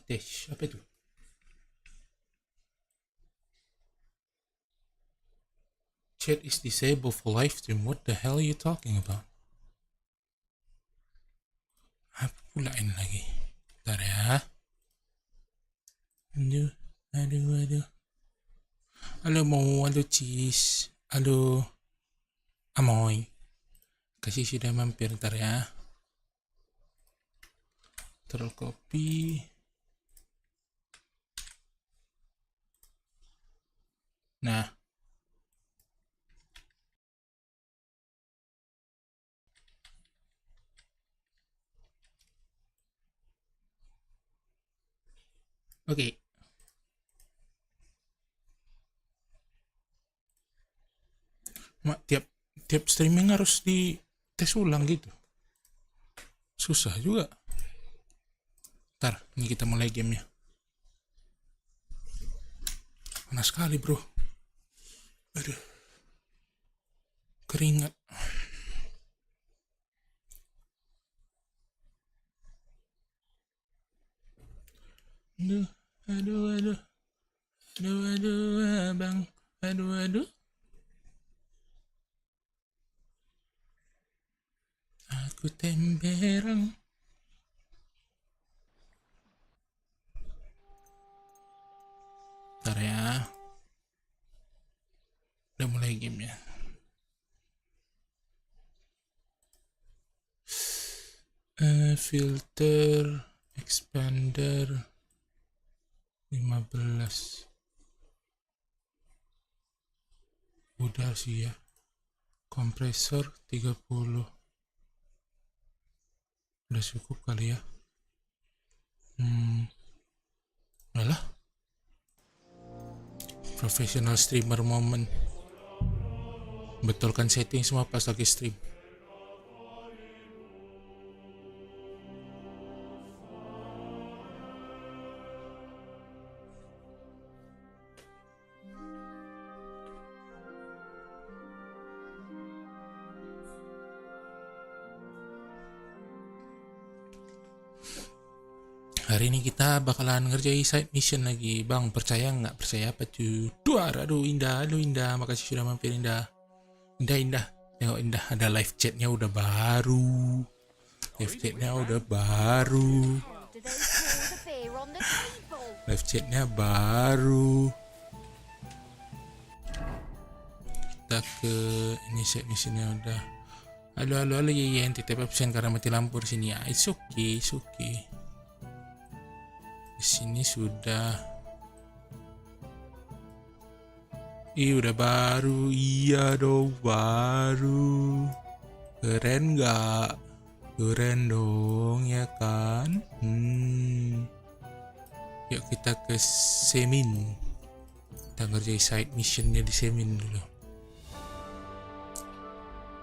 Dash, apa itu? Chat is disabled for live stream. What the hell are you talking about? Apa pula ini lagi? Bentar ya. Aduh. Halo Mo, halo Cheese, halo Amoy. Kasih sudah mampir, ntar ya. Terkopi. Nah. Oke. Tiap streaming harus di tes ulang gitu. Susah juga. Ntar, ini kita mulai gamenya. Panas sekali bro. Aduh. Keringat. Aduh, abang. Aduh. Aku temberang. Bentar ya. Udah mulai game ya. Filter, expander 15. Udah sih ya. Kompresor 30. Udah cukup kali ya. Udah. Professional streamer moment. Betulkan setting semua pas lagi stream. Hari ini kita bakalan ngerjain side mission lagi. Bang, percaya nggak? Percaya apa tuh? Aduh indah. Makasih sudah mampir Indah. Indah. Tengok Indah, ada live chatnya udah baru. Live chatnya baru. Kita ke ini side missionnya udah. Halo ya titip absen karena mati lampu di sini. It's okay. Di sini sudah. Udah baru. Iya dong, baru. Keren nggak? Keren dong, ya kan? Yuk kita ke Semin. Kita ngerjain side missionnya di Semin dulu.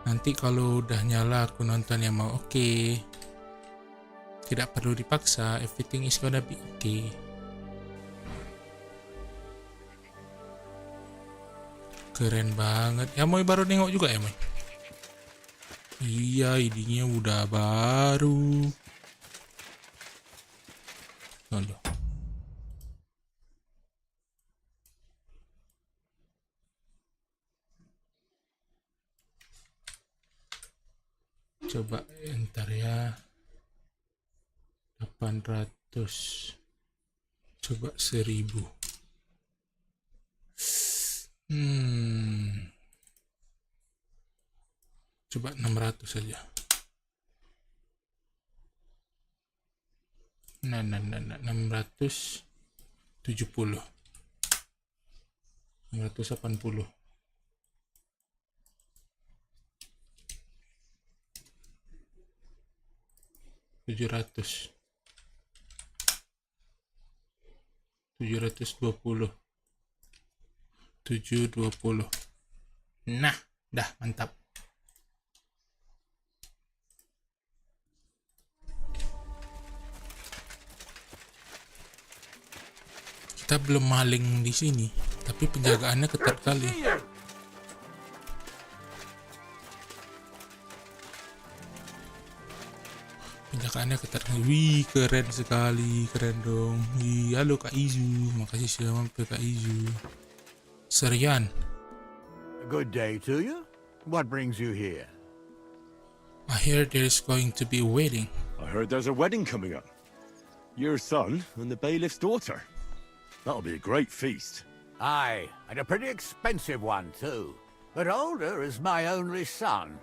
Nanti kalau udah nyala aku nonton yang mau. Oke. Tidak perlu dipaksa, everything is gonna be okay. Keren banget. Ya Moy baru nengok juga ya Moy? Iya, idenya udah baru. Loh. Coba ntar ya. 800. Coba 1000. Coba 600 saja. Nah 670. 680. 700. 720. 720. Nah, dah mantap. Kita belum maling di sini, tapi penjagaannya ketat kali. Pertanyaannya keterangan. Wih, keren sekali, keren dong. Wih, halo Kak Izu, makasih sudah mampir Kak Izu. Serian, A good day to you. What brings you here? I hear there's going to be a wedding. I heard there's a wedding coming up. Your son and the bailiff's daughter. That'll be a great feast. Aye, and a pretty expensive one, too. But older is my only son.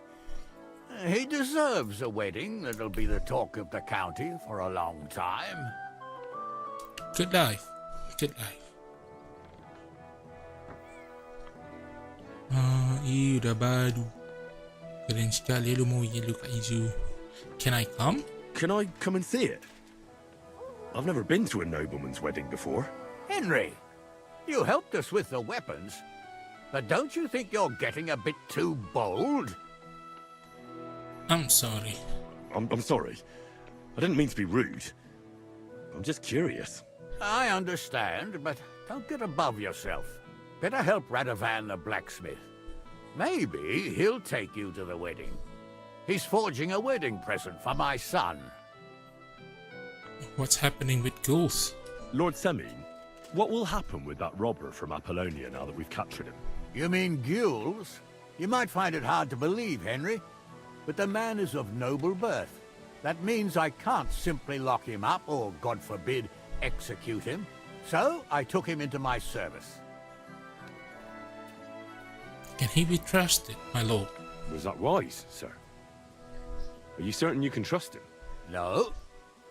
He deserves a wedding that'll be the talk of the county for a long time. Good life, good life. Udah baru. Keren sekali lu mau lu Kak Izu. Can I come? Can I come and see it? I've never been to a nobleman's wedding before. Henry, you helped us with the weapons, but don't you think you're getting a bit too bold? I'm sorry. I'm sorry. I didn't mean to be rude. I'm just curious. I understand, but don't get above yourself. Better help Radovan the blacksmith. Maybe he'll take you to the wedding. He's forging a wedding present for my son. What's happening with ghouls? Lord Semin, what will happen with that robber from Apollonia now that we've captured him? You mean gules? You might find it hard to believe, Henry, but the man is of noble birth. That means I can't simply lock him up or, God forbid, execute him. So I took him into my service. Can he be trusted, my lord? Was that wise, sir? Are you certain you can trust him? No,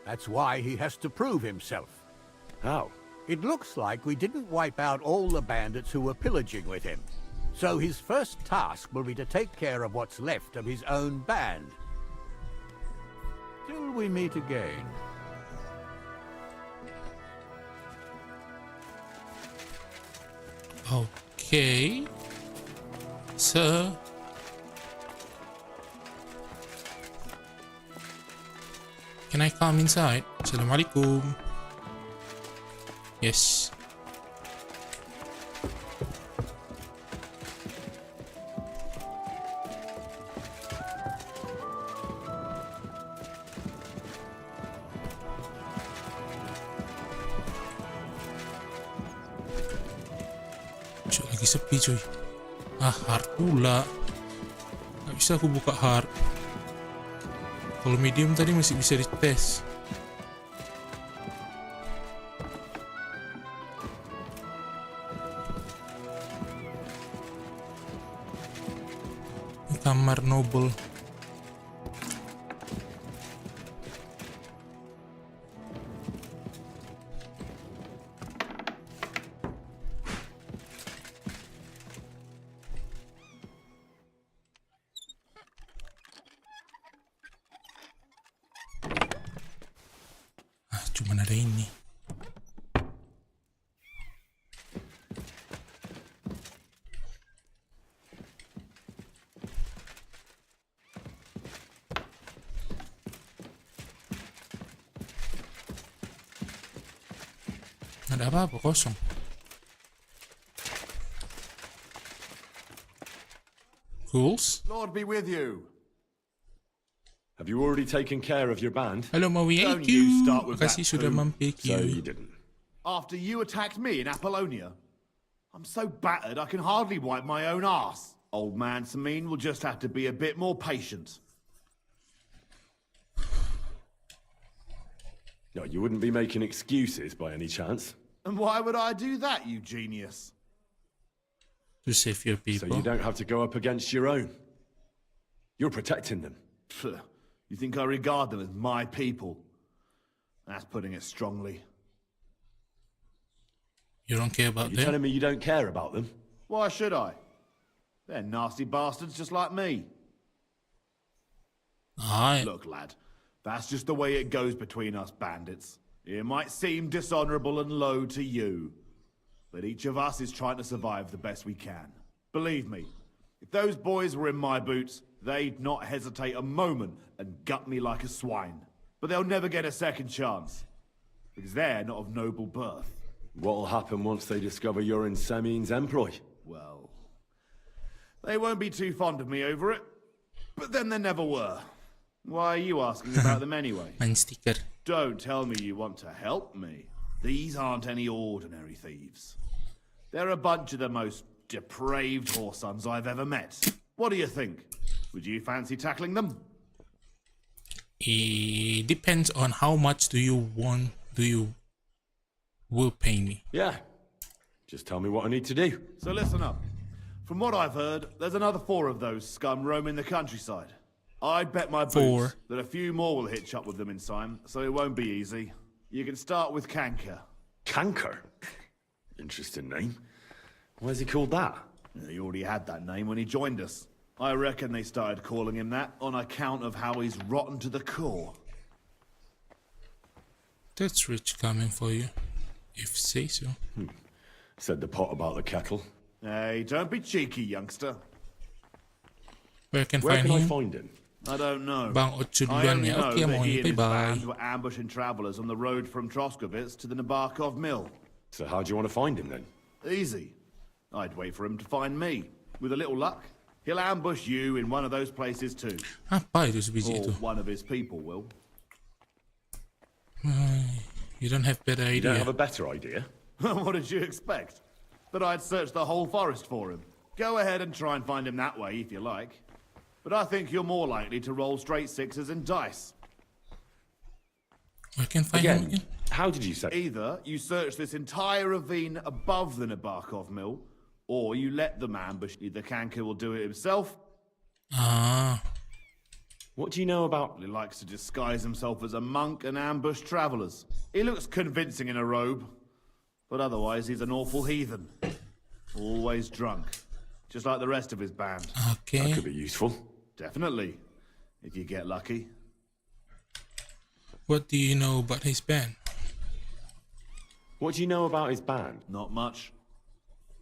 that's why he has to prove himself. How? It looks like we didn't wipe out all the bandits who were pillaging with him. So his first task will be to take care of what's left of his own band. Till we meet again. Okay. Sir. Can I come inside? Assalamualaikum. Yes. Cuk, lagi sepi cuy. Heart pula. Gak bisa aku buka heart. Kalau medium tadi masih bisa dites. Kamar noble. Cuman ada ini. Ada apa-apa, kosong. Ghouls? Lord be with you. Have you already taken care of your band? Halo Maui, Don't thank you you. start with Makasih that sudah too. mampir. So you didn't. After you attacked me in Apollonia? I'm so battered I can hardly wipe my own arse. Old man Samin will just have to be a bit more patient. No, you wouldn't be making excuses by any chance. And why would I do that, you genius? To save your So people. you don't have to go up against your own. You're protecting them. Pfft, you think I regard them as my people? That's putting it strongly. You don't care about You're them? telling me you don't care about them? Why should I? They're nasty bastards just like me. Aye. Look, lad, that's just the way it goes between us bandits. It might seem dishonorable and low to you, but each of us is trying to survive the best we can. Believe me, if those boys were in my boots, they'd not hesitate a moment and gut me like a swine. But they'll never get a second chance, because they're not of noble birth. What'll happen once they discover you're in Semin's employ? Well, they won't be too fond of me over it, but then they never were. Why are you asking about them anyway? Main stiker. Don't tell me you want to help me. These aren't any ordinary thieves. They're a bunch of the most depraved whoresons I've ever met. What do you think? Would you fancy tackling them? It depends on how much do you will pay me. Yeah. Just tell me what I need to do. So listen up. From what I've heard, there's another 4 of those scum roaming the countryside. I'd bet my boots that a few more will hitch up with them in time, so it won't be easy. You can start with Canker. Canker? Interesting name. Why's he called that? He already had that name when he joined us. I reckon they started calling him that on account of how he's rotten to the core. That's rich coming for you, if you say so. Said the pot about the kettle. Hey, don't be cheeky, youngster. Where can Where find can I him? find him? I don't know. Bang Ocho I duluan only ya. know Oke, that Mori. he and his Bye-bye. band were ambushing travelers on the road from Troskovitz to the Nabakov Mill. So how do you want to find him then? Easy. I'd wait for him to find me. With a little luck, he'll ambush you in one of those places too. Apa itu sebiji Or itu? one of his people will. You don't have better You don't idea. have a better idea? What did you expect? That I'd search the whole forest for him. Go ahead and try and find him that way if you like. But I think you're more likely to roll straight 6s and dice. Where can find him Again, again? how did you say? Either you search this entire ravine above the Nabakov Mill, or you let them ambush you. The Kanker will do it himself. Ah, What do you know about... He likes to disguise himself as a monk and ambush travelers. He looks convincing in a robe, but otherwise he's an awful heathen. Always drunk, just like the rest of his band. That okay. could be useful. Definitely, if you get lucky. What do you know about his band? What do you know about his band? Not much.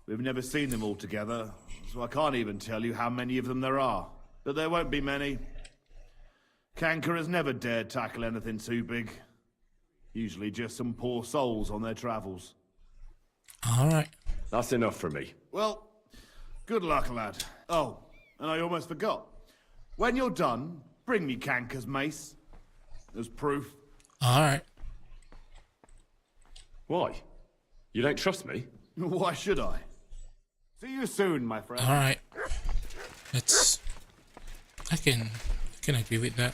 We've never seen them all together, so I can't even tell you how many of them there are. But there won't be many. Kanker has never dared tackle anything too big. Usually just some poor souls on their travels. Alright. That's enough for me. Well, good luck, lad. Oh, and I almost forgot. When you're done, bring me Kanker's mace. As proof. Alright. Why? You don't trust me? Why should I? See you soon, my friend. Alright. That's... I can agree with that.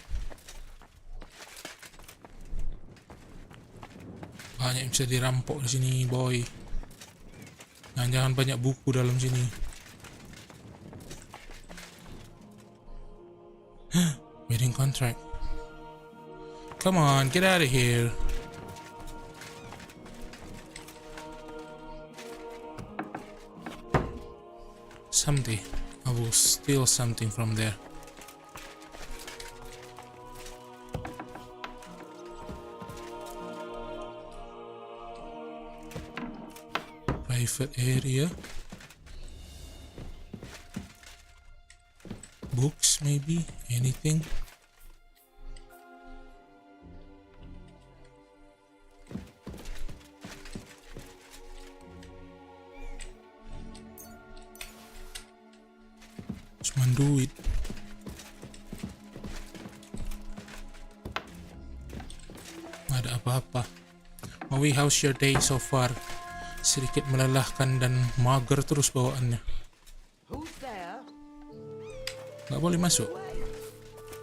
Banyak yang bisa dirampok di sini, boy. Jangan banyak buku dalam sini. Wedding contract. Come on, get out of here. Someday, I will steal something from there. Private area. Books, maybe? Anything? Cuman duit. Nggak ada apa-apa. Maui, how's your day so far? Sedikit melelahkan dan mager terus bawaannya. Who's there? Nggak boleh masuk.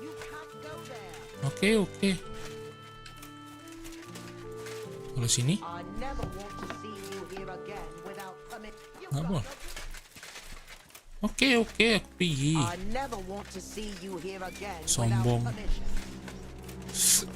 You can't go there. Oke. Kalau sini? I never want to see you here again without permission. Nggak boleh. Oke, aku pergi. I never want to see you here again Sombong. without permission.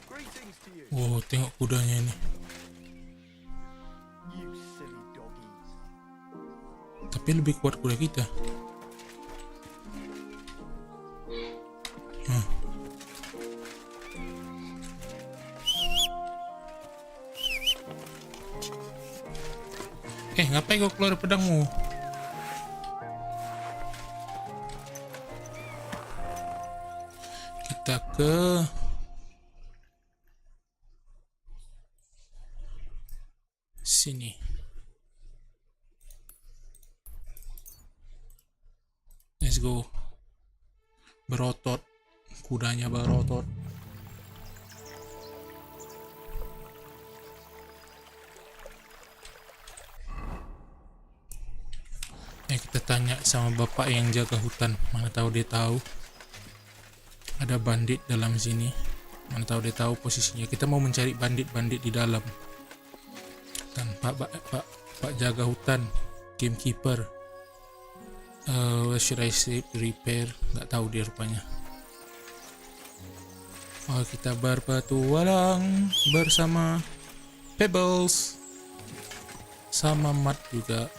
Greetings to you, Oh, tengok kudanya ini. you silly doggies. Tapi lebih kuat kuda kita. Ngapain kau keluar pedangmu? Kita ke Let's go. Berotot. Kudanya berotot. Kita tanya sama bapak yang jaga hutan. Mana tahu dia tahu ada bandit dalam sini. Mana tahu dia tahu posisinya. Kita mau mencari bandit-bandit di dalam. Dan Pak jaga hutan, gamekeeper. Should I say repair? Nggak tahu dia rupanya. Oh, kita berpetualang bersama Pebbles sama Mat juga.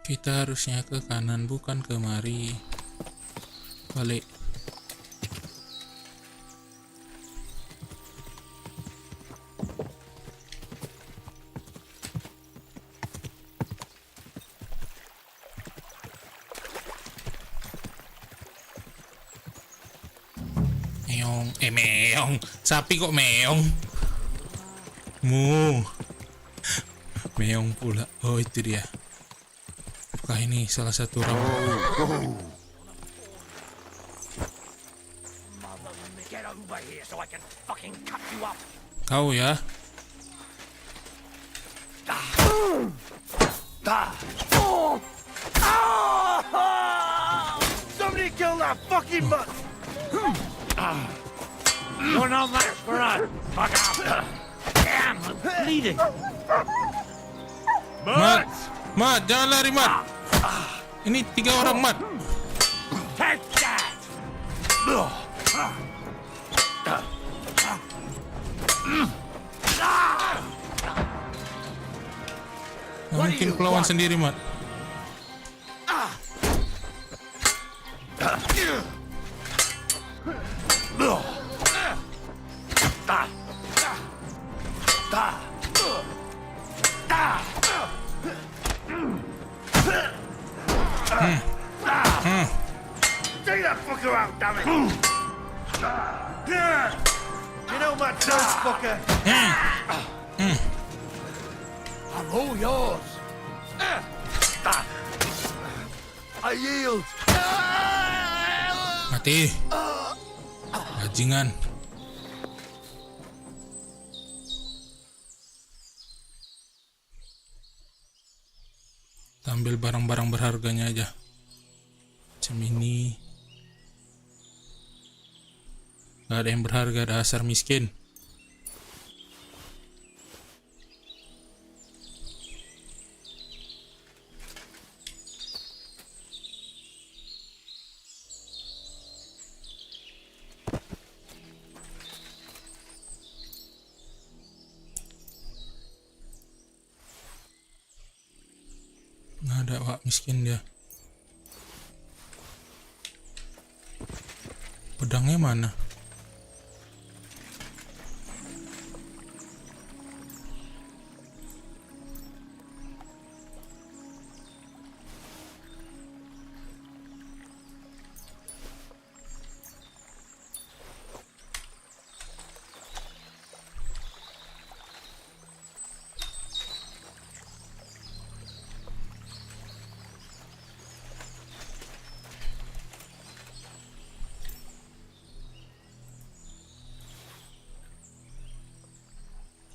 Kita harusnya ke kanan, bukan kemari. Balik. Meong. Sapi kok meong? Meong pula. Oh, itu dia. Apakah ini salah satu orang? Kau ya? Somebody kill that fucking mutt! You're not last for us! Fuck off! Damn, I'm bleeding! Mat, jangan lari, Mat. Ini 3 orang, Mat. Take that! Nggak mungkin kelawan sendiri, Mat. Take that fucker out, damn it! You know my toes, fucker! I'm all yours! I yield! Mati. Bajingan. Kita ambil barang-barang berharganya aja. Macam ini. Gak ada yang berharga, dasar miskin. Nggak ada, Pak, miskin dia. Pedangnya mana?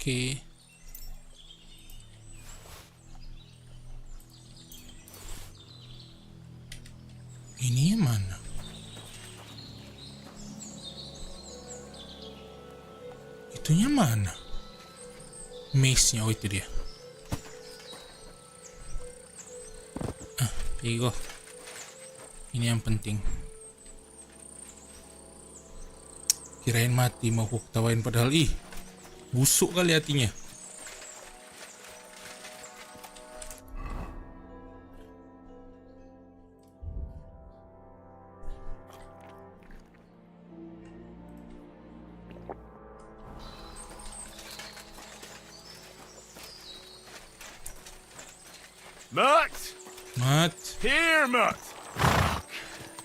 Oke. Ini yang mana? Itunya mana? Maze-nya, oh itu dia. Pigo. Ini yang penting. Kirain mati, mau ku ketawain padahal busuk kali hatinya. Mutt! Mat, Here, Mutt!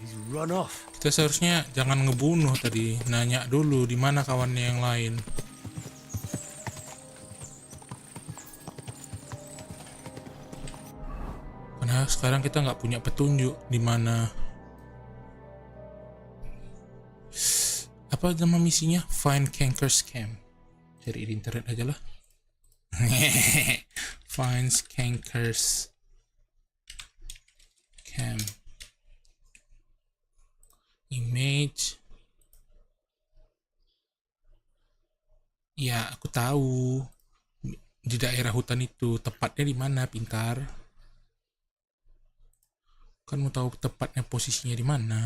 He's run off. Kita seharusnya jangan ngebunuh tadi, nanya dulu di mana kawannya yang lain. Karena sekarang kita nggak punya petunjuk di mana. Apa nama misinya? Find Kanker's Camp. Cari di internet aja lah. Finds Kanker's Camp. Image. Ya, aku tahu. Di daerah hutan itu. Tepatnya di mana, pintar? Kan mau tahu tepatnya posisinya di mana.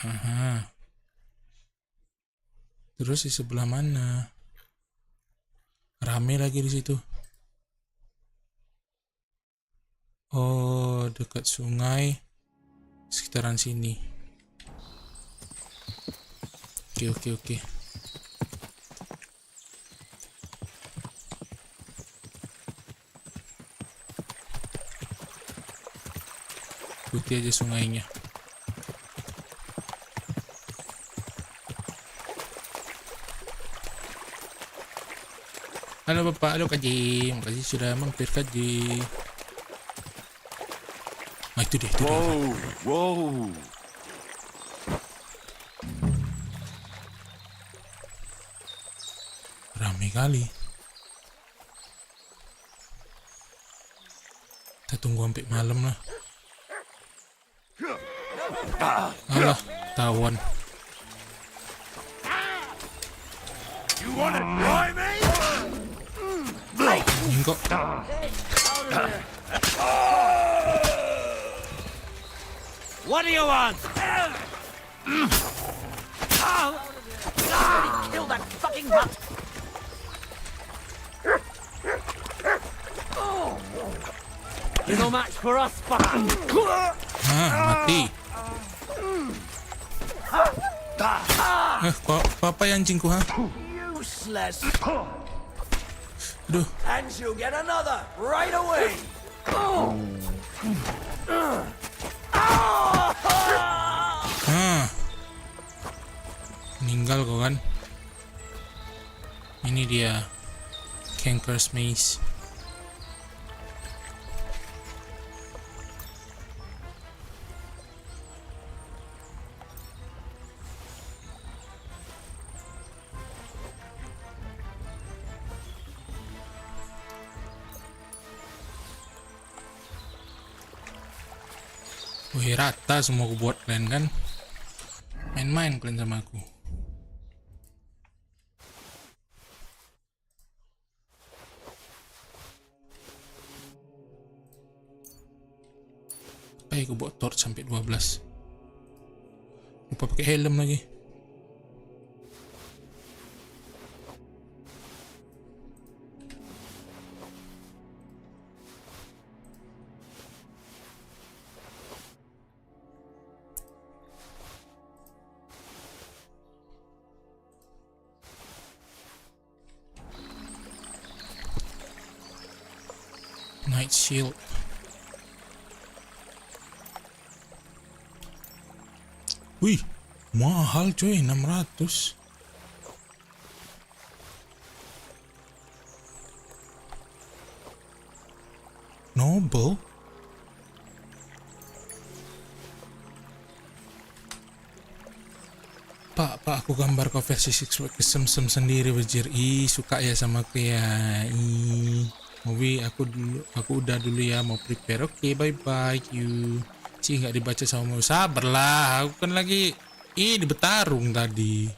Aha. Terus di sebelah mana? Rame lagi di situ. Oh, dekat sungai. Sekitaran sini. Oke. Ikuti aja sungainya. Halo Bapak, halo Kaji. Makasih sudah mampir Kaji. Nah itu dia. Whoa. Rame kali. Kita tunggu sampai malam lah. Alah, tawan. You wanna try me? Ini kok. What do you want? Kill that fucking butt! You're no match for us, fucker. Mati. Apa yang anjingku, ha? Useless! Aduh. And you'll get another right away! Meninggal kok kan. Ini dia Kanker's Maze. Wih, rata semua aku buat kalian kan. Main-main kalian sama aku. Aku bawa torch sampai 12. Lupa pakai helm lagi. Night shield. Wih, mahal coy, 600. Noble. Pak, aku gambar kau versi 6 kesem-sem sendiri bejir. Ih, suka ya sama aku ya. Mobi, aku udah dulu ya, mau prepare. Oke, bye-bye you. Cih, nggak dibaca sama mau. Sabarlah, aku kan lagi di bertarung tadi.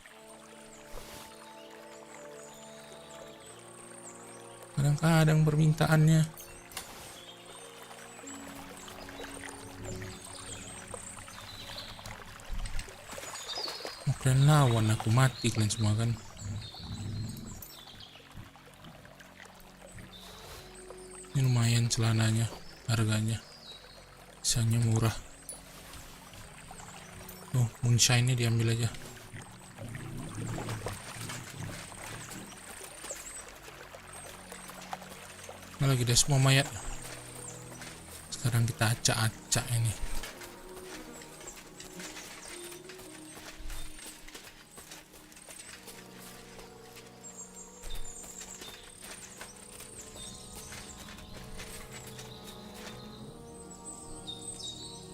Kadang-kadang permintaannya. Mau kalian lawan, aku mati kalian semua kan. Ini lumayan celananya, harganya. Misalnya murah. Oh, moonshine-nya diambil aja. Nah, lagi ada semua mayat. Sekarang kita acak-acak ini.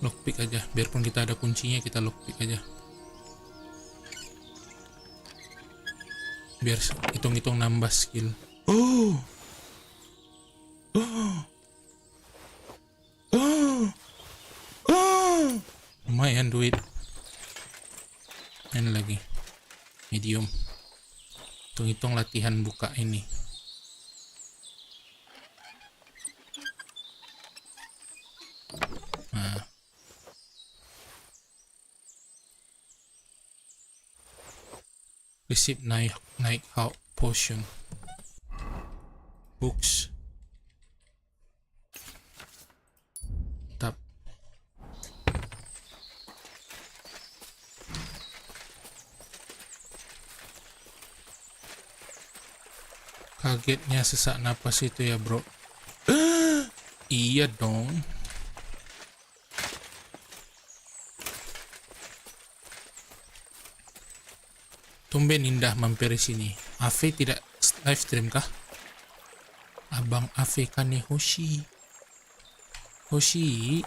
Lockpick aja, biarpun kita ada kuncinya kita lockpick aja. Biar hitung-hitung nambah skill. Oh. Oh. Oh. Oh. Lumayan duit. Ini lagi. Medium. Hitung-hitung latihan buka ini. Nah. Receive night out potion. Books. Tap. Kagetnya sesak napas itu ya bro. Iya dong. Tumben indah mampir di sini. Ave tidak live stream kah? Abang Ave kan nih Hoshi. Hoshi.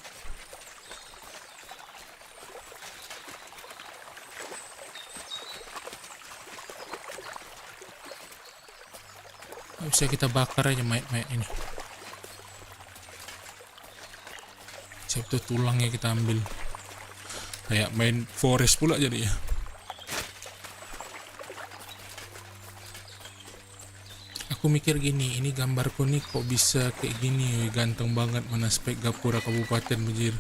Bisa kita bakar aja mayat-mayat ini. Siapa tuh tulangnya kita ambil. Kayak main forest pula jadi ya. Aku mikir gini, ini gambarku nih kok bisa kayak gini, ganteng banget mana spek Gapura Kabupaten bejir.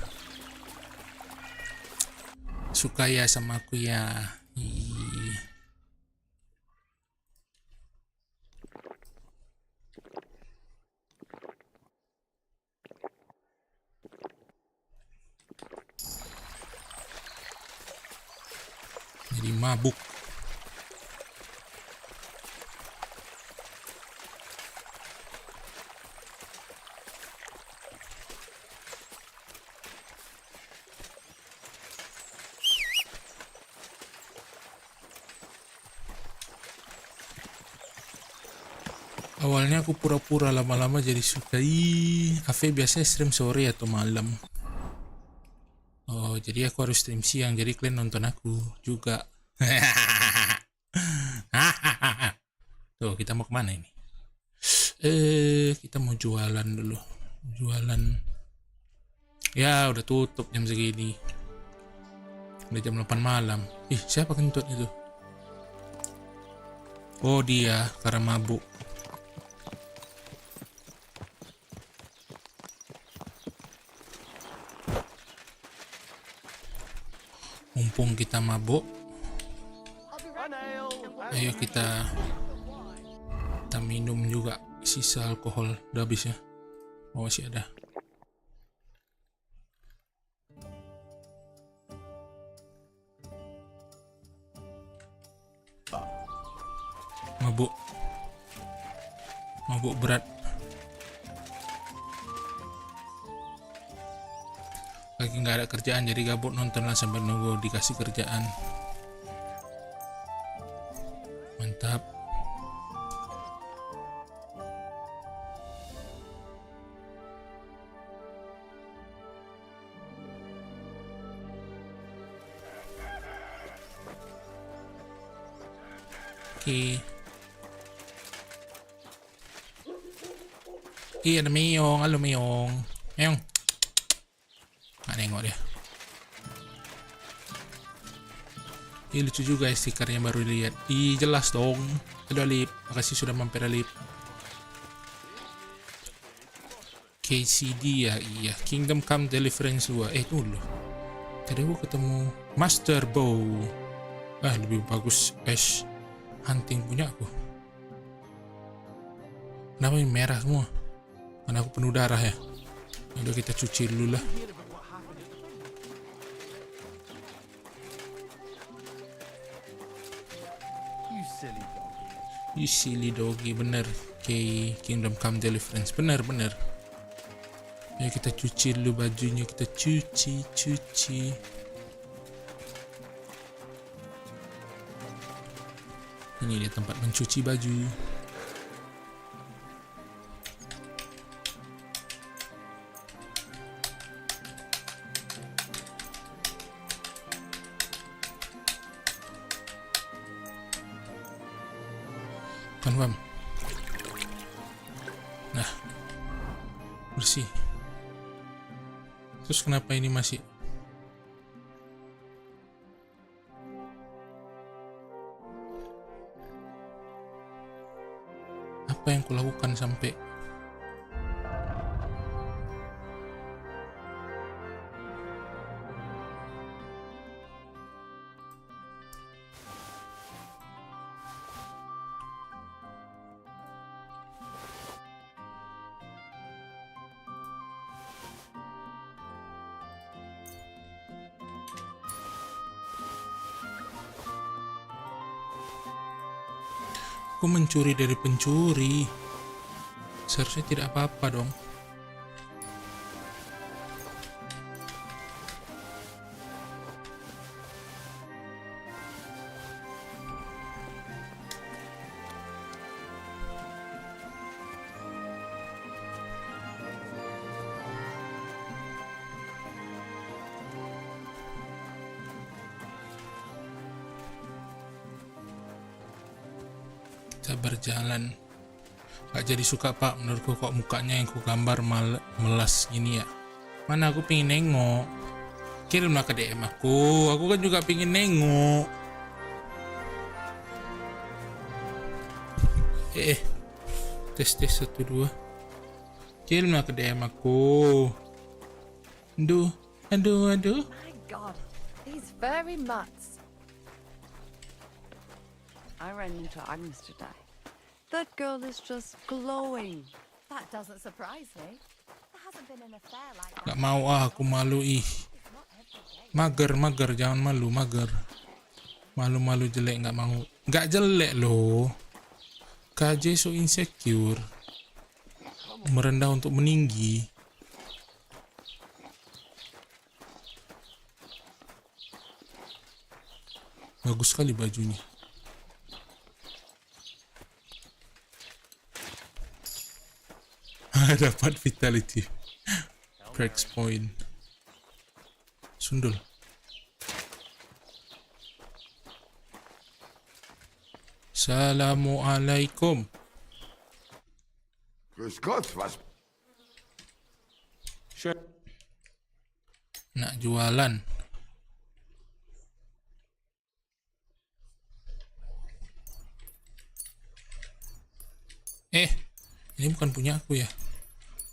Suka ya sama aku ya. Ih. Jadi mabuk. Awalnya aku pura-pura, lama-lama jadi suka. Ave biasanya stream sore atau malam. Oh, jadi aku harus stream siang, jadi kalian nonton aku juga. Tuh, kita mau kemana ini? Kita mau jualan dulu. Jualan. Ya, udah tutup jam segini. Udah jam 8 malam. Ih, siapa kentut itu? Oh, dia karena mabuk. Mumpung kita mabuk, ayo kita minum juga. Sisa alkohol udah habis ya. Oh, masih ada. Mabuk berat. Lagi nggak ada kerjaan jadi gabut nonton lah sampai nunggu dikasih kerjaan. Mantap. Oke. Iya ada Meong, halo Meong. Meong. Nggak nengok dia. Ini lucu juga ya stikernya baru dilihat. Ih jelas dong. Halo Alip, makasih sudah mampir Alip. KCD ya, iya. Kingdom Come Deliverance 2. Dulu. Tadi aku ketemu Master Bow. Lebih bagus Ash Hunting punya aku. Kenapa ini merah semua? Karena aku penuh darah ya. Udah kita cuci dulu lah. You silly doggy, bener. Kingdom Come Deliverance, bener. Ayo kita cuci dulu bajunya, kita cuci. Ini dia tempat mencuci baju. Confirm. Nah, bersih. Terus kenapa ini masih? Apa yang kulakukan sampai aku mencuri dari pencuri? Seharusnya tidak apa-apa dong. Kita berjalan. Gak jadi suka pak, menurutku kok mukanya yang ku gambar melas gini ya. Mana aku pengen nengok. Kirimlah ke DM aku kan juga pengen nengok. Tes 1 2. Kirimlah ke DM aku. Aduh. My God, these very mutts. I ran into Agnes today. That girl is just glowing. That doesn't surprise me. There hasn't been an affair like that. Gak mau aku malu ih. Mager, jangan malu, mager. Malu jelek, gak mau. Gak jelek loh. KJ so insecure. Merendah untuk meninggi. Bagus sekali bajunya. Dapat vitality breaks point. Sundul. Assalamualaikum. Grüß Gott, was? Nak jualan. Ini bukan punya aku ya.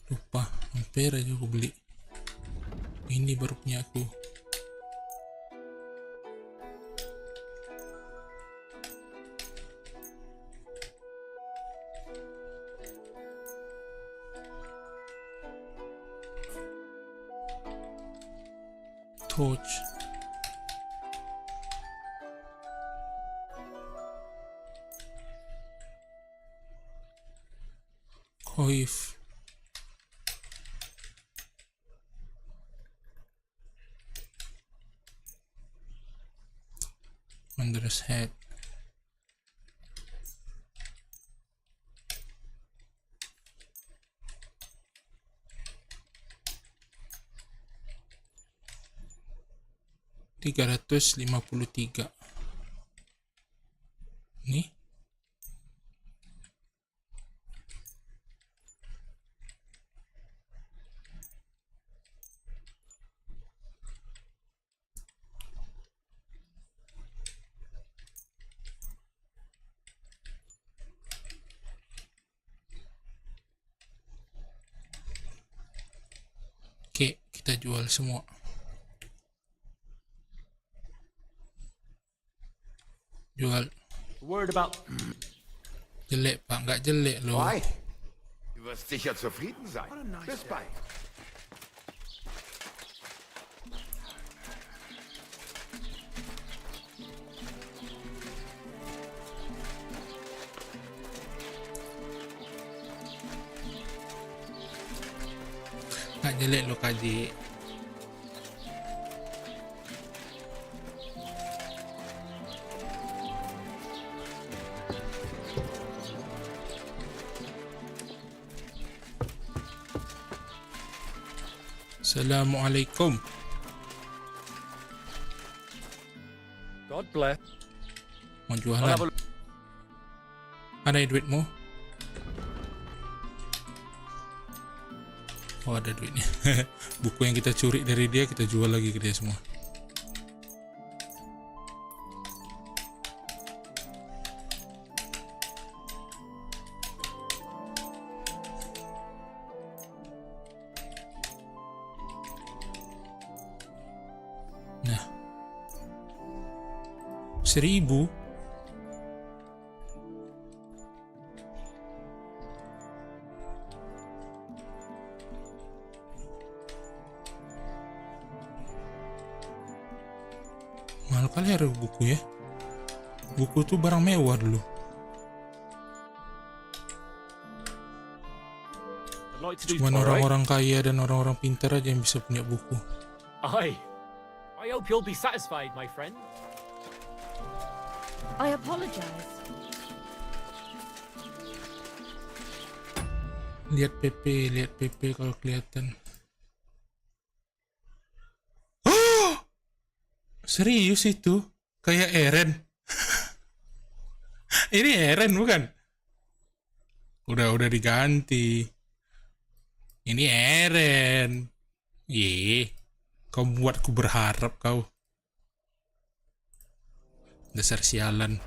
Lupa, hampir aja aku beli. Ini baru punya aku. Torch. Koif. Wondrous head. $353. Nih. Oke, kita jual semua. Jual. Word about. Jelek pak, nggak jelek loh. Why? Du wirst sicher zufrieden sein. Bis bald. Nggak jelek loh kaji. Assalamualaikum. God bless. Mau jualan. Ada duitmu? Oh, ada duitnya. Buku yang kita curi dari dia kita jual lagi ke dia semua. Nah, 1.000. Mahal kali harga buku ya. Buku tuh barang mewah dulu. Cuman orang-orang kaya dan orang-orang pintar aja yang bisa punya buku. Aye. I hope you'll be satisfied, my friend. I apologize. Lihat PP kalau kelihatan. Serius itu? Kayak Eren. Ini Eren bukan? Udah diganti. Ini Eren. Kau buatku berharap kau. Dasar sialan.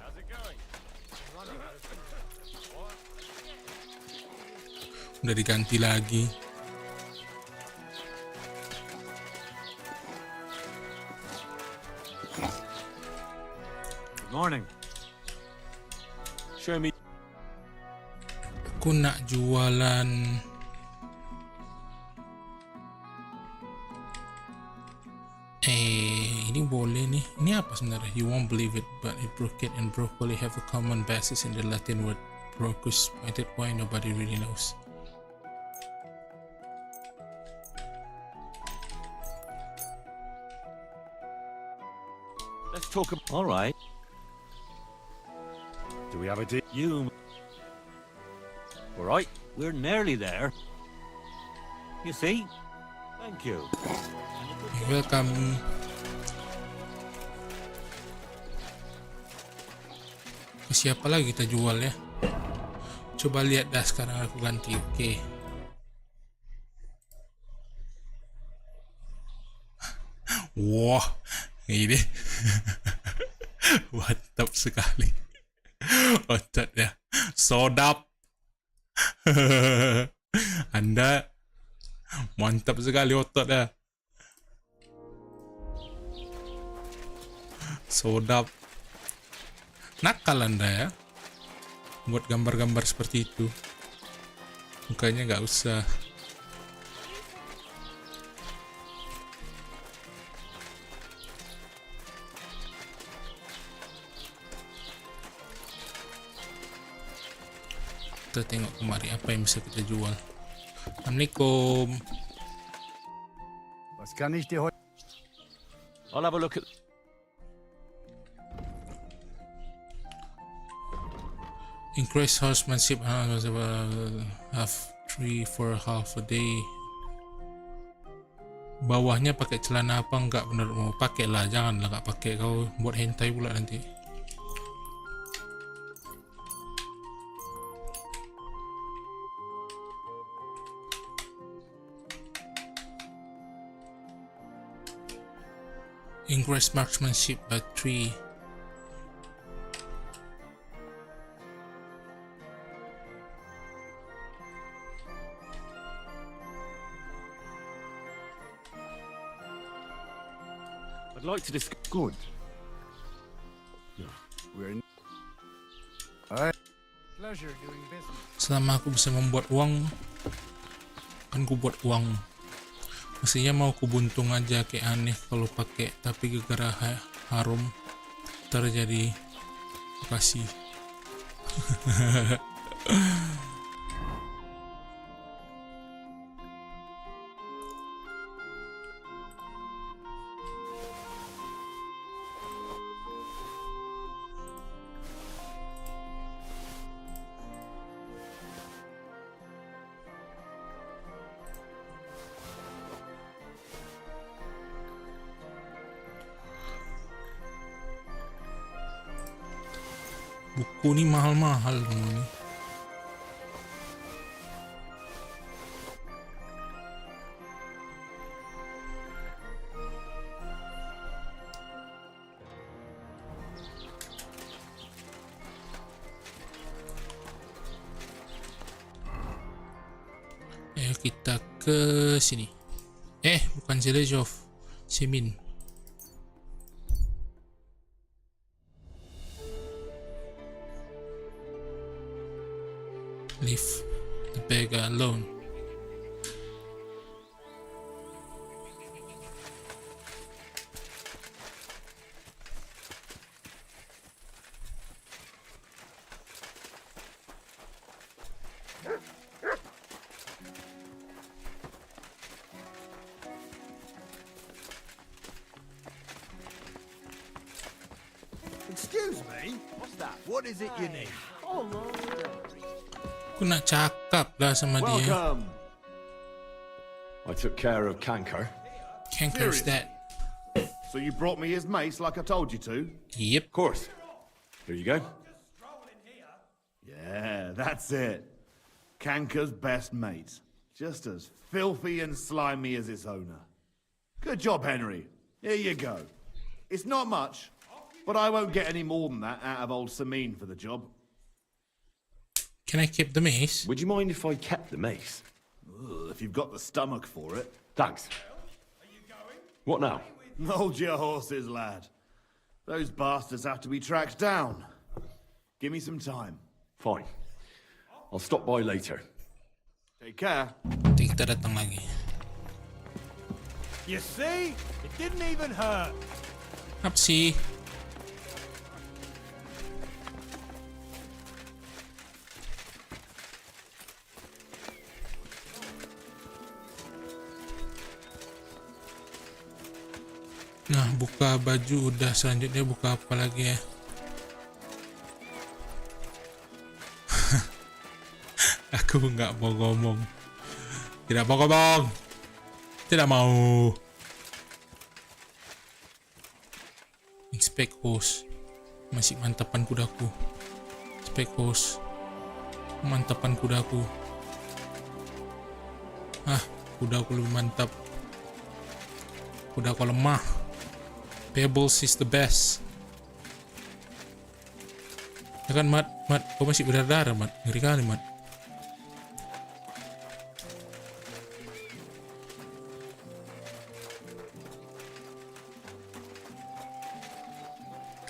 Udah diganti lagi. Morning. Show me. Aku nak jualan. Ini boleh nih. Ini apa sebenarnya? You won't believe it, but it brookit and broccoli have a common basis in the Latin word brocus, pointed why nobody really knows. Let's talk. All right. Do we have a deal? You. All right. We're nearly there. You see? Thank you. Welcome. Siapa lagi kita jual ya? Coba lihat dah sekarang aku ganti. Oke. Wah, ini mantap sekali. Ototnya sodap. Anda mantap sekali ototnya. Sodap. Nakal Anda ya. Buat gambar-gambar seperti itu. Mukanya nggak usah. Kita tengok kemari apa yang bisa kita jual. Assalamualaikum. Was kann ich dir heute... I'll have a look at. Increase horsemanship half 3 for half a day. Bawahnya pakai celana apa enggak? Bener mau pakai lah, janganlah enggak pakai, kau buat hentai pula nanti. Increase marksmanship by 3. I'd like to discuss. Good. We're in... Pleasure doing business. Selama aku bisa membuat uang, kan ku buat uang. Mestinya mau ku buntung aja, kayak aneh kalau pakai, tapi gara harum terjadi kasih. Buku nih mahal-mahal semua nih. Ayo kita ke sini. Bukan Zelejov, Simin. Leave the beggar alone. Excuse me? What's that? What is it you need? Aku nak cakap lah sama dia. Welcome. I took care of Canker. Canker's that. So you brought me his mace like I told you to? Yep. Of course. Here you go. Yeah, that's it. Canker's best mate. Just as filthy and slimy as its owner. Good job, Henry. Here you go. It's not much, but I won't get any more than that out of old Samin for the job. Can I keep the mace? Would you mind if I kept the mace? Ugh, if you've got the stomach for it. Thanks. What now? Hold your horses, lad. Those bastards have to be tracked down. Give me some time. Fine. I'll stop by later. Take care. Nanti kita datang lagi. You see? It didn't even hurt. Apa sih? Nah, buka baju udah, selanjutnya buka apa lagi ya? Aku nggak mau ngomong. Tidak mau ngomong. Tidak mau. Inspect host. Masih mantapan kudaku. Inspect host. Mantapan kudaku. Kudaku lebih mantap. Kudaku lemah. Pebbles is the best. Ya kan, Mat? Kau masih berdarah, Mat. Ngeri kali, Mat.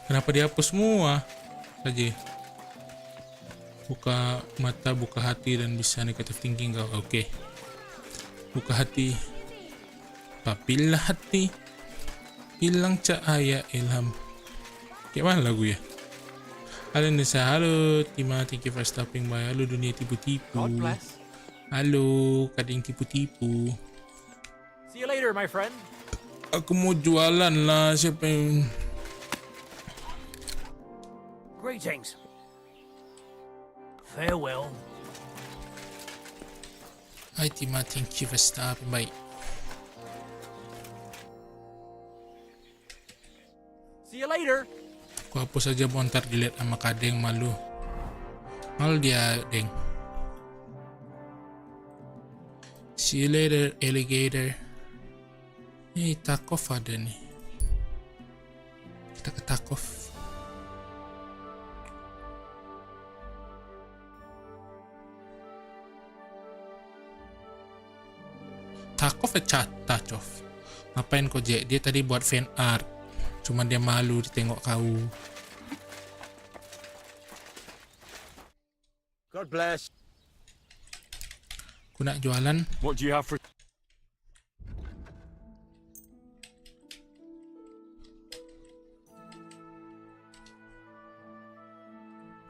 Kenapa dihapus semua? Saja. Buka mata, buka hati, dan bisa negative thinking kau. Oke. Buka hati. Papilah hati. Hilang cahaya ilham. Kayak mana lagu ya? Halo Nisa, halo Terima, thank you for stopping by. Halo dunia tipu-tipu. Halo kadang tipu-tipu. See you later, my friend. Aku mau jualan lah, siapa yang... Greetings. Farewell. Hai Terima, thank you for stopping by. See you later. Aku hapus aja, mau ntar dilihat sama kadeng, malu. Malu dia, deng. See you later, alligator. Takov ada nih. Kita ke Takov. Takov Tachov. Ngapain kau, Jack? Dia tadi buat fan art. Cuman dia malu ditengok kau. God bless. Aku nak jualan. What do you have for...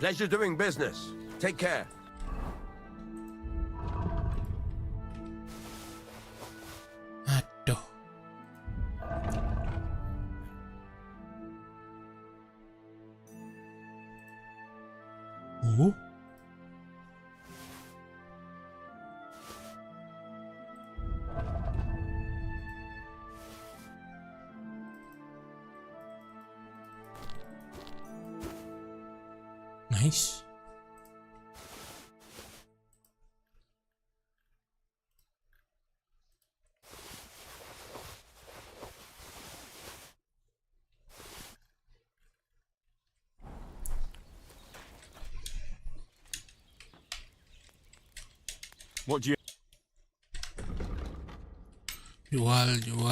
Pleasure doing business. Take care. Aduh. Nice. What do you... Jual.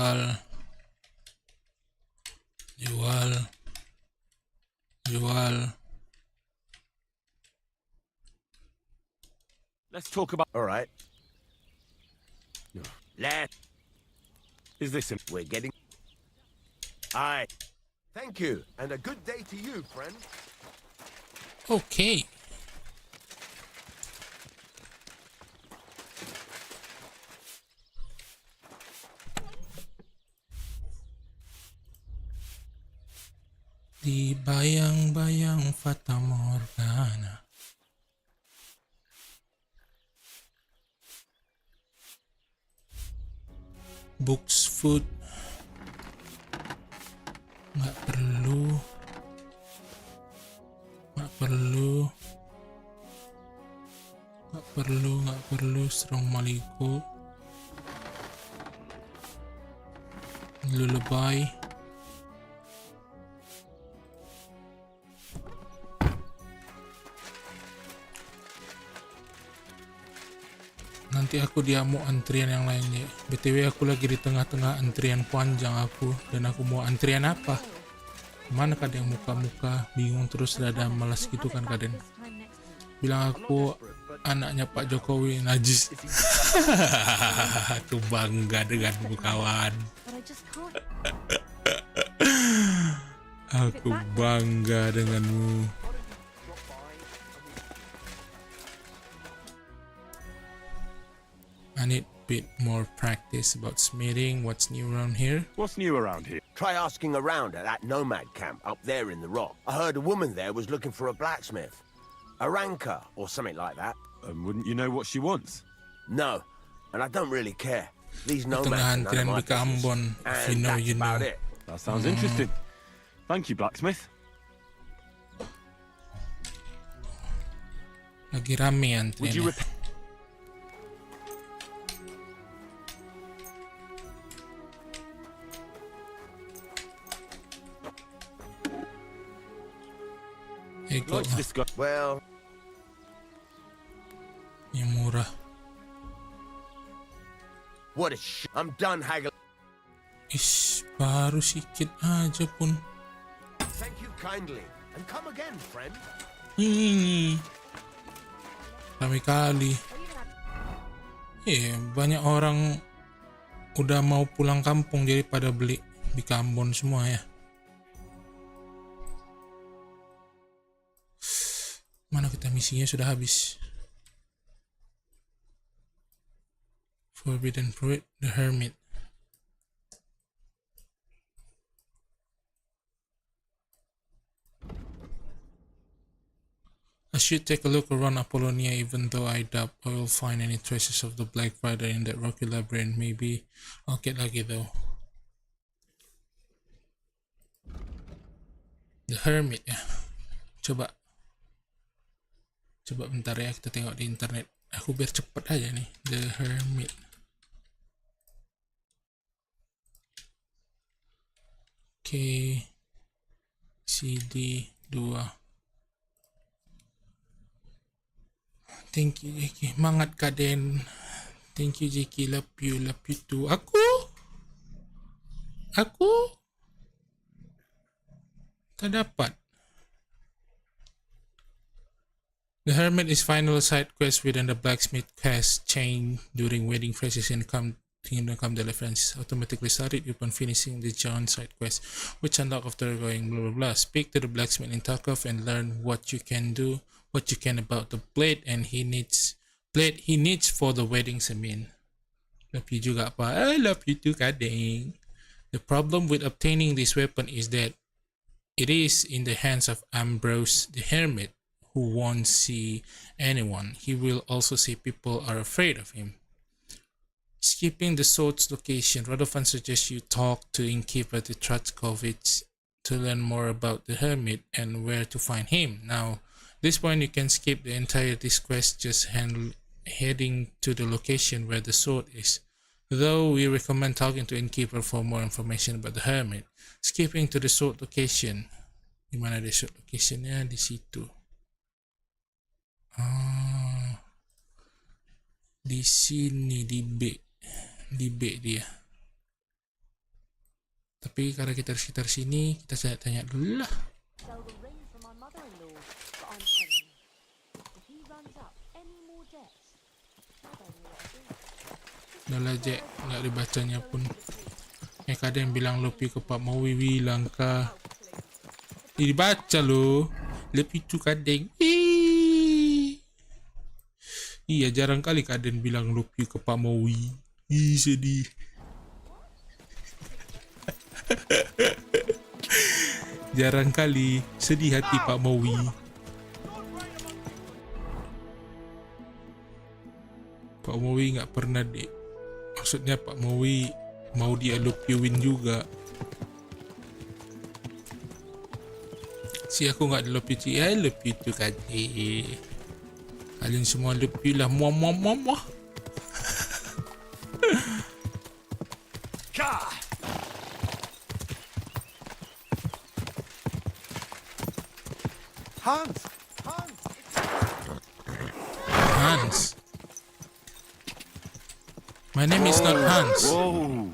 Let's talk about... All right. Lad, Is this him? we're getting... Aye. Thank you, and a good day to you, friend. Okay. Di bayang-bayang Fata Morgana. Books, food. Nggak perlu. Strong Maliko. Lullaby. Nanti aku diamu antrian yang lainnya. BTW aku lagi di tengah-tengah antrian panjang aku. Dan aku mau antrian apa? Mana kadang muka-muka bingung terus rada malas gitu kan kadang. Bilang aku anaknya Pak Jokowi najis. Aku bangga denganmu kawan. Aku bangga denganmu. I need a bit more practice about smithing. What's new around here? What's new around here? Try asking around at that nomad camp up there in the rock. I heard a woman there was looking for a blacksmith. A ranker, or something like that. Wouldn't you know what she wants? No, and I don't really care. These Tengah nomads are none of antrian my di Ambon. business. If you And know, that's you know. about it. That sounds interesting. Thank you, blacksmith. Lagi rame Would you antriannya. repair... Ego Likes this guy. Well, yang murah. what a I'm done haggling. Ish, baru sikit aja pun. Thank you kindly. And come again, friend. Ini kali. Banyak orang udah mau pulang kampung jadi pada beli di Ambon semua ya. Mana kita misinya sudah habis. Forbidden Fruit, the Hermit. I should take a look around Apollonia, even though I doubt I will find any traces of the Black Rider in that rocky labyrinth. Maybe I'll get lucky though. The Hermit ya. Coba bentar ya, kita tengok di internet. Aku biar cepet aja nih. The Hermit. Oke. CD 2. Thank you Jeki. Mangat Kaden. Thank you Jeki. Love you too. Aku tak dapat. The Hermit is final side quest within the blacksmith quest chain during wedding phrases in Kingdom Come Deliverance. Automatically started upon finishing the John side quest, which unlock after going blah blah blah. Speak to the blacksmith in Tarkov and learn what you can about the blade he needs for the weddings. I mean, love you juga apa? I love you too, kadeng. The problem with obtaining this weapon is that it is in the hands of Ambrose the Hermit, who won't see anyone. He will also see people are afraid of him. Skipping the sword's location, Radovan suggests you talk to innkeeper Tratkovich to learn more about the Hermit and where to find him. Now, this point you can skip the entire this quest, just heading to the location where the sword is. Though we recommend talking to innkeeper for more information about the hermit. Skipping to the sword location. Dimana the sword locationnya? Di situ. Di sini, di B. Di B dia. Tapi karena kita di sekitar sini, kita tanya dulu lah. Udah lah Jack, nggak dibacanya pun. Kadang bilang lebih ke Pak Mawi bilang kah. Dibaca lo. Lebih tu kadang. Iya, jarang kali kadang bilang lebih ke Pak Mawi. Sedih. Jarang kali sedih hati Pak Mawi. Pak Mawi nggak pernah maksudnya Pak Mawi mau dia lupiuin juga. Si aku nggak dilupi, lupi itu kadang. Kalian semua lupi lah, muah. Hans. My name is not Hans. Whoa.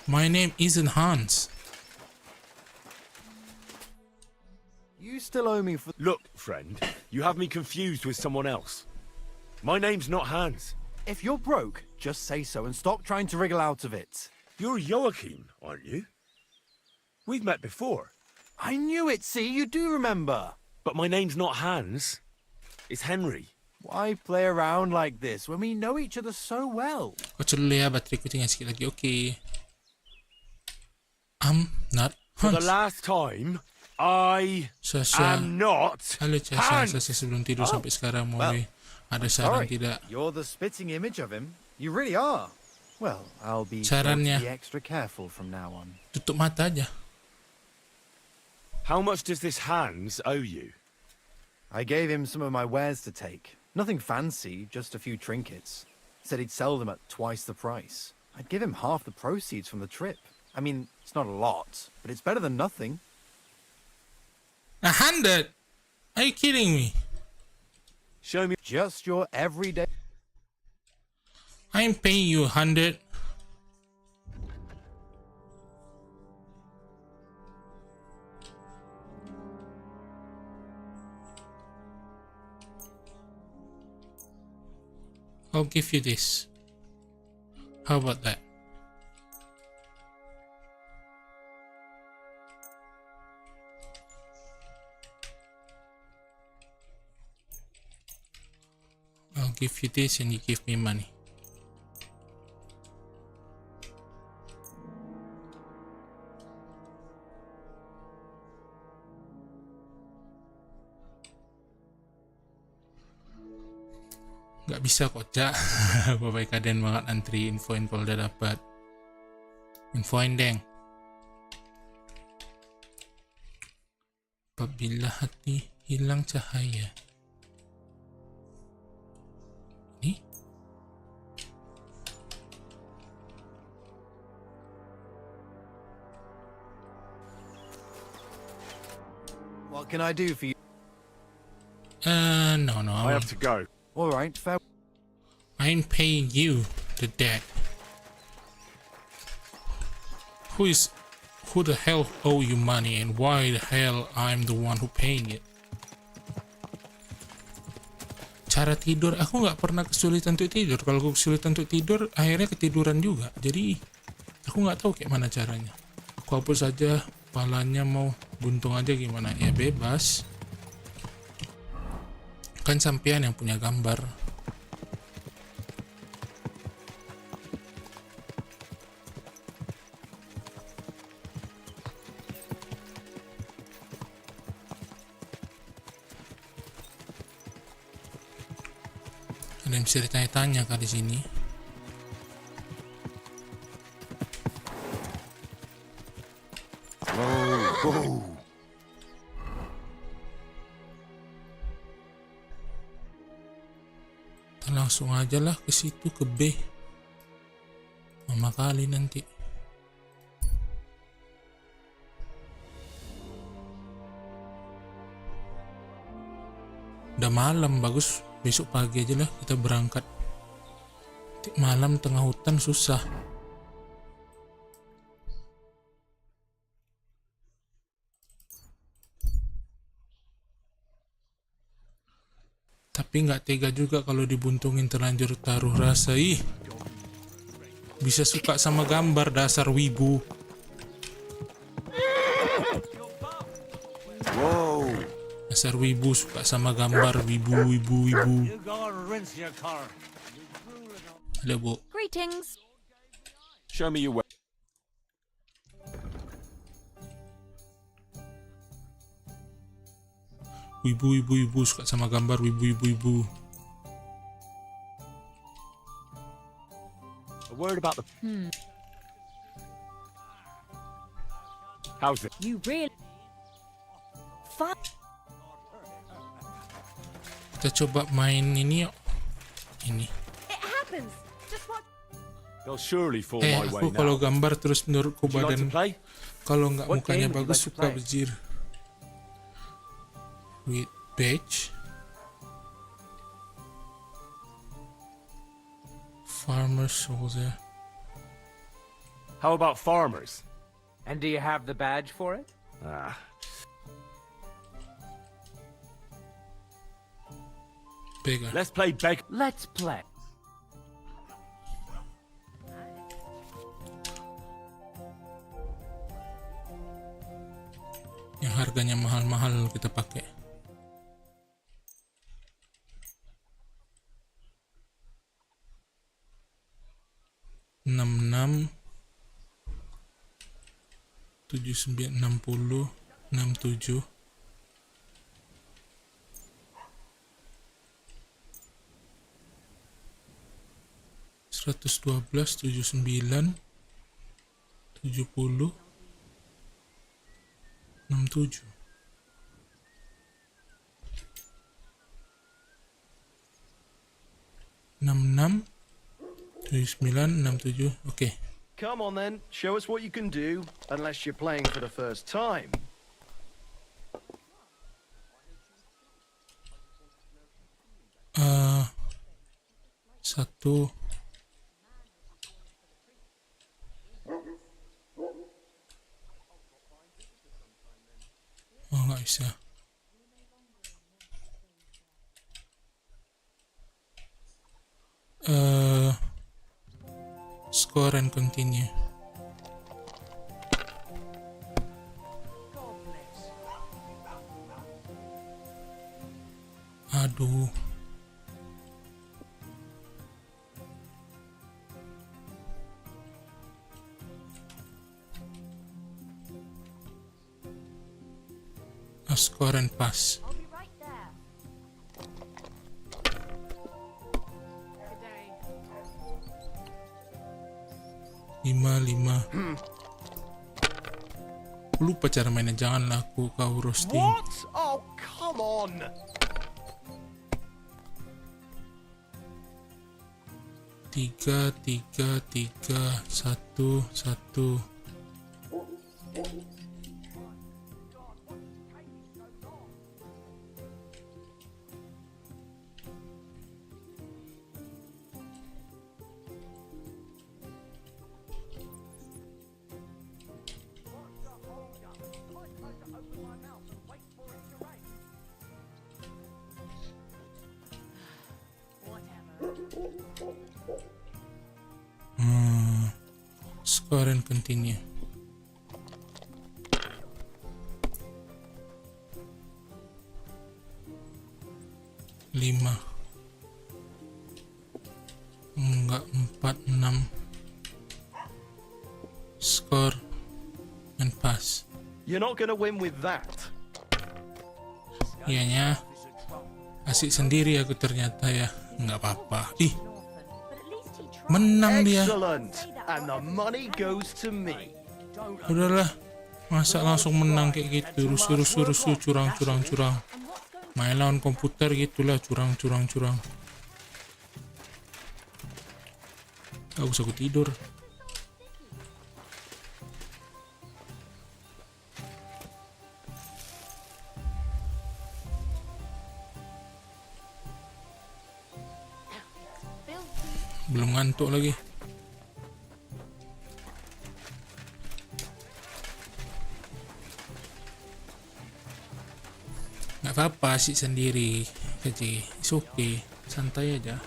My name isn't Hans. You still owe me for... Look, friend, you have me confused with someone else. My name's not Hans. If you're broke, just say so and stop trying to wriggle out of it. You're Joachim, aren't you? We've met before. I knew it, see? You do remember. But my name's not Hans. It's Henry. Why play around like this when we know each other so well? Kau dulu ya, baterai ku tinggal sikit lagi. Okay. I'm not For Hans. the last time, I am not Halo Hans. Saya sebelum tidur sampai sekarang mau ada saran tidak? You're the spitting image of him. You really are. Well, I'll be Sarannya. extra careful from now on. Tutup mata aja. How much does this Hans owe you? I gave him some of my wares to take. Nothing fancy, just a few trinkets. Said he'd sell them at twice the price. I'd give him half the proceeds from the trip. I mean, it's not a lot, but it's better than nothing. 100? Are you kidding me? Show me. Just your everyday... I'm paying you 100. I'll give you this. How about that? I'll give you this and you give me money. Gak bisa kok Cak. Bapak kalian banget antri info udah dapat. Infoin deng. Apabila hati hilang cahaya. Ini? What can I do for you? No. I have to go. All right, fair. I'm paying you the debt. Who the hell owe you money and why the hell I'm the one who paying it? Cara tidur, aku nggak pernah kesulitan untuk tidur. Kalau aku kesulitan untuk tidur, akhirnya ketiduran juga. Jadi aku nggak tahu kayak mana caranya. Aku hapus saja, kepalanya mau buntung aja gimana? Ya bebas. Kan sampean yang punya gambar. Ada yang bisa ditanya-tanya kah di sini? Langsung aja lah ke situ, ke B. Mama kali nanti. Udah malam, bagus. Besok pagi aja lah kita berangkat. Malam tengah hutan susah. Tapi nggak tega juga kalau dibuntungin terlanjur taruh rasa. Ih, bisa suka sama gambar, dasar wibu. Whoa. Dasar wibu suka sama gambar, wibu. You gotta rinse your car. Ada bu. Greetings. Show me your way. Wibu suka sama gambar, wibu. A word about the. How's it? You really fun. Kita coba main ini yuk. Ini. It happens. Just what? They'll surely fall my way Aku kalau now. gambar terus menurutku Would you like badan to play? kalau nggak What mukanya game would you bagus like to suka play? bejir. With badge. Farmer soldier. How about farmers? And do you have the badge for it? Ah, Beggar. let's play beg. Let's play. Yang harganya mahal-mahal kita pakai. Enam 7960 67 112 79 70 67 66 79 67. Oke. Come on then, show us what you can do, unless you're playing for the first time. Satu. Oh, nggak bisa. Score and continue. Aduh. Score and pass. I'll be right there. 5 Lupa cara mainnya, janganlah kau roasting. What? Oh, come on! Tiga, 1, 1. Score and continue. Lima. Enggak, 4, 6. Score and pass. You're not gonna win with that. Iyanya asik sendiri aku ternyata ya. Nggak apa-apa. Ih, menang dia. Excellent! And the money goes to me. Udahlah, masa langsung menang kayak gitu. Rusuh, curang. Main lawan komputer gitulah, curang. Gak usah aku tidur. Belum ngantuk lagi. Gak apa-apa sih sendiri, kecil. It's okay, santai aja.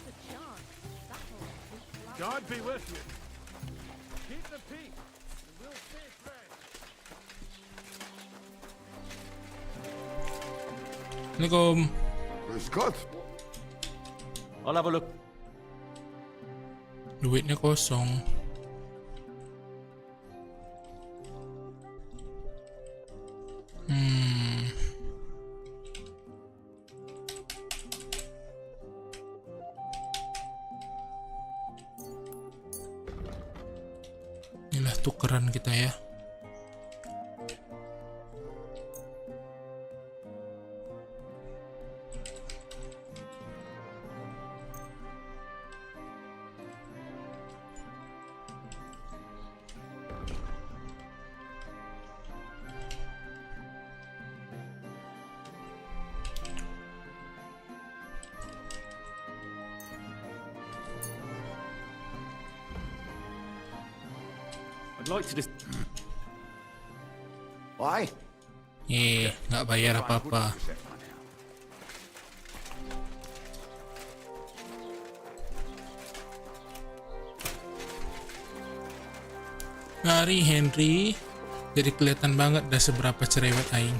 God be with you. Keep the peace, and we'll stay friends. Assalamualaikum. Scott. I'll have a look. Duitnya kosong. Inilah tukeran kita ya. I'd like to just... Why? Nggak bayar apa-apa. Mari Henry, jadi kelihatan banget dah seberapa cerewet aing.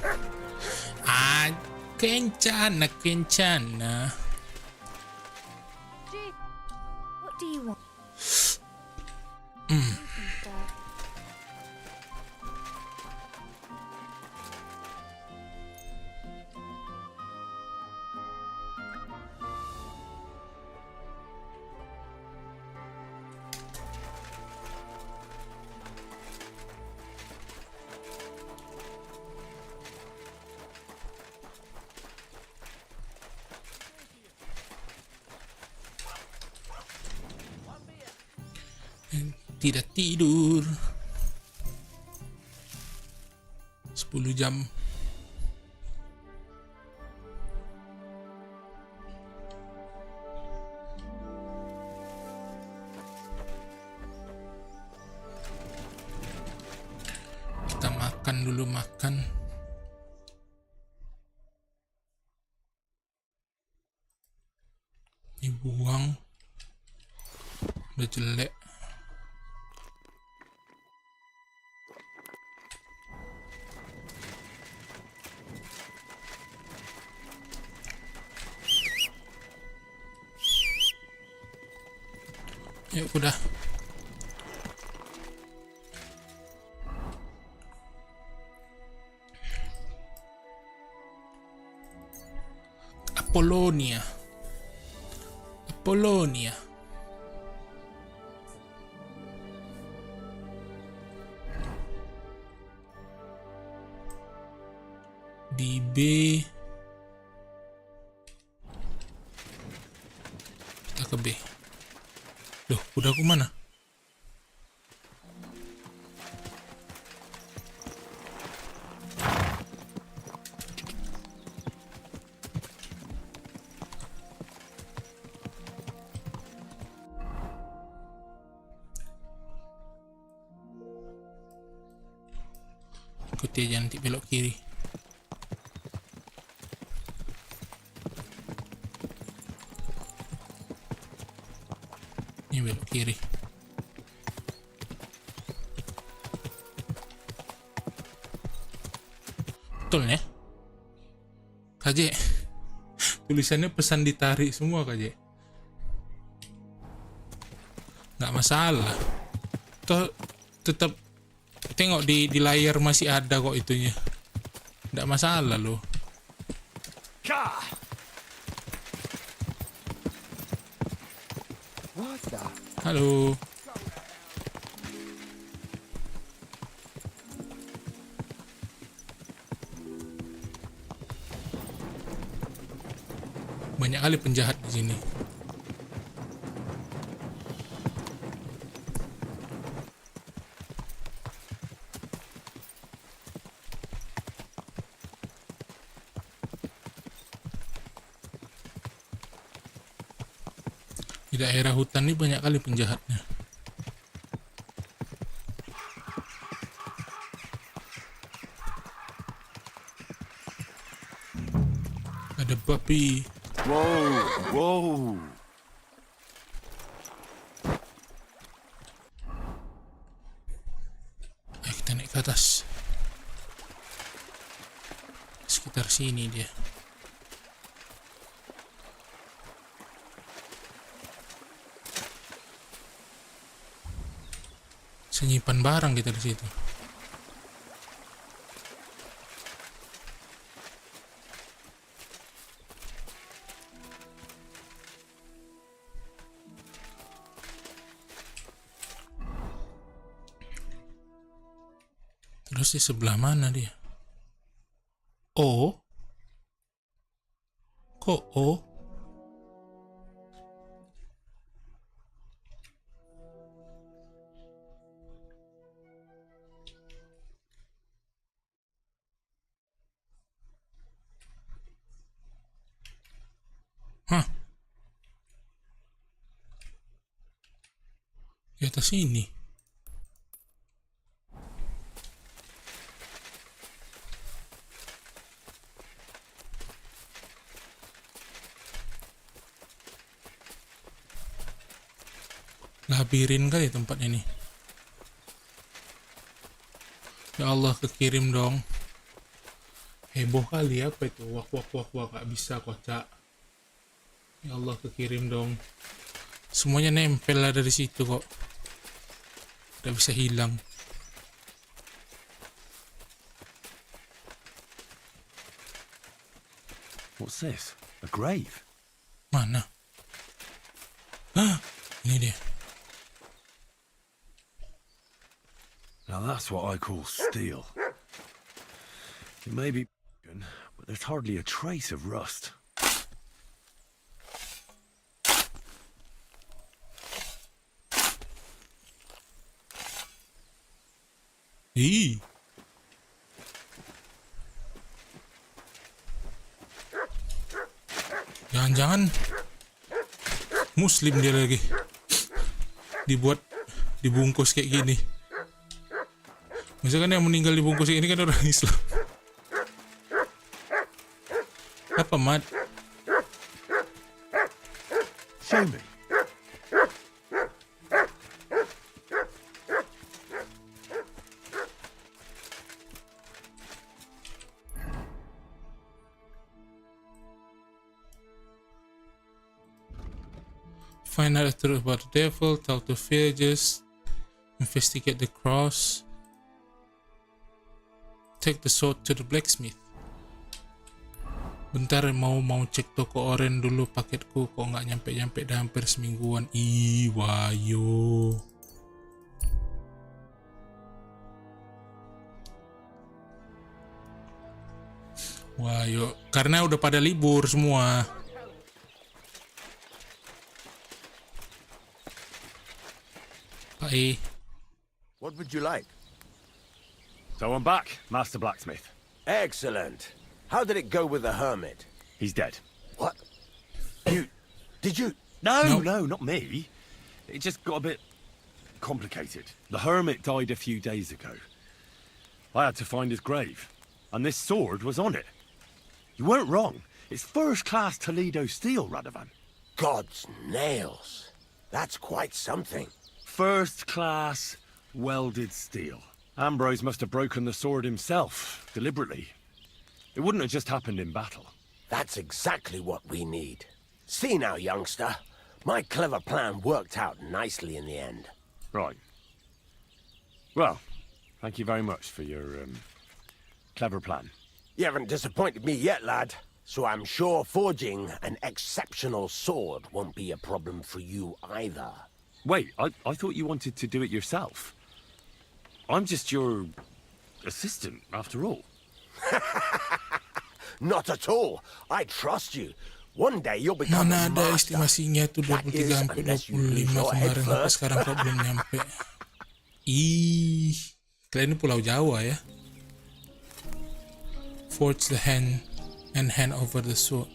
Kencana. What do you want? Tidak tidur 10 jam. Kita makan dulu, dibuang, udah jelek. Yuk udah. Apollonia. Di B kita ke B. Loh, udah aku mana? Ikuti aja, nanti belok kiri. Ini belok kiri. Betul ya? KJ. Tulisannya pesan ditarik semua KJ. Nggak masalah. Toh tetap tengok di layar masih ada kok itunya. Nggak masalah loh. Halo. Banyak kali penjahat di sini. Di daerah hutan ini banyak kali penjahatnya. Ada babi. Whoa, whoa. Ayo kita naik ke atas. Sekitar sini dia. Senyimpan barang kita di situ. Terus di sebelah mana dia? Oh? Kok oh? Hah? Di atas ini. Labirin kali tempat ini. Ya Allah, kekirim dong. Heboh kali apa itu? Wah, gak bisa kocak. Ya Allah, kekirim dong. Semuanya nempel ada di situ kok. Gak bisa hilang. What's this? A grave? Mana? Hah, ini dia. Now that's what I call steel. It may be broken, but there's hardly a trace of rust. Ih. Jangan-jangan Muslim dia lagi. Dibungkus kayak gini. Misalkan yang meninggal dibungkus ini kan orang Islam. Apa, Mat? Show me. Find out the truth about the devil, talk to villagers, investigate the cross, take the sword to the blacksmith. Bentar, mau cek toko oren dulu paketku, kok nggak nyampe dah hampir semingguan. Ih, wayo. Wayo, karena udah pada libur semua. Bye. What would you like? So I'm back, Master Blacksmith. Excellent. How did it go with the hermit? He's dead. What? Did you? No, not me. It just got a bit complicated. The hermit died a few days ago. I had to find his grave, and this sword was on it. You weren't wrong. It's first-class Toledo steel, Radovan. God's nails. That's quite something. First-class welded steel. Ambrose must have broken the sword himself, deliberately. It wouldn't have just happened in battle. That's exactly what we need. See now, youngster. My clever plan worked out nicely in the end. Right. Well, thank you very much for your, clever plan. You haven't disappointed me yet, lad. So I'm sure forging an exceptional sword won't be a problem for you either. Wait, I thought you wanted to do it yourself. I'm just your assistant, after all. Not at all. I trust you. One day you'll become Mana a ada master. estimasinya tuh 23 sampai 25 kemarin, sampai sekarang kok belum nyampe. Ih, kalian ini Pulau Jawa ya. Forge the hand and hand over the sword.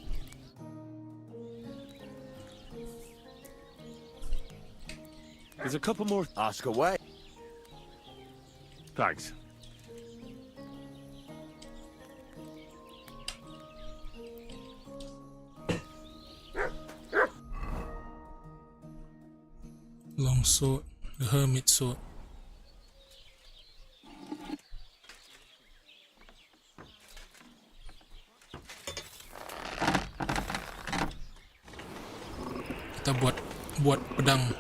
There's a couple more. Ask away. Thanks. Long sword, the hermit sword. Kita buat pedang.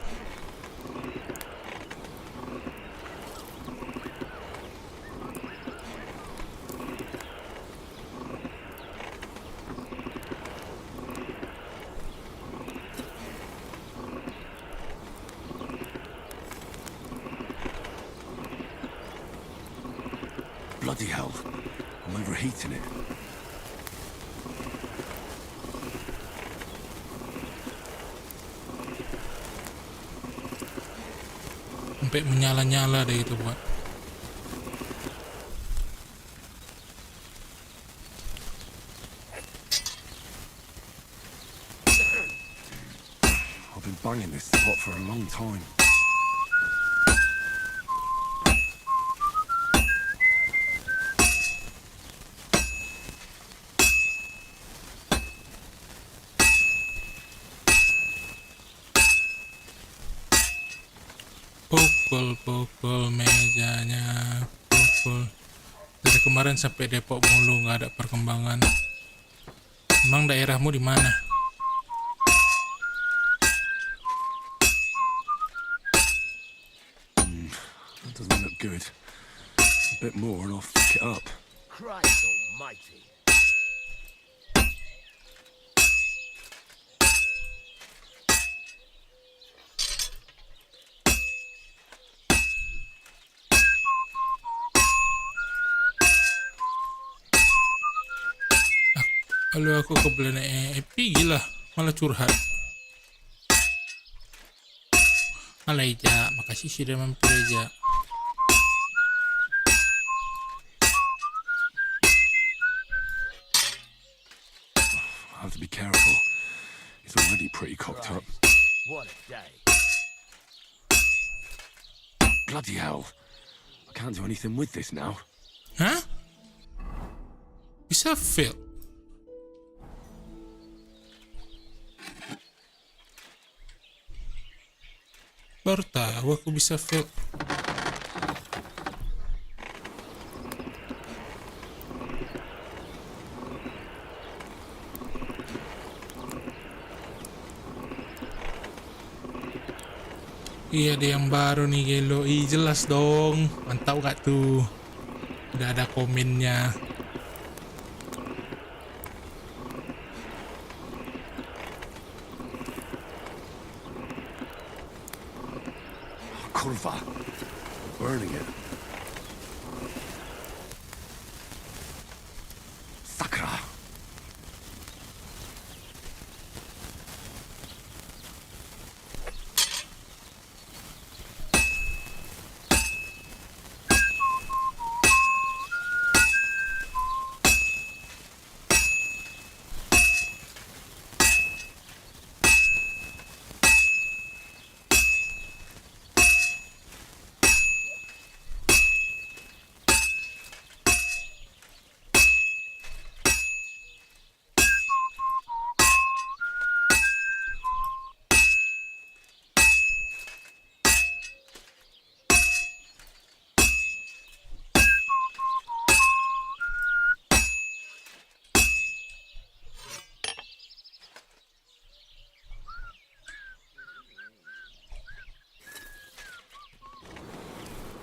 Bloody hell. I'm overheating it. Sampai menyala-nyala deh itu buat. I've been banging this spot for a long time. Pukul mejanya, pukul. Dari kemarin sampai Depok mulu nggak ada perkembangan. Emang daerahmu di mana? That doesn't look good. A bit more and I'll fuck it up. Christ almighty. Kalau aku kebelan Epi gila, malah curhat. Malah Eja, makasih sudah mampir Eja. I have to be careful. It's already pretty cocked up. What a day. Bloody hell. I can't do anything with this now. Hah? Bisa fail? Baru tahu aku bisa fail. Iya, ada yang baru nih Gelo. Ih, jelas dong. Mantap gak tuh? Udah ada komennya. Curva. Burning it. Sakra.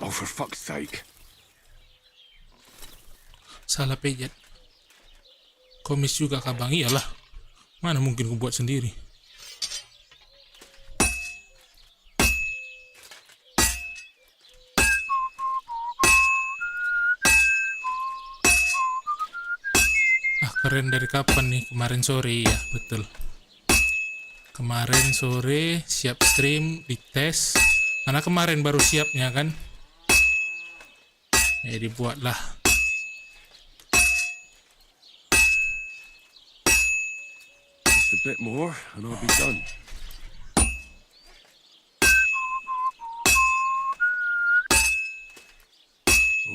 Oh, for fuck's sake. Salah pejat. Komis juga kabang, iyalah. Mana mungkin ku buat sendiri. Keren dari kapan nih? Kemarin sore ya, betul. Kemarin sore siap stream, dites. Karena kemarin baru siapnya kan. Ya dibuatlah. Just a bit more and I'll be done.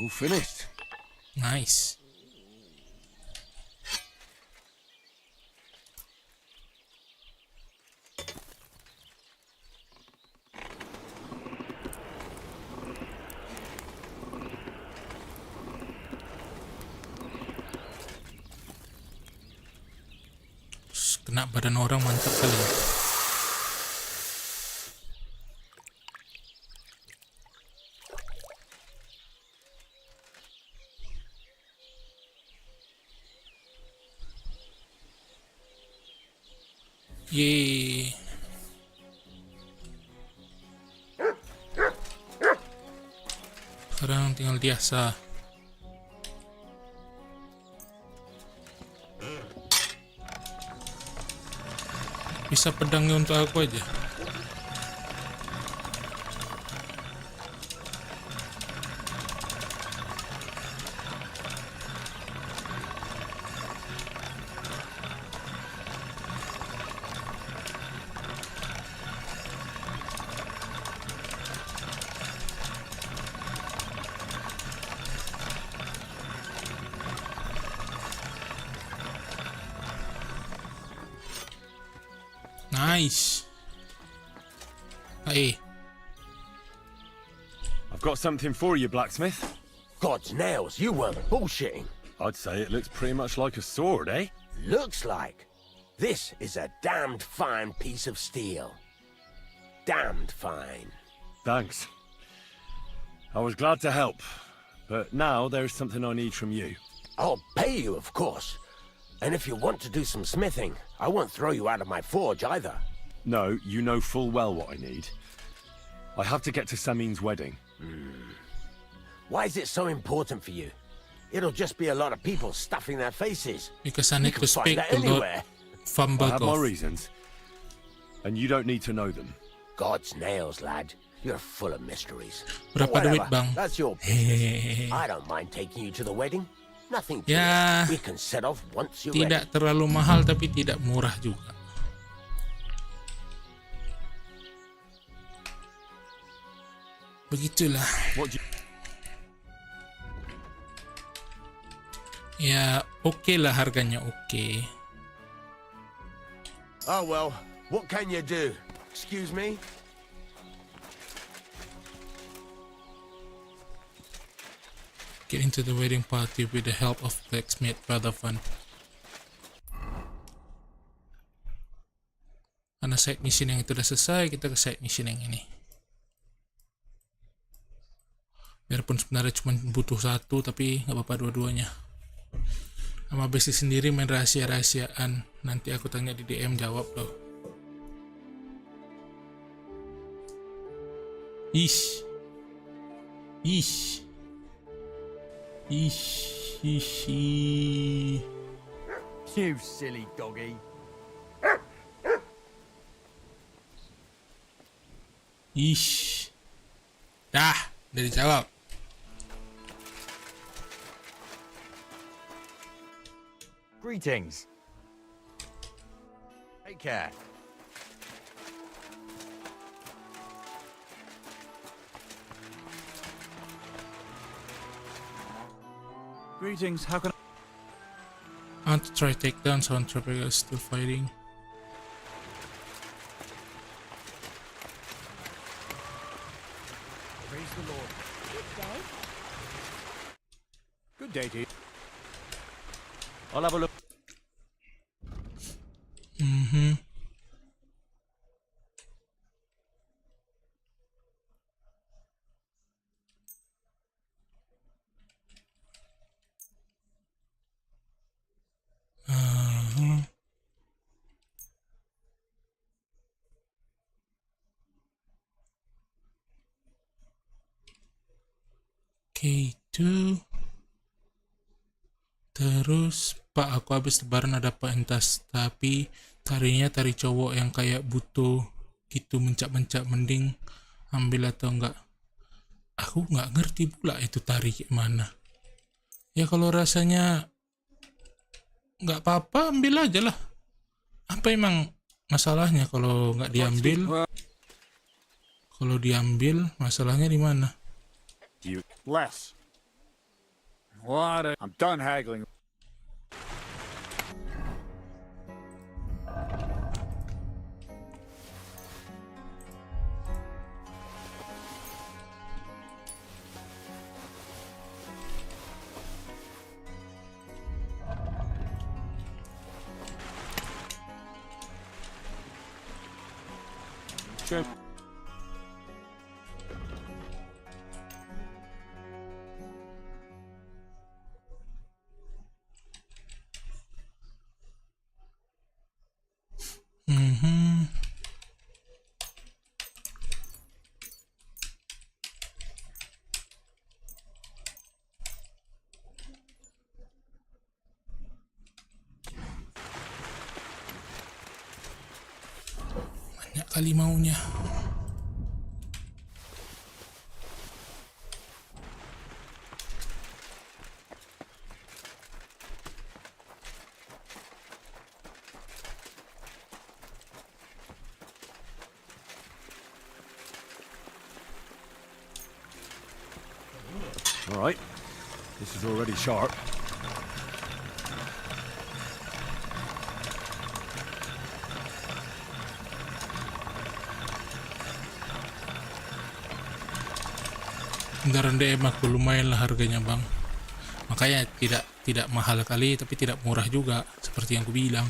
All finished. Nice. Kena badan orang mantap kali ya. Yeay. Sekarang tinggal diasah. Bisa pedangnya untuk aku aja. Nice. Hey. I've got something for you, blacksmith. God's nails, you weren't bullshitting. I'd say it looks pretty much like a sword, eh? Looks like. This is a damned fine piece of steel. Damned fine. Thanks. I was glad to help, but now there's something I need from you. I'll pay you, of course. And if you want to do some smithing, I won't throw you out of my forge either. No, you know full well what I need. I have to get to Samin's wedding. Why is it so important for you? It'll just be a lot of people stuffing their faces. Because I You need can to find speak that to Lord anywhere. Van I have my Berghoff. reasons, and you don't need to know them. God's nails, lad. You're full of mysteries. Berapa But duit, whatever, Bang? That's your business. I don't mind taking you to the wedding. Nothing to Ya, it. We can set off once you're tidak ready. terlalu mahal tapi tidak murah juga. Begitulah. What do you... Ya, oke lah harganya oke. Oh well, what can you do? Excuse me? Get into the wedding party with the help of blacksmith, rather fun. Karena side mission yang itu udah selesai, kita ke side mission yang ini. Biarpun sebenarnya cuma butuh satu, tapi nggak apa-apa dua-duanya. Sama besi sendiri main rahasia-rahasiaan. Nanti aku tanya di DM, jawab loh. Ish. Ish. Ish. Ish. You silly doggy. Ish. Dah, udah dijawab. Greetings. Take care. Greetings, how can I want to try takedown, so Anthropic is still fighting. Praise the Lord. Good day to you. I'll have a look. K2. Terus Pak, aku habis lebaran ada pentas, tapi tarinya tari cowok yang kayak butuh gitu, mencak-mencak, mending ambil atau enggak. Aku nggak ngerti pula itu tari gimana. Ya kalau rasanya nggak apa-apa, ambil aja lah. Apa emang masalahnya kalau nggak diambil? Kalau diambil masalahnya di mana? Less. I'm done haggling. Sure. Banyak kali maunya. All right, this is already sharp. Kendaraan DM aku lumayan lah harganya bang, makanya tidak mahal kali tapi tidak murah juga seperti yang ku bilang.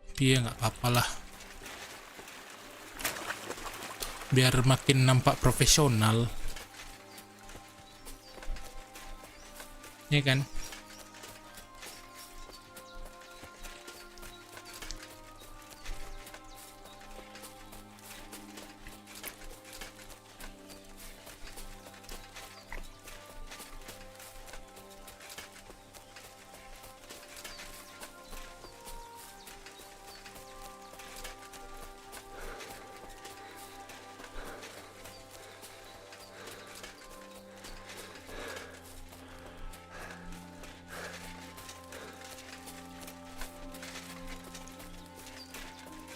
Tapi ya nggak apa-apa lah, biar makin nampak profesional, ya kan?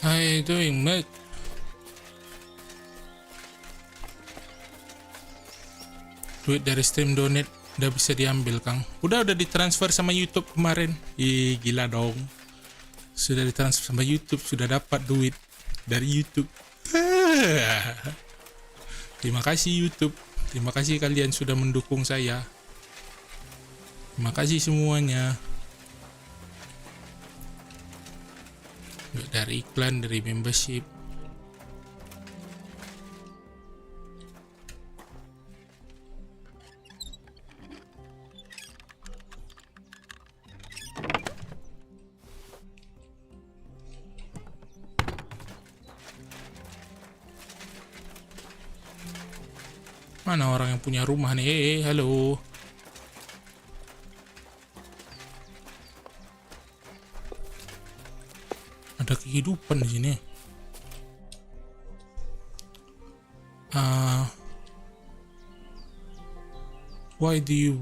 How you doing, mate? Duit dari stream donate udah bisa diambil, Kang. Udah ditransfer sama YouTube kemarin. Ih, gila dong. Sudah ditransfer sama YouTube, sudah dapat duit dari YouTube. Terima kasih YouTube. Terima kasih kalian sudah mendukung saya. Terima kasih semuanya. Dari iklan, dari membership. Mana orang yang punya rumah nih? Halo. Ada kehidupan di sini. Why do you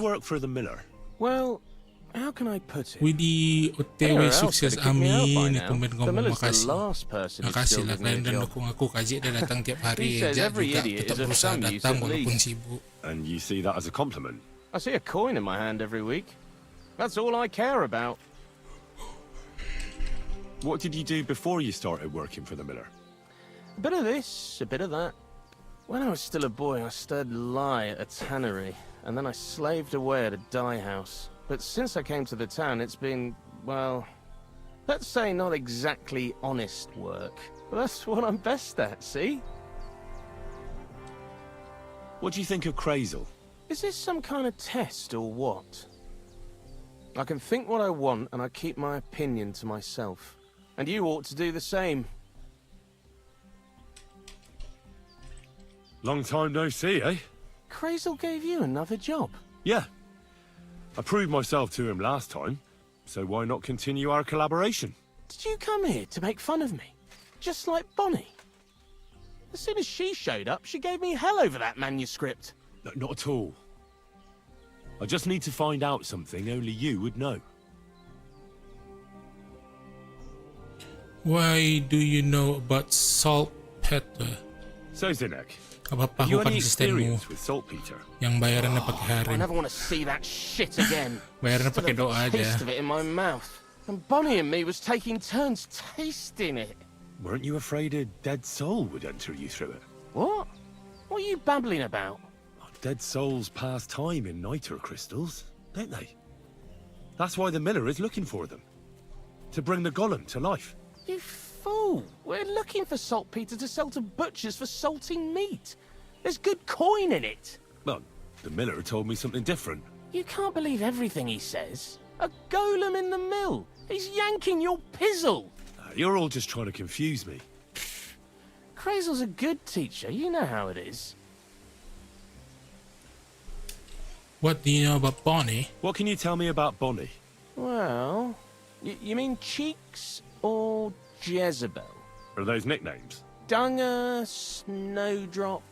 work for the miller? Well, how can I put it? Widih, OTW sukses, amin. Tumben ngomong makasih. Makasih lah kalian dan dukung aku. Kaji dia datang tiap hari aja juga tetap berusaha datang walaupun sibuk. And you see that as a compliment? I see a coin in my hand every week. That's all I care about. What did you do before you started working for the miller? A bit of this, a bit of that. When I was still a boy, I stirred lye at a tannery, and then I slaved away at a dye house. But since I came to the town, it's been, well, let's say not exactly honest work. But that's what I'm best at, see? What do you think of Crazel? Is this some kind of test or what? I can think what I want, and I keep my opinion to myself. And you ought to do the same. Long time no see, eh? Crazel gave you another job? Yeah. I proved myself to him last time, so why not continue our collaboration? Did you come here to make fun of me? Just like Bonnie? As soon as she showed up, she gave me hell over that manuscript. No, not at all. I just need to find out something only you would know. Why do you know about saltpeter? So, Zinek, Apa-apa Have you aku any konsisten mo. experience with saltpeter? Yang bayaran na pakai I hari. never want to see that shit again. Bayaran na Still pakai have doa a taste aja. of it in my mouth. And Bonnie and me was taking turns tasting it. Weren't you afraid a dead soul would enter you through it? What? What are you babbling about? Dead souls pass time in niter crystals, don't they? That's why the miller is looking for them. To bring the golem to life. You fool! We're looking for saltpeter to sell to butchers for salting meat. There's good coin in it. Well, the miller told me something different. You can't believe everything he says. A golem in the mill. He's yanking your pizzle. You're all just trying to confuse me. Crazel's a good teacher. You know how it is. What do you know about Bonnie? What can you tell me about Bonnie? Well, you mean Cheeks or Jezebel? Are those nicknames? Dunger, Snowdrop,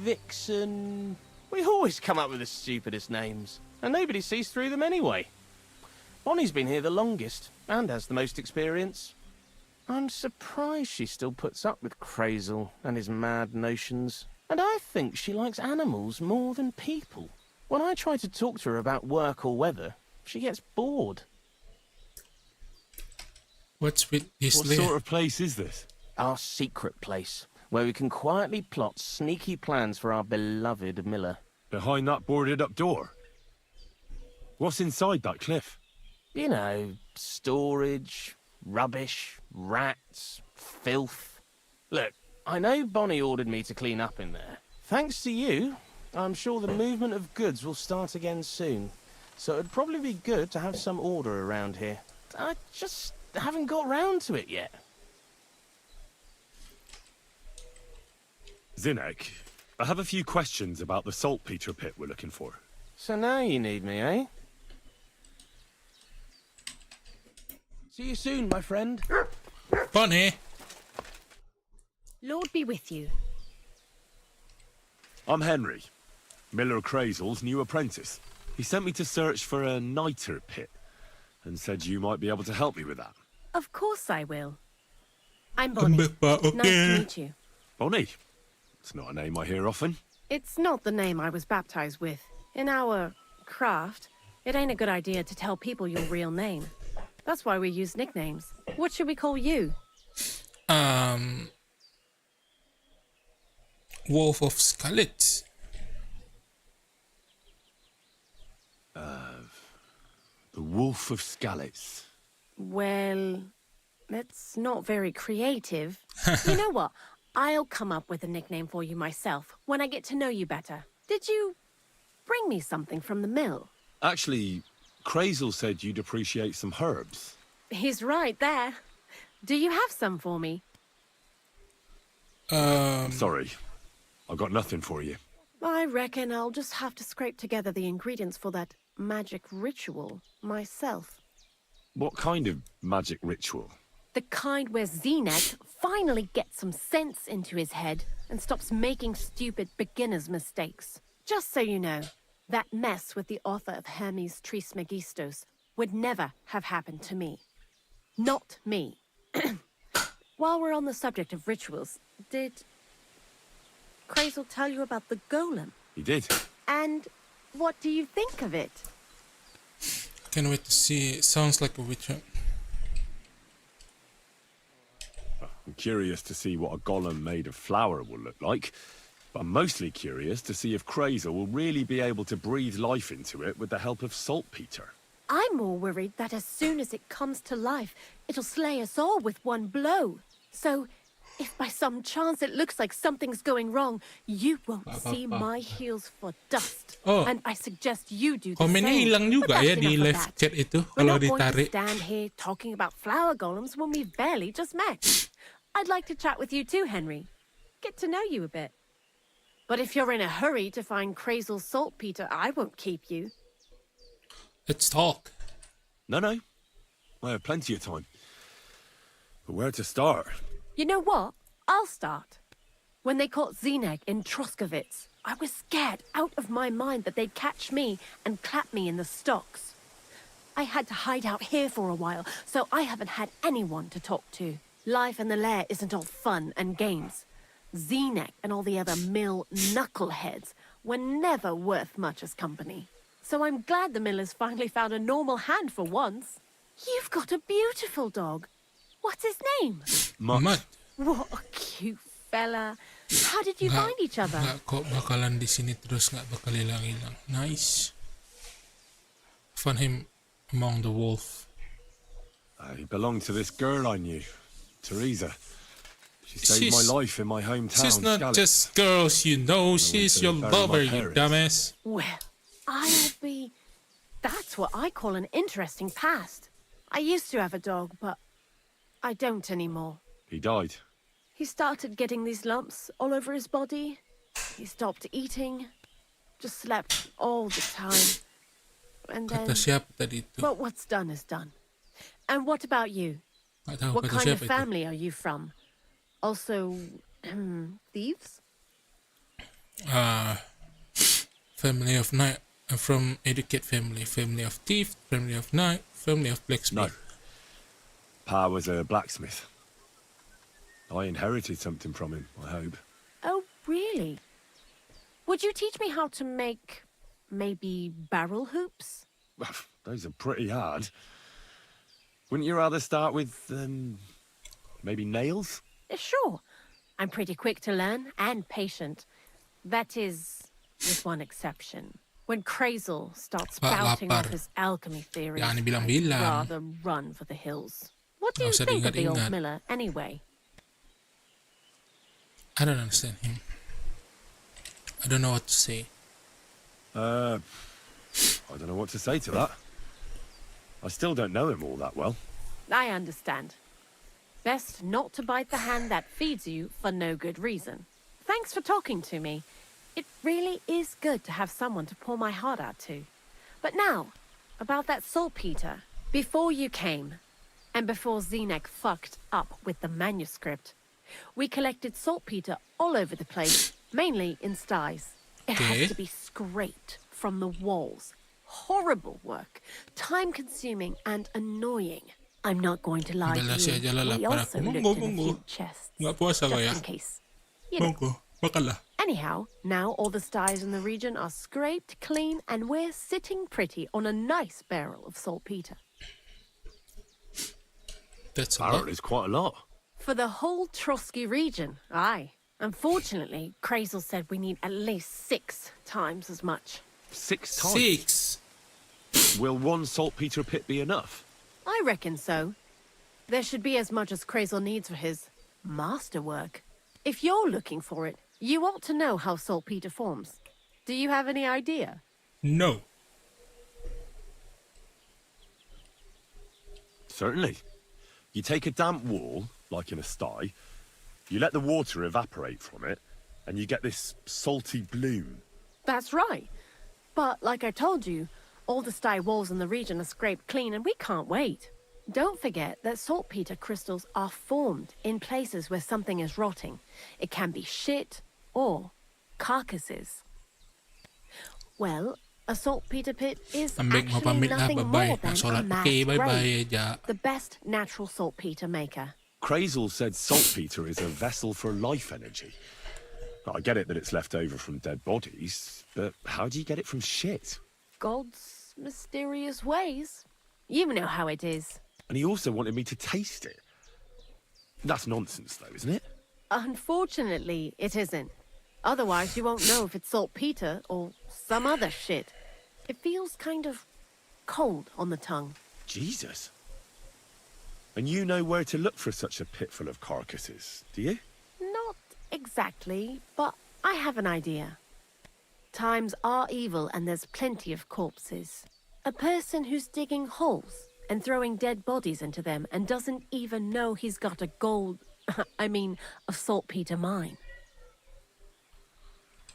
Vixen... We always come up with the stupidest names, and nobody sees through them anyway. Bonnie's been here the longest, and has the most experience. I'm surprised she still puts up with Crazel and his mad notions. And I think she likes animals more than people. When I try to talk to her about work or weather, she gets bored. What's with this? What sort of place is this? Our secret place, where we can quietly plot sneaky plans for our beloved Miller. Behind that boarded up door? What's inside that cliff? You know, storage, rubbish, rats, filth. Look, I know Bonnie ordered me to clean up in there. Thanks to you, I'm sure the movement of goods will start again soon. So it'd probably be good to have some order around here. I just haven't got round to it yet. Zinek, I have a few questions about the saltpeter pit we're looking for. So now you need me, eh? See you soon, my friend. Bonnie. Lord be with you. I'm Henry, Miller Crazel's new apprentice. He sent me to search for a niter pit and said you might be able to help me with that. Of course I will. I'm Bonnie. Nice to meet you. Bonnie? It's not a name I hear often. It's not the name I was baptized with. In our craft, it ain't a good idea to tell people your real name. That's why we use nicknames. What should we call you? Wolf of Scarlet. The Wolf of Scalets. Well, that's not very creative. You know what? I'll come up with a nickname for you myself when I get to know you better. Did you bring me something from the mill? Actually, Crazel said you'd appreciate some herbs. He's right there. Do you have some for me? Sorry, I've got nothing for you. I reckon I'll just have to scrape together the ingredients for that magic ritual myself. What kind of magic ritual? The kind where Zenek finally gets some sense into his head and stops making stupid beginner's mistakes. Just so you know, that mess with the author of Hermes Trismegistos would never have happened to me. Not me. While we're on the subject of rituals, did Crazel tell you about the golem? He did. And what do you think of it? Can't wait to see. Sounds like a ritual. I'm curious to see what a golem made of flour will look like. But I'm mostly curious to see if Crazel will really be able to breathe life into it with the help of saltpeter. I'm more worried that as soon as it comes to life, it'll slay us all with one blow. So, if by some chance it looks like something's going wrong, you won't see my heels for dust. Oh. And I suggest you do the Komennya same. hilang juga But ya that's di enough of live that. chat itu We're kalau not going to ditarik. stand here talking about flower golems when we've barely just met. I'd like to chat with you too, Henry. Get to know you a bit. But if you're in a hurry to find Crazel's saltpeter, I won't keep you. Let's talk. No. I have plenty of time. But where to start? You know what? I'll start. When they caught Zenek in Troskovitz, I was scared out of my mind that they'd catch me and clap me in the stocks. I had to hide out here for a while, so I haven't had anyone to talk to. Life in the lair isn't all fun and games. Zenek and all the other mill knuckleheads were never worth much as company. So I'm glad the miller's finally found a normal hand for once. You've got a beautiful dog. What's his name? Mat. What a cute fella. How did you find each other? Nggak kok bakalan di sini terus, nggak bakal hilang-hilang. Nice. Found him among the wolf. He belonged to this girl I knew, Teresa. She saved my life in my hometown. She's not Scallop. just girls, you know. She's your bury lover, my you parents. dumbass. Well, I'll be... That's what I call an interesting past. I used to have a dog, but I don't anymore. He died. He started getting these lumps all over his body. He stopped eating. Just slept all the time. And then... Kata siapa tadi itu? But what's done is done. And what about you? Nggak tahu What kata kind of siapa itu. family are you from? Also, thieves? Family of night. I'm from educate family. Family of thief. Family of night. Family of blacksmith. No. Pa was a blacksmith. I inherited something from him, I hope. Oh, really? Would you teach me how to make, maybe, barrel hoops? Those are pretty hard. Wouldn't you rather start with, maybe nails? Sure. I'm pretty quick to learn and patient. That is, with one exception. When Crazel starts spouting off his alchemy theories, Jangan I'd bilang-bilang. rather run for the hills. What do you Nggak usah think of the old diingat-ingat. miller, anyway? I don't understand him. I don't know what to say. I don't know what to say to that. I still don't know him all that well. I understand. Best not to bite the hand that feeds you for no good reason. Thanks for talking to me. It really is good to have someone to pour my heart out to. But now, about that saltpeter. Before you came, and before Zenek fucked up with the manuscript, we collected saltpeter all over the place, mainly in sties. It has to be scraped from the walls. Horrible work, time-consuming and annoying. I'm not going to lie Bala to siya you. jalala We para also ko. looked Monggo, in a monggo. few chests, Nggak puasa just kaya. in case. You know. Monggo, bakala. Anyhow, now all the sties in the region are scraped clean and we're sitting pretty on a nice barrel of saltpeter. That's a Barrel lot. is quite a lot. For the whole Trotsky region, aye. Unfortunately, Crazel said we need at least 6 times as much. 6 times. 6. Will one saltpeter pit be enough? I reckon so. There should be as much as Crazel needs for his masterwork. If you're looking for it, you ought to know how saltpeter forms. Do you have any idea? No. Certainly. You take a damp wall, like in a sty, you let the water evaporate from it, and you get this salty bloom. That's right. But like I told you, all the sty walls in the region are scraped clean and we can't wait. Don't forget that saltpeter crystals are formed in places where something is rotting. It can be shit or carcasses. Well, a saltpeter pit is Ambek mau actually pamit lah, nothing bye-bye. more Nak than a solat. mass Okay, bye-bye grave. aja. The best natural saltpeter maker. Crazel said saltpeter is a vessel for life energy. I get it that it's left over from dead bodies, but how do you get it from shit? God's mysterious ways. You know how it is. And he also wanted me to taste it. That's nonsense, though, isn't it? Unfortunately, it isn't. Otherwise, you won't know if it's saltpeter or some other shit. It feels kind of cold on the tongue. Jesus. And you know where to look for such a pit full of carcasses, do you? Not exactly, but I have an idea. Times are evil and there's plenty of corpses. A person who's digging holes and throwing dead bodies into them and doesn't even know he's got a a saltpeter mine.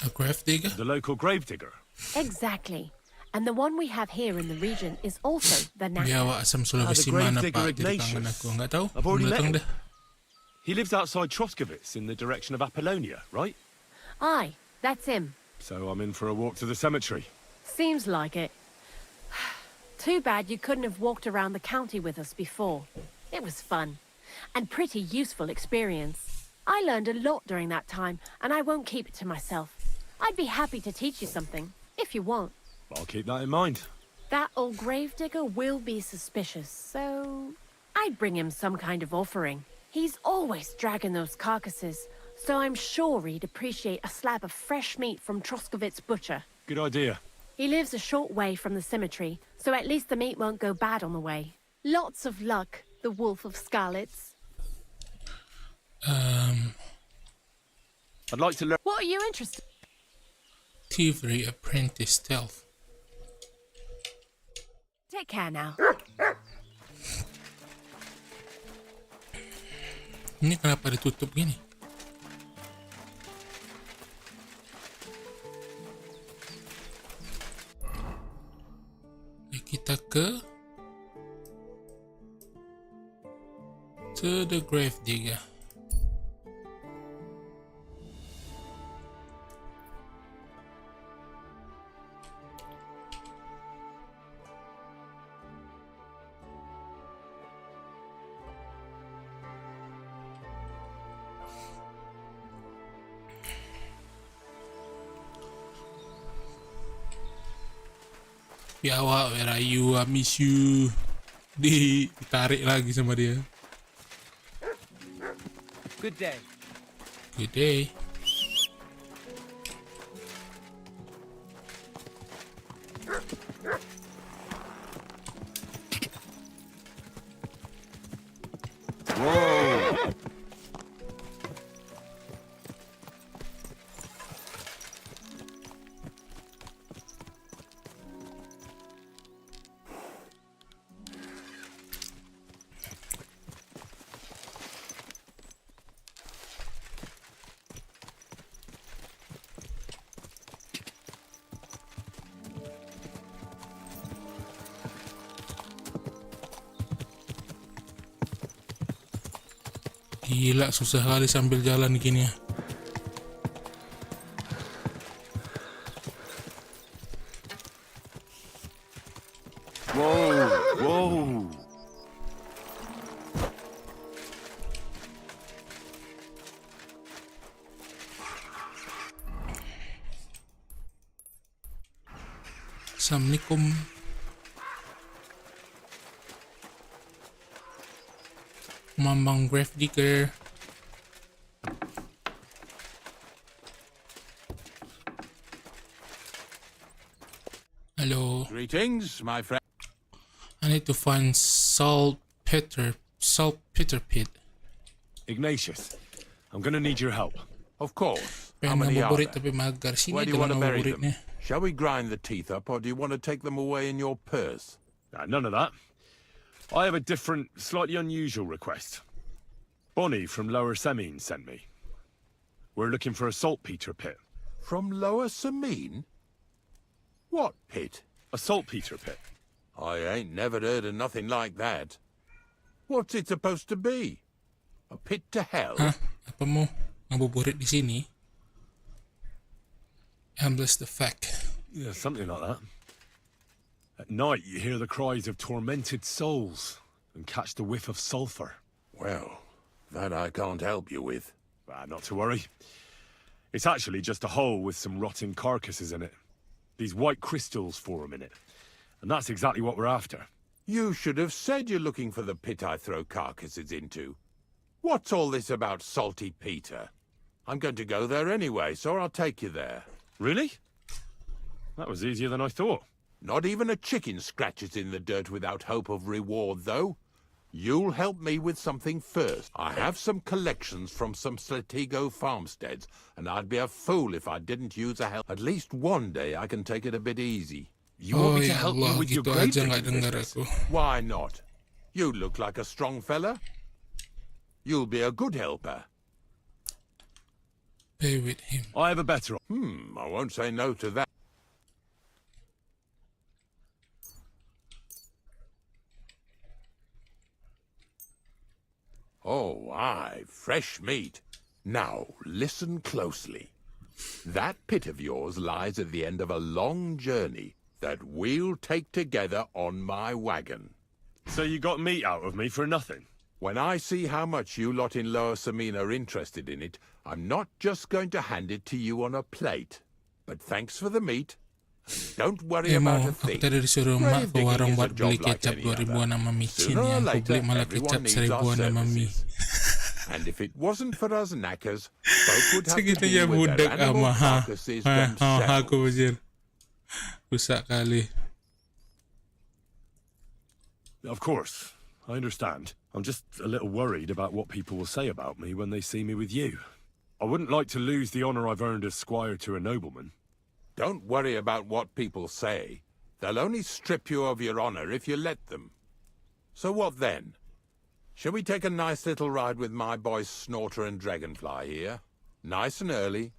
A grave digger? The local grave digger. Exactly. And the one we have here in the region is also the natural. Biawa asam Sulawesi grave mana digger pak? Jadi Ignatius. kangen aku. Nggak tahu. I've already Belum met datang him. deh. He lives outside Troskowitz in the direction of Apollonia, right? Aye, that's him. So I'm in for a walk to the cemetery. Seems like it. Too bad you couldn't have walked around the county with us before. It was fun. And pretty useful experience. I learned a lot during that time, and I won't keep it to myself. I'd be happy to teach you something, if you want. I'll keep that in mind. That old gravedigger will be suspicious, so I'd bring him some kind of offering. He's always dragging those carcasses, so I'm sure he'd appreciate a slab of fresh meat from Troskovitz Butcher. Good idea. He lives a short way from the cemetery, so at least the meat won't go bad on the way. Lots of luck, the Wolf of Skalitz. I'd like to learn. What are you interested? Thievery Apprentice Stealth. Take care now. Ini kenapa ditutup gini? Kita ke to the gravedigger. Biawak, where are you? I miss you. Ditarik lagi sama dia. Good day. Good day. Whoa! Gila, susah kali sambil jalan gini ya. Whoa! Whoa! Assalamualaikum. Mambang gravedigger. Hello. Greetings, my friend. I need to find saltpeter pit. Ignatius, I'm gonna need your help. Of course. How Pengen many are ngabuburit there? tapi magar. Sini Where do you ito want to lang bury ngabuburit them? niya. Shall we grind the teeth up, or do you want to take them away in your purse? None of that. I have a different, slightly unusual request. Bonnie from Lower Semine sent me. We're looking for a saltpeter pit. From Lower Semine? What pit? A saltpeter pit. I ain't never heard of nothing like that. What's it supposed to be? A pit to hell? Hah? Apa mo? Ngabuburit di sini? Ambless the fact. Yeah, something like that. At night, you hear the cries of tormented souls and catch the whiff of sulphur. Well, that I can't help you with. Not to worry. It's actually just a hole with some rotting carcasses in it. These white crystals form in it. And that's exactly what we're after. You should have said you're looking for the pit I throw carcasses into. What's all this about Salty Peter? I'm going to go there anyway, so I'll take you there. Really? That was easier than I thought. Not even a chicken scratches in the dirt without hope of reward, though. You'll help me with something first. I have some collections from some Slatigo farmsteads, and I'd be a fool if I didn't use a help. At least one day I can take it a bit easy. You want me to help you with your grave digging business? Why not? You look like a strong fella. You'll be a good helper. Pay with him. I have a better. I won't say no to that. Oh, aye, fresh meat. Now, listen closely. That pit of yours lies at the end of a long journey that we'll take together on my wagon. So you got meat out of me for nothing? When I see how much you lot in Lower Samina are interested in it, I'm not just going to hand it to you on a plate. But thanks for the meat. Don't worry about a Aku thing. tadi disuruh mak ke Grave warung digging is a buat beli job like kecap any 2000-an sama micin Sooner ya. or Aku later, beli malah everyone kecap needs 1000-an our sama mie. services. And if it wasn't for us knackers, folk would have to Segitunya deal with budak their animal ama carcasses themselves. aku bajir. Rusak kali. Of course, I understand. I'm just a little worried about what people will say about me when they see me with you. I wouldn't like to lose the honor I've earned as squire to a nobleman. Don't worry about what people say. They'll only strip you of your honor if you let them. So what then? Shall we take a nice little ride with my boys Snorter and Dragonfly here? Nice and early.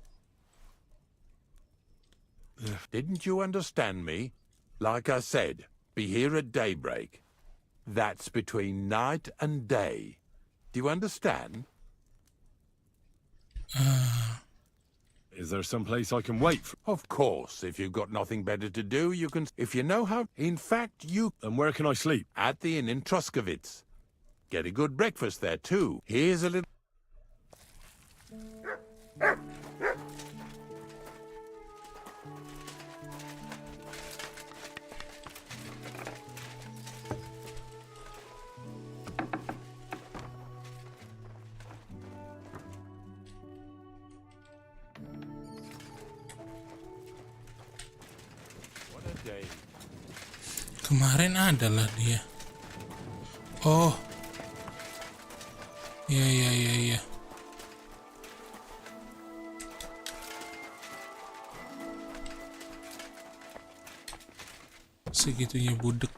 Didn't you understand me? Like I said, be here at daybreak. That's between night and day. Do you understand? Is there some place I can wait for? Of course, if you've got nothing better to do, you can... If you know how... In fact, you... And where can I sleep? At the inn in Truskowitz. Get a good breakfast there, too. Here's a little... Kemarin adalah dia. Oh. Ya. Segitunya budek.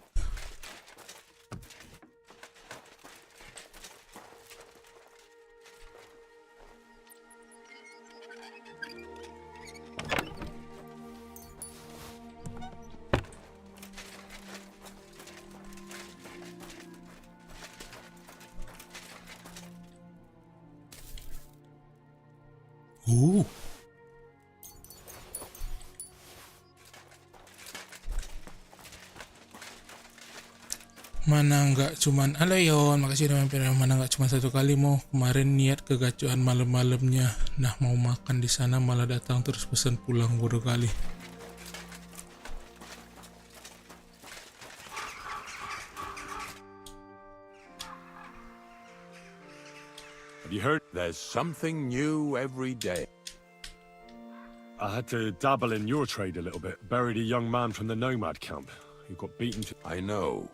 Mana nggak cuman Alayon, makasih udah mampir. Mana nggak cuma satu kali mau kemarin niat kegacuan malam-malamnya. Nah mau makan di sana malah datang terus pesan pulang bodoh kali. Have you heard? There's something new every day. I had to dabble in your trade a little bit. Buried a young man from the nomad camp who got beaten to... I know.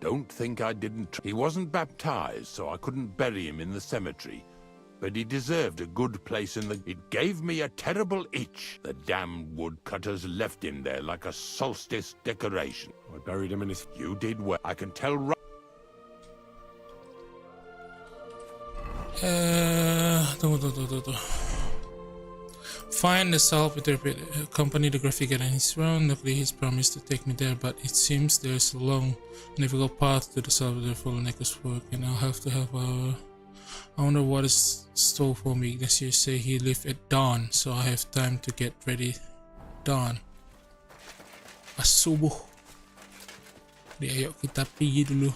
Don't think I didn't... He wasn't baptized, so I couldn't bury him in the cemetery. But he deserved a good place in the... It gave me a terrible itch. The damned woodcutters left him there like a solstice decoration. I buried him in his... You did well. I can tell right... Tunggu. Find the salvage company, the graphic and his round. Luckily, he's promised to take me there, but it seems there's a long, difficult path to the salvage full of necklace work, and I'll have to have a... I wonder what is stole for me. This year say he left at dawn, so I have time to get ready. Dawn. Subuh. Jadi ayo kita pergi dulu.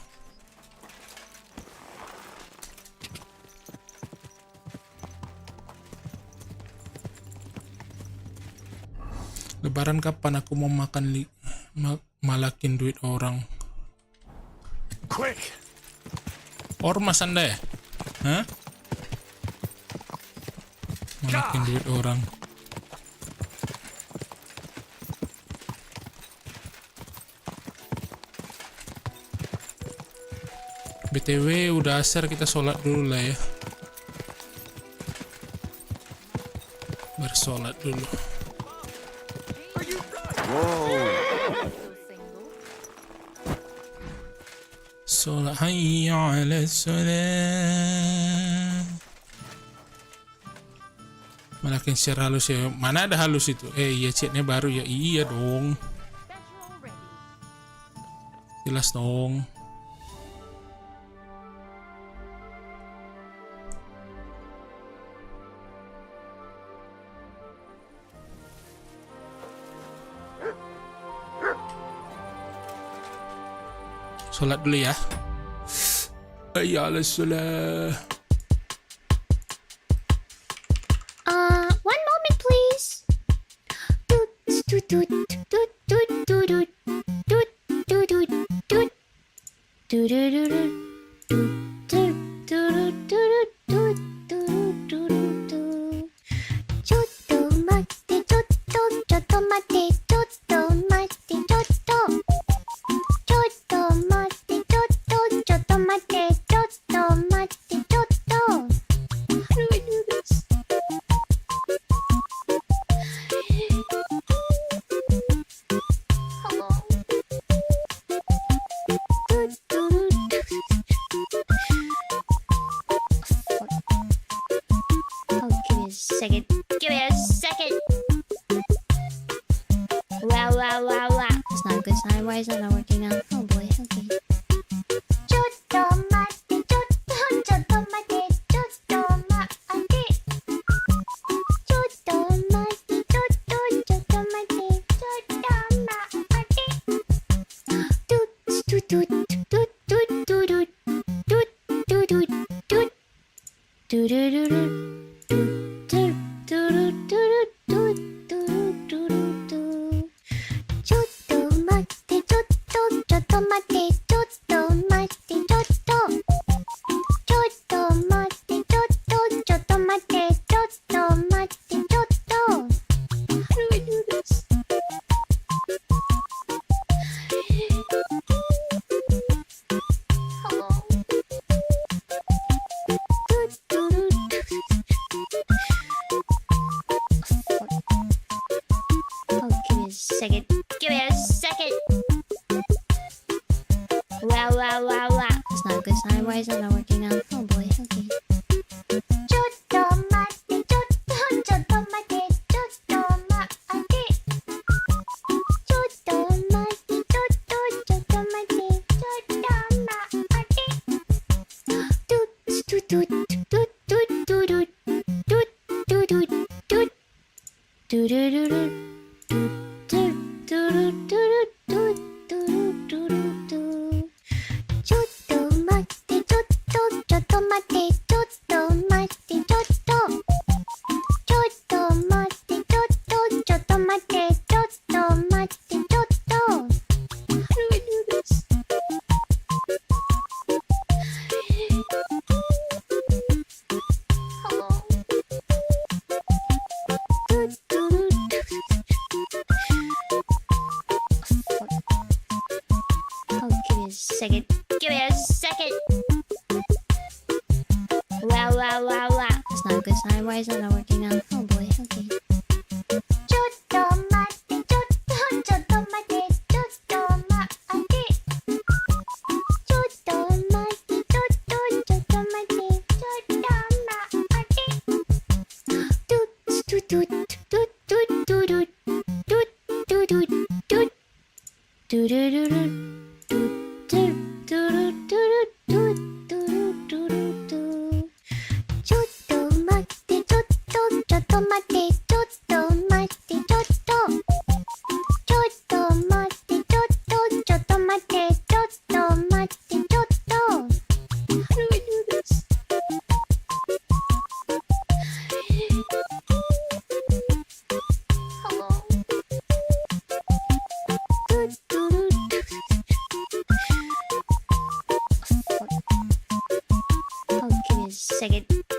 Lebaran kapan aku mau makan malakin duit orang? Quick. Ormas Anda ya? Hah? Malakin duit orang. BTW udah asar, kita sholat dulu lah ya. Bersolat dulu. Sholat hayya ala sholat. Malakin share halus ya. Mana ada halus itu? Iya chatnya baru ya. Iya dong. Jelas dong. Sholat dulu ya. hayya ala salah. One moment, please. Doot, doot, doot, doot, doot, doot, doot, doot, doot, doot, doot, doot, second. Give me a second. Wow. That's not a good sign. Why is that not working now? Oh boy, okay. Wow. That's not a good sign. Why is that not working now? Oh boy, okay. Give me a second. Wow. That's not a good sign. Why is that not working now? Oh boy, okay.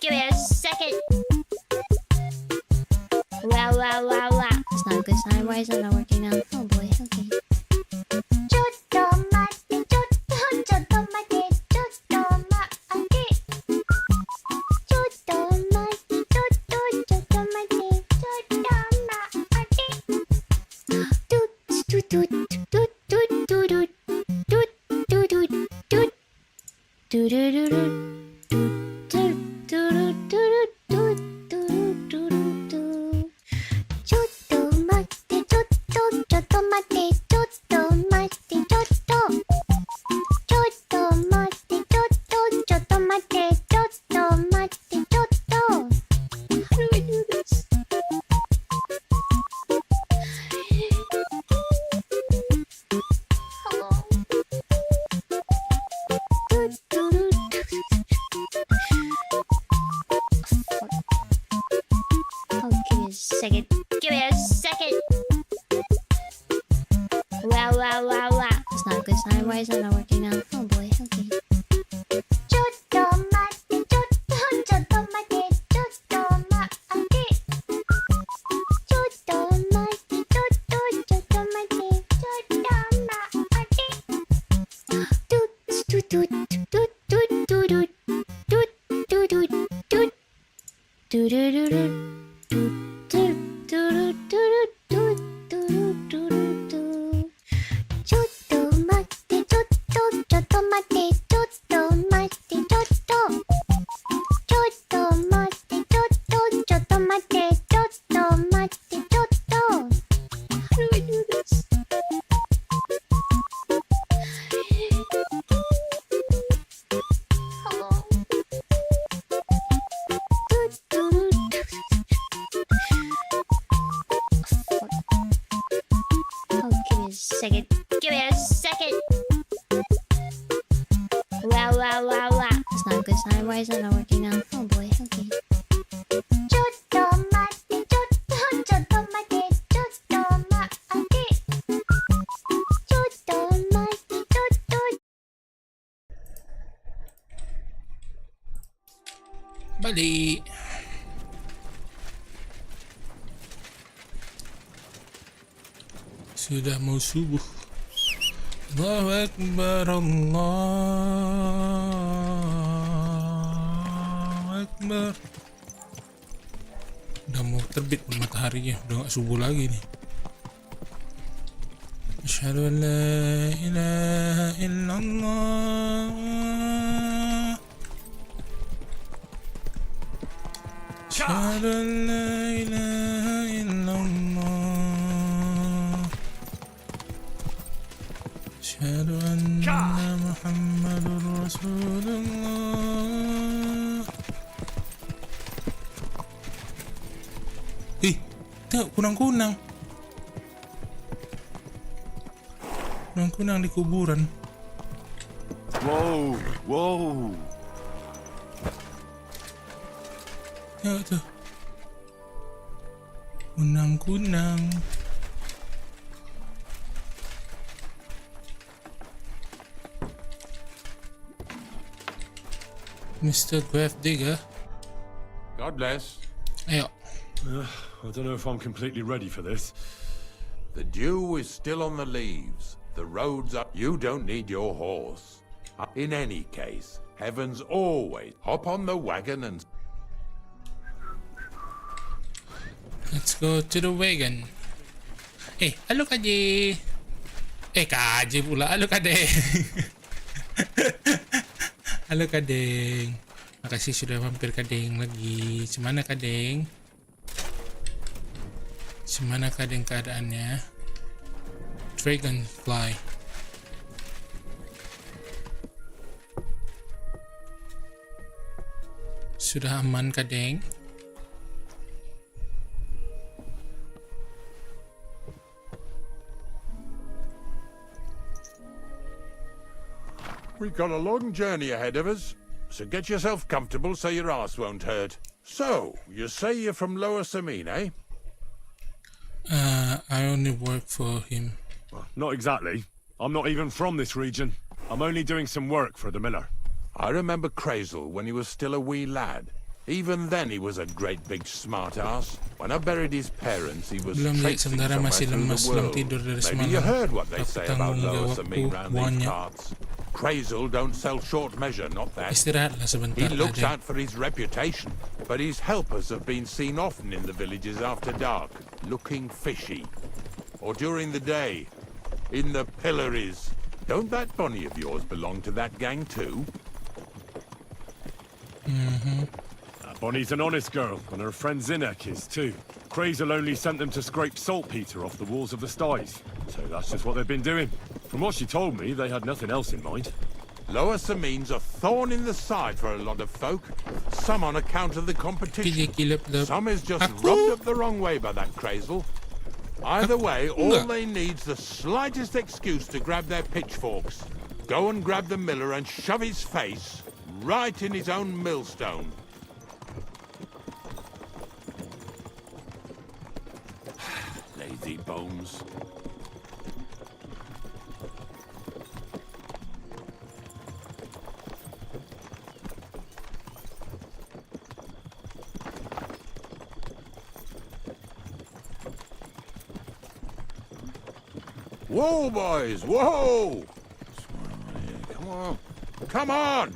Give me a second. Wow. That's not a good sign. Why is that not working now? Oh boy, okay. second. Give me a second. Wow, wow, wow, wow. That's not a good sign. Why is that not working now? Oh boy, okay. Why is that not working now? Oh boy, okay. Balik. Sudah mau subuh. Allahu Akbar, Allahu Akbar. Udah mau terbit mataharinya, udah gak subuh lagi nih. Asyhadu an la ilaha illallah. Asyhadu an la ilaha illallah. Asyhadu anna Muhammadur Rasulullah. Tengok kunang-kunang. Kunang-kunang di kuburan. Whoa, whoa. Tengok tuh. Kunang-kunang. Mr. Gravedigger. God bless. Ayo. I don't know if I'm completely ready for this. The dew is still on the leaves. The road's up. You don't need your horse. In any case, heaven's always. Hop on the wagon and... Let's go to the wagon. Halo Kaji. Kaji pula. Halo Kadeng. Halo Kadeng. Makasih sudah mampir Kadeng lagi. Semana Kadeng? Semana Kadeng keadaannya? Dragonfly. Sudah aman Kadeng? We've got a long journey ahead of us, so get yourself comfortable so your ass won't hurt. So, you say you're from Lower Samine, eh? I only work for him. Not exactly. I'm not even from this region. I'm only doing some work for the miller. I remember Crazel when he was still a wee lad. Even then he was a great big smart ass. When I buried his parents, he was traipsing somewhere through the world. Maybe you heard what they say about Lower Samine round these parts. Crazel don't sell short measure, not that. He looks out for his reputation, but his helpers have been seen often in the villages after dark, looking fishy. Or during the day, in the pillories. Don't that bunny of yours belong to that gang too? Bonnie's an honest girl, and her friend Zinek is too. Crazel only sent them to scrape saltpeter off the walls of the sties, so that's just what they've been doing. From what she told me, they had nothing else in mind. Lower Samine's a thorn in the side for a lot of folk. Some on account of the competition. Some is just rubbed up the wrong way by that Crazel. Either way, all they need's the slightest excuse to grab their pitchforks. Go and grab the miller and shove his face right in his own millstone. Nasty bones. Whoa, boys, whoa! Come on, come on!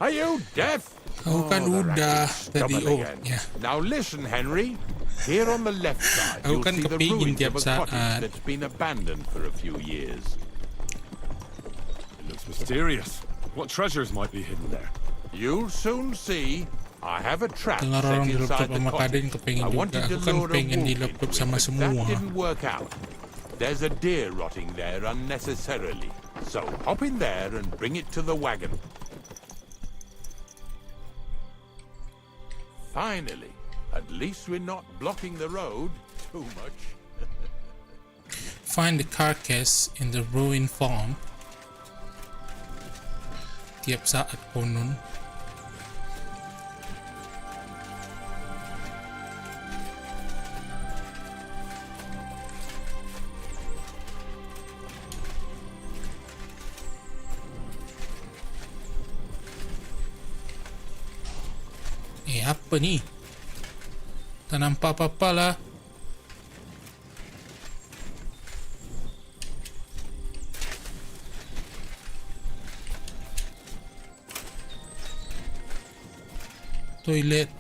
Are you deaf? Kau kan udah tadi. Oh, ya. Now listen, Henry. Here on the left side, Aku you'll kan see the kepingin ruins tiap of a saat. cottage that's been abandoned for a few years. It looks mysterious. What treasures might be hidden there? You'll soon see. I have a trap Dengar set orang di laptop inside the sama Kaden cottage. kepingin I juga. wanted to Aku kan lure a pengen di wolf laptop into sama it, but semua. that didn't work out. There's a deer rotting there unnecessarily. So hop in there and bring it to the wagon. Finally, at least we're not blocking the road too much. Find the carcass in the ruined farm. Tiap saat konon. Apa ni? Tak nampak apa-apa lah. Toilet.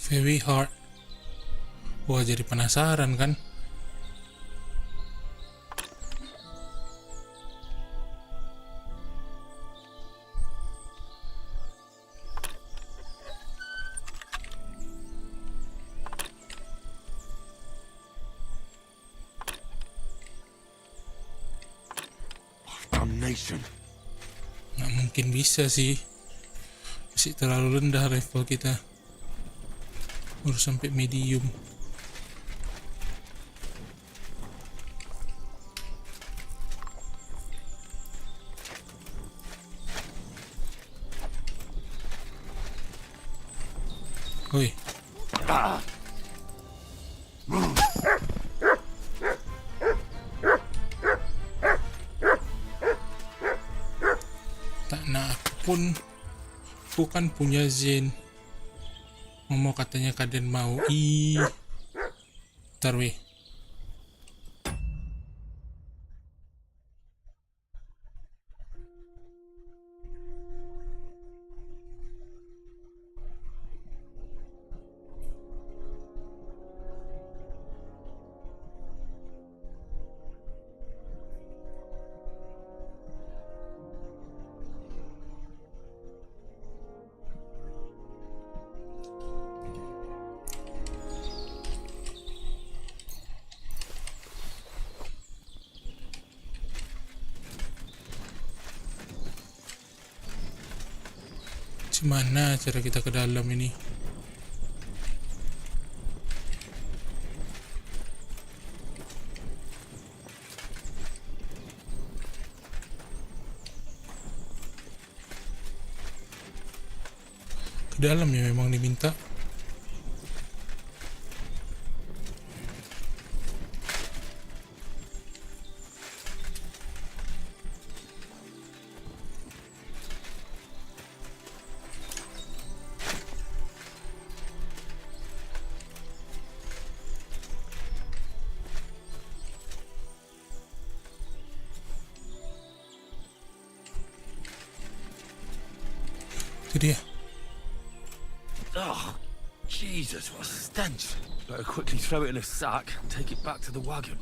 Very hard. Wah, jadi penasaran kan? Damnation. Nggak mungkin bisa sih. Masih terlalu rendah level kita. Harus sampai medium. Oi. Tak nak pun bukan punya Zen. Mau katanya Kaden mau. Ntar weh. Gimana cara kita ke dalam ini? Ke dalam ya memang diminta. Itu dia. Oh, Jesus, what a stench. Better quickly throw it in a sack and take it back to the wagon.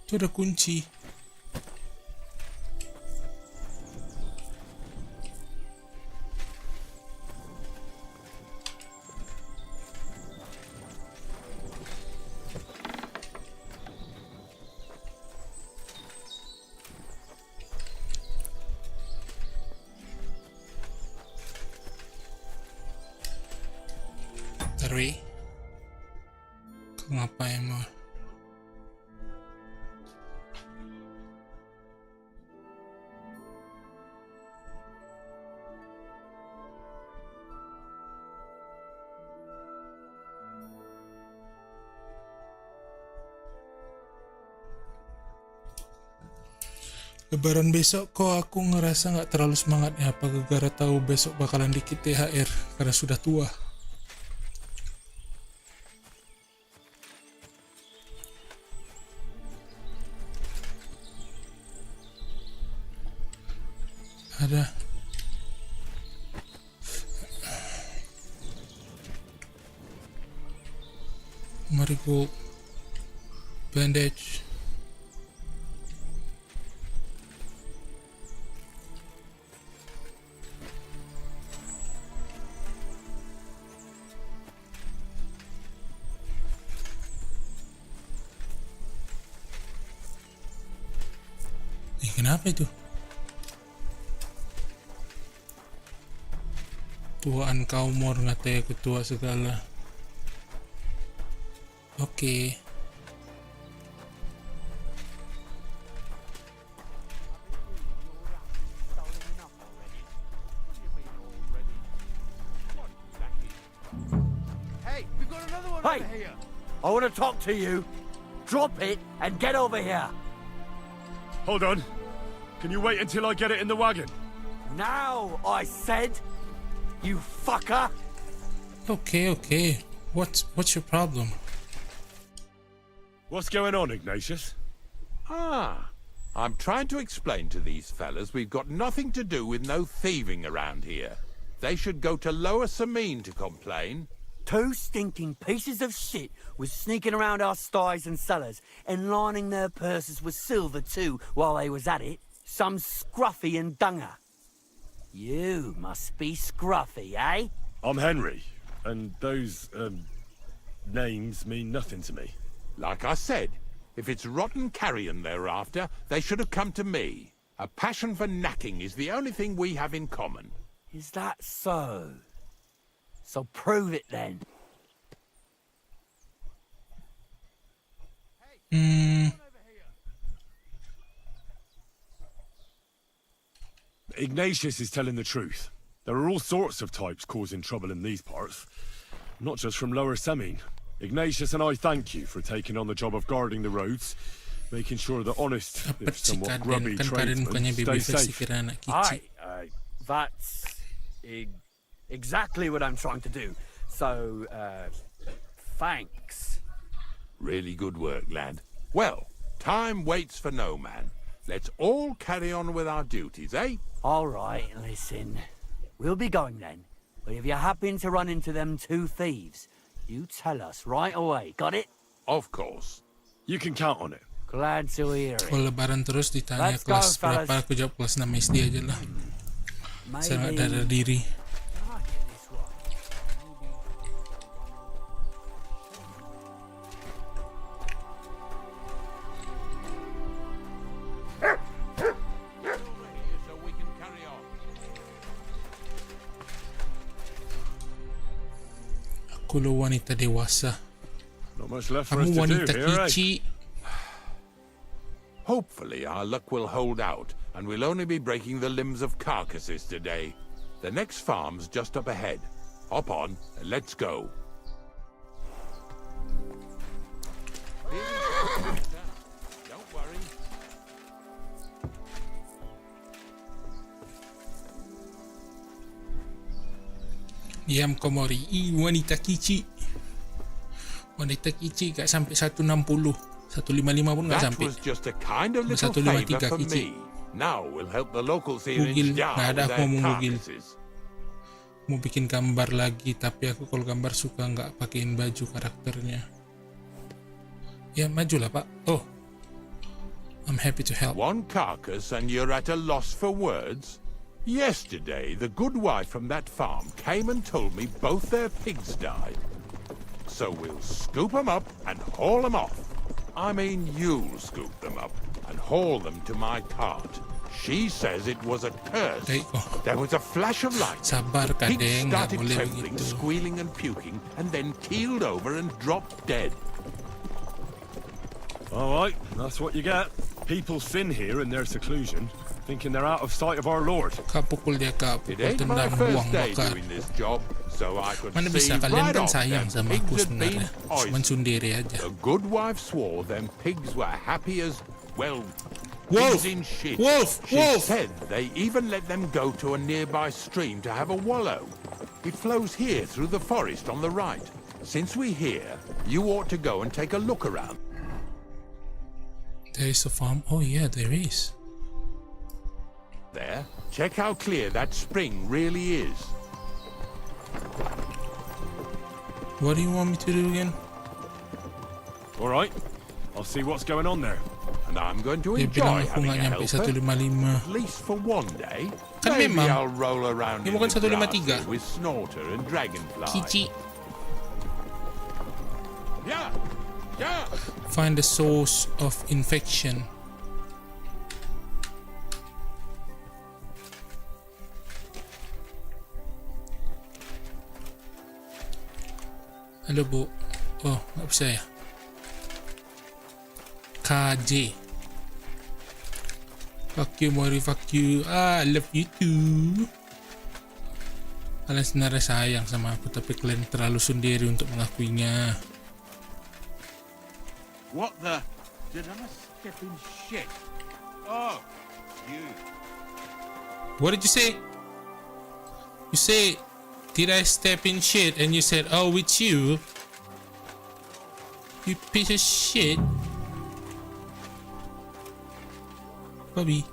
Itu ada kunci. Tari, kau ngapain mo? Lebaran besok kok aku ngerasa nggak terlalu semangat ya, apa gara-gara tahu besok bakalan dikit THR karena sudah tua. Ada mari go bandage. Kenapa itu? Tuaan kau mor ngatai ketua segala. Oke. Hey, we've got another one over here. I want to talk to you. Drop it and get over here. Hold on. Can you wait until I get it in the wagon? Now, I said. You fucker. Okay. What's your problem? What's going on, Ignatius? I'm trying to explain to these fellas we've got nothing to do with no thieving around here. They should go to Lower Samine to complain. 2 stinking pieces of shit was sneaking around our sties and cellars and lining their purses with silver too while they was at it. Some scruffy and dunger. You must be scruffy, eh? I'm Henry, and those, names mean nothing to me. Like I said, if it's rotten carrion they're after, they should have come to me. A passion for knacking is the only thing we have in common. Is that so? So prove it then. Ignatius is telling the truth. There are all sorts of types causing trouble in these parts. Not just from Lower Samine. Ignatius and I thank you for taking on the job of guarding the roads, making sure that honest, if somewhat grubby tradesmen stay safe. Aye, that's exactly what I'm trying to do. So, thanks. Really good work, lad. Well, time waits for no man. Let's all carry on with our duties, eh? All right, listen. We'll be going then. But if you happen to run into them 2 thieves, you tell us right away. Got it? Of course. You can count on it. Glad to hear it. Kalau lebaran terus ditanya kelas berapa, aku jawab kelas 6 SD aja lah. Saya nggak ada diri. Aku lo wanita dewasa. Not much left for us Kamu to wanita do here, kici. Hopefully our luck will hold out, and we'll only be breaking the limbs of carcasses today. The next farm's just up ahead. Hop on, and let's go. Don't worry. Diam kau Mori. Wanita kici. Wanita kici gak sampai 160. 155 pun gak That sampai. was just a kind of little favor for me. Now we'll help the locals here in Mugil, Jar gak ada with aku their mau mugil. carcasses. Mau bikin gambar lagi, tapi aku kalau gambar suka nggak pakein baju karakternya. Ya majulah Pak. Oh, I'm happy to help. One carcass and you're at a loss for words? Yesterday, the good wife from that farm came and told me both their pigs died. So we'll scoop them up and haul them off. I mean, you'll scoop them up and haul them to my cart. She says it was a curse. Baik, oh. There was a flash of light. Sabar The pig kadeng, nggak started boleh trembling, begitu. squealing and puking, and then keeled over and dropped dead. All right, that's what you get. People sin here in their seclusion, thinking they're out of sight of our Lord. Kak pukul dia, kak. It Pukul ain't my tendang, first buang day bakar. doing this job, so I could Mana see bisa, kalian right kan off sayang them sama aku pigs had been sebenarnya. Cuman poisoned. sundiri aja. The good wife swore them pigs were happy as, well, Wolf! pigs in shit. Wolf! She Wolf! said they even let them go to a nearby stream to have a wallow. It flows here through the forest on the right. Since we're here, you ought to go and take a look around. There is a farm. Oh yeah, there is. There, check how clear that spring really is. What do you want me to do again? All right, I'll see what's going on there. And I'm going to Dia bilang enjoy aku having nggak a nyampe helper, 155. at least for one day. Kan Maybe memang. I'll roll around Dia in bukan the 153. grass with Snorter and Dragonfly. Kici. Yeah, yeah. Find the source of infection. Halo Bu. Oh, nggak bisa ya. KJ. Fuck you Mori, fuck you. I love you too. Kalian sebenarnya sayang sama aku, tapi kalian terlalu sendiri untuk mengakuinya. What the? Did I step in shit? Oh, you. What did you say? You say, did I step in shit? And you said, oh, it's you. You piece of shit. Bobby.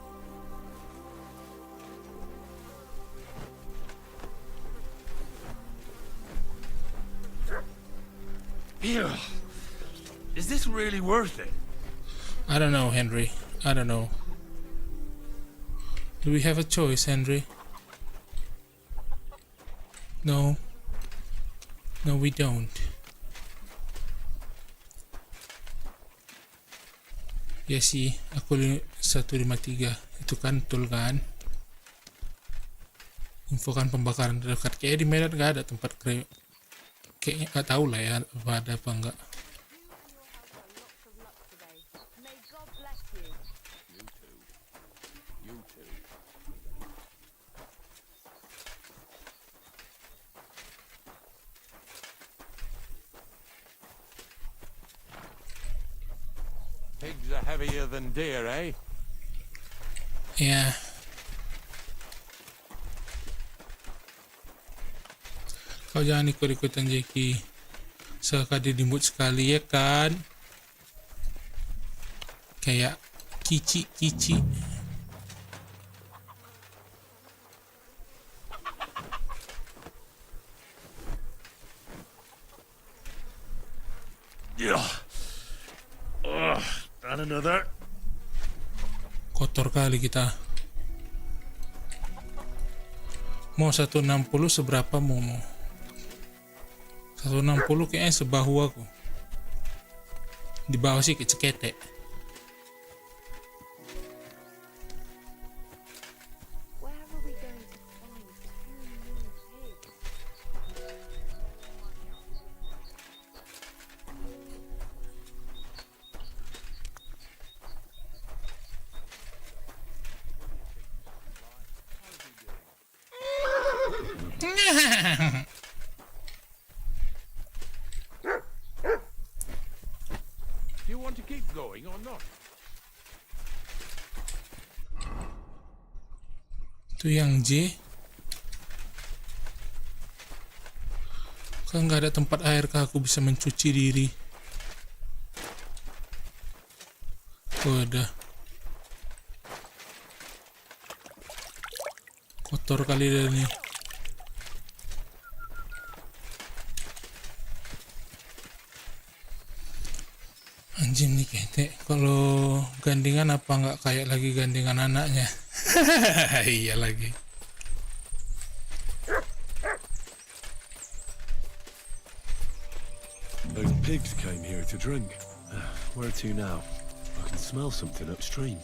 Ew. Is this really worth it? I don't know, Henry. I don't know. Do we have a choice, Henry? No. No, we don't. Ya sih, aku 153. Itu kan betul kan? Infokan pembakaran terdekat. Kayaknya di Medan gak ada tempat kayaknya gak tahu lah ya ada apa enggak. Pigs are heavier than deer, eh? Ya. Kau jangan ikut-ikutan Jackie. Sekali dimut sekali ya kan. Kayak kici-kici. Yeah. And another. Kotor kali kita. Mau 160 seberapa mau? 160 kayaknya sebahu aku. Di bawah sih keceketek. Do you want to keep going or not? Itu yang J. Kan nggak ada tempat air kah aku bisa mencuci diri. Oh ada. Kotor kali dah nih. Anjing nih ketek. Kalau gandengan apa nggak kayak lagi gandengan anaknya? Iya lagi. Those pigs came here to drink. Where to now? I can smell something upstream.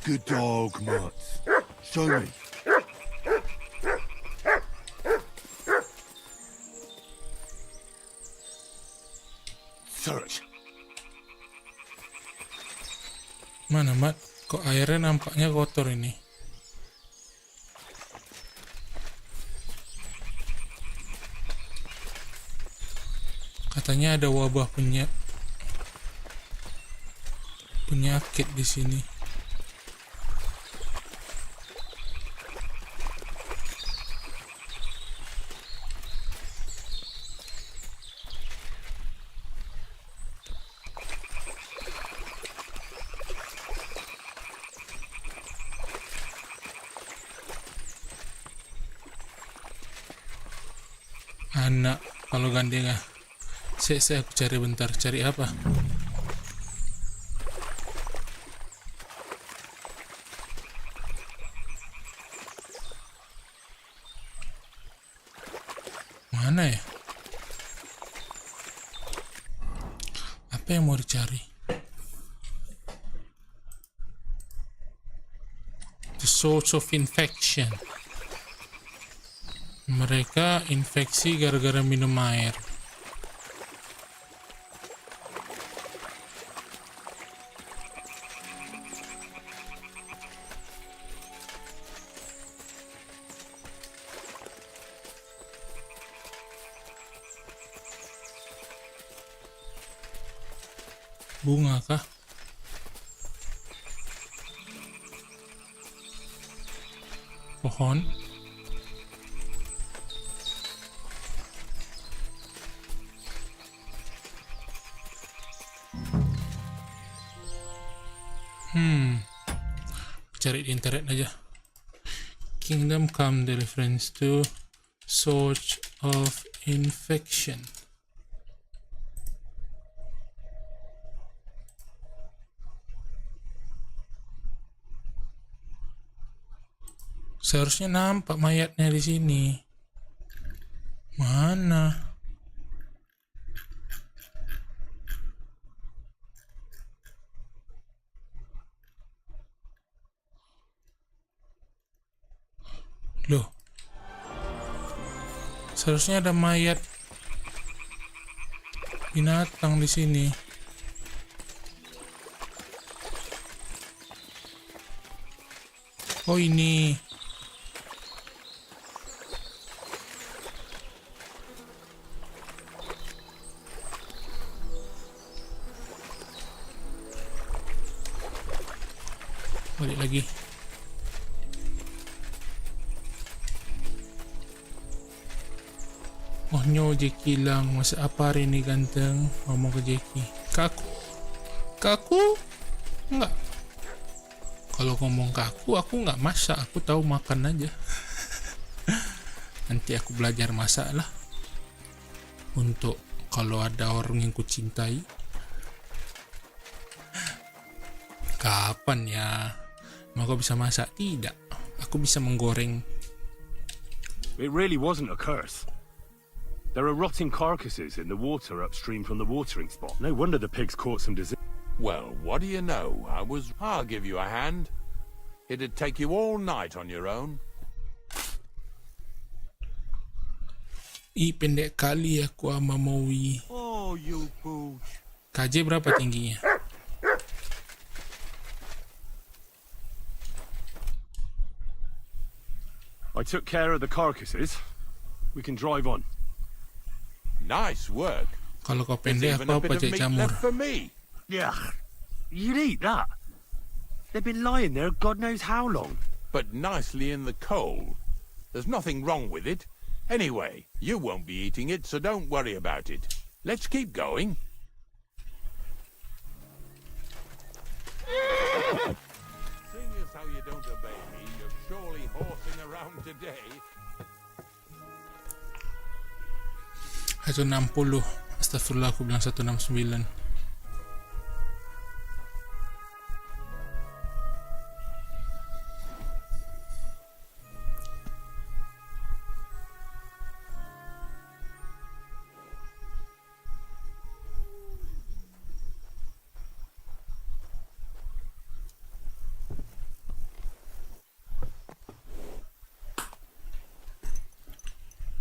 Good dog, Mutz. Show me. Search. Mana, Mat? Kok airnya nampaknya kotor ini? Katanya ada wabah penyakit di sini. Anak, kalau gandengan. Saya aku cari bentar, cari apa? Mana ya? Apa yang mau dicari? The source of infection. Mereka infeksi gara-gara minum air. Bunga kah? Pohon? Cari di internet aja. Kingdom Come Deliverance II, Source of Infection. Seharusnya nampak mayatnya di sini. Mana? Loh. Seharusnya ada mayat binatang di sini. Oh, ini. Balik lagi. Oh nyo, Jackie lang. Masa apa hari ini ganteng? Ngomong ke Jackie. Kaku? Enggak. Kalau ngomong kaku, aku nggak masak. Aku tahu makan aja. Nanti aku belajar masak lah. Untuk kalau ada orang yang kucintai. Kapan ya? Mau aku bisa masak? Tidak. Aku bisa menggoreng. It really wasn't a curse. There are rotting carcasses in the water upstream from the watering spot. No wonder the pigs caught some disease. Well, what do you know? I'll give you a hand. It'd take you all night on your own. Pendek kali aku sama Maui. Oh, you pooch. KJ berapa tingginya? I took care of the carcasses. We can drive on. Nice work. Kalau kau pendek, aku apa cek camur. For me. Yeah, you'd eat that. They've been lying there God knows how long. But nicely in the cold. There's nothing wrong with it. Anyway, you won't be eating it, so don't worry about it. Let's keep going. Seeing as how you don't obey me, you're surely horsing around today. 160. Astagfirullah, aku bilang 169.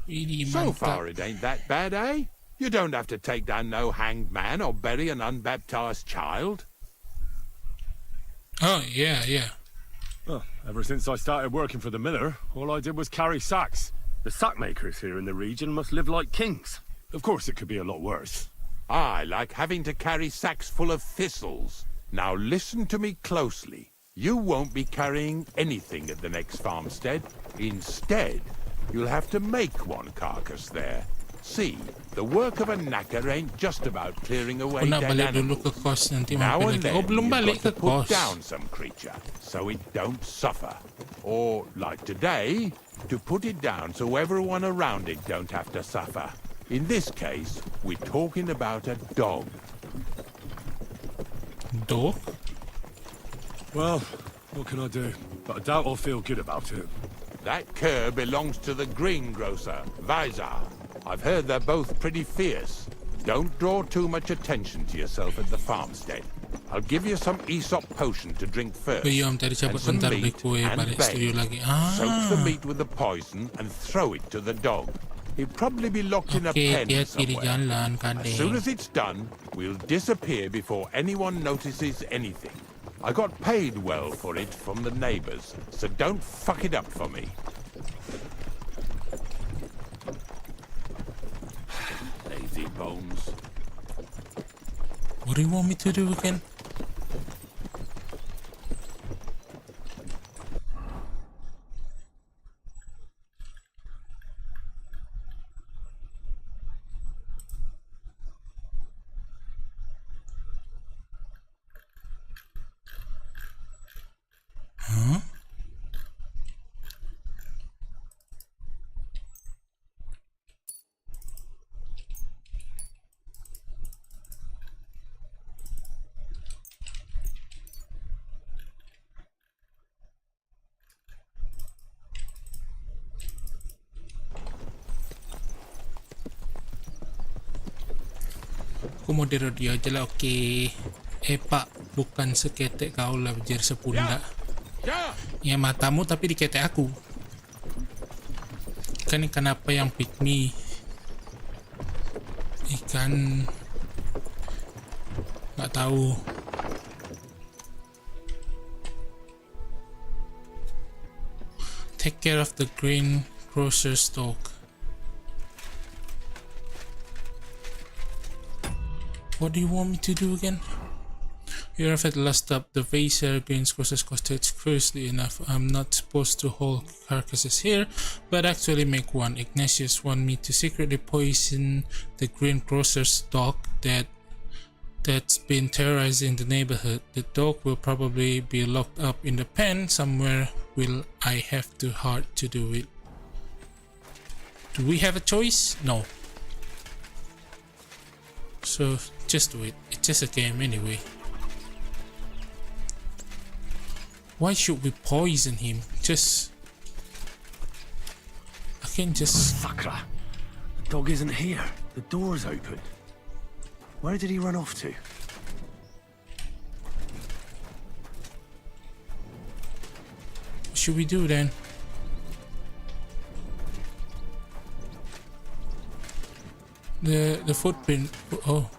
Ini So mantap. far it ain't that bad, eh? You don't have to take down no hanged man or bury an unbaptized child. Oh, yeah. Well, ever since I started working for the miller, all I did was carry sacks. The sack makers here in the region must live like kings. Of course, it could be a lot worse. I like having to carry sacks full of thistles. Now listen to me closely. You won't be carrying anything at the next farmstead. Instead, you'll have to make one carcass there. See, the work of a knacker ain't just about clearing away Aku nak dead balik dulu animals. ke kos nanti Now mampir and lagi. then, Oh, belum you've balik got to ke put kos. down some creature, so it don't suffer. Or, like today, to put it down so everyone around it don't have to suffer. In this case, we're talking about a dog. Dog? Well, what can I do? But I doubt I'll feel good about it. That cur belongs to the greengrocer, Vizar. I've heard they're both pretty fierce. Don't draw too much attention to yourself at the farmstead. I'll give you some Aesop potion to drink first, Beliau tadi and cabut some bentar beli meat kue and balik bait. studio lagi. Soak the Ah. meat with the poison and throw it to the dog. He'll probably be locked in a Okey, pen hati-hati di somewhere. jalan, As soon kadang. as it's done, we'll disappear before anyone notices anything. I got paid well for it from the neighbors, so don't fuck it up for me. Lazy bones. What do you want me to do again? Huh? Aku model dia aja lah, okey. Pak, bukan seketek kau lah berjari sepundak. Ya matamu tapi diketek aku. Ikan apa yang pick me? Ikan... Nggak tahu. Take care of the green grocer stock. What do you want me to do again? You have at last up the Vaser Green Grocer's costed curiously enough. I'm not supposed to hold carcasses here, but actually make one. Ignatius want me to secretly poison the Green Grocer's dog that's been terrorizing the neighborhood. The dog will probably be locked up in the pen somewhere. Will I have to hard to do it? Do we have a choice? No. So just do it. It's just a game anyway. Why should we poison him? Just... I can just... Sakra! The dog isn't here. The door's open. Where did he run off to? What should we do then? The footprint... Oh.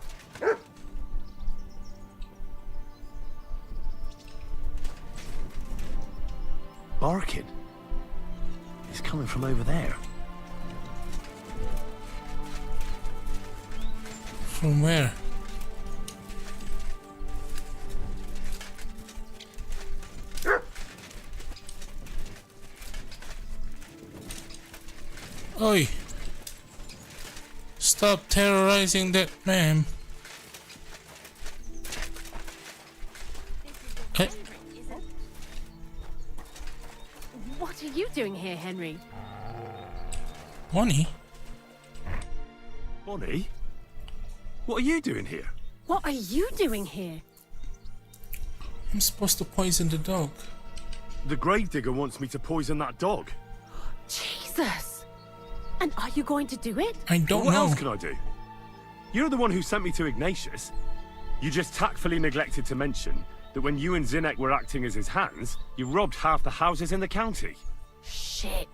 Barking? He's coming from over there. From where? Oi! Stop terrorizing that man. What are you doing here, Henry? Bonnie? Bonnie? What are you doing here? What are you doing here? I'm supposed to poison the dog. The gravedigger wants me to poison that dog. Jesus! And are you going to do it? I don't What know. else can I do? You're the one who sent me to Ignatius. You just tactfully neglected to mention that when you and Zinnek were acting as his hands, you robbed half the houses in the county. Shit.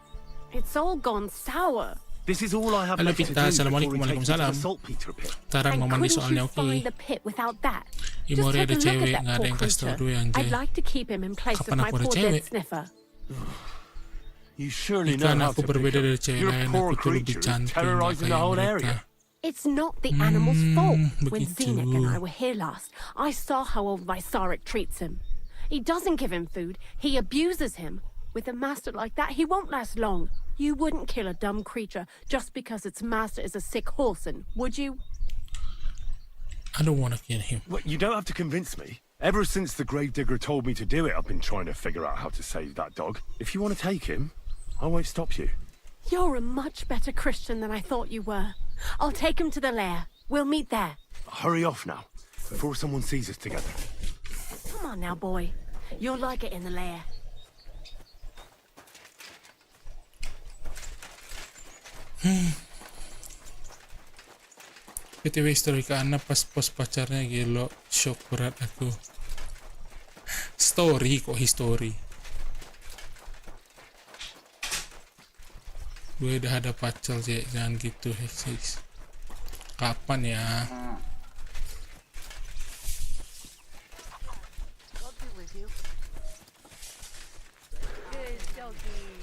It's all gone sour. This is all I have Halo left to Pita, do before assalamualaikum, he takes me to waalaikumsalam. the saltpeter pit. Tarang And mau mandi couldn't soalnya, you oke. find the pit without that? Di Just Mori take ada a look cewek, at that nggak ada poor yang kasih tau creature. dulu ya, anjay. I'd like to keep him in place of Kapan my aku ada poor cewek? dead sniffer. You surely know Ikan how aku to pick berbeda dari 'em. cewek Your lain, poor aku tuh lebih creature is cantik, nggak terrorizing the kayak whole mereka. area. It's not the animal's fault. When begitu. Zenek and I were here last, I saw how old Vysarik treats him. He doesn't give him food, he abuses him. With a master like that, he won't last long. You wouldn't kill a dumb creature just because its master is a sick horseman, would you? I don't want to kill him. Well, you don't have to convince me. Ever since the gravedigger told me to do it, I've been trying to figure out how to save that dog. If you want to take him, I won't stop you. You're a much better Christian than I thought you were. I'll take him to the lair. We'll meet there. Hurry off now, before someone sees us together. Come on now, boy. You'll like it in the lair. PTW story ke Ana pas pos pacarnya gelo, shock berat aku. Story kok history. Gue udah ada pacar sih, jangan gitu sis. Kapan ya?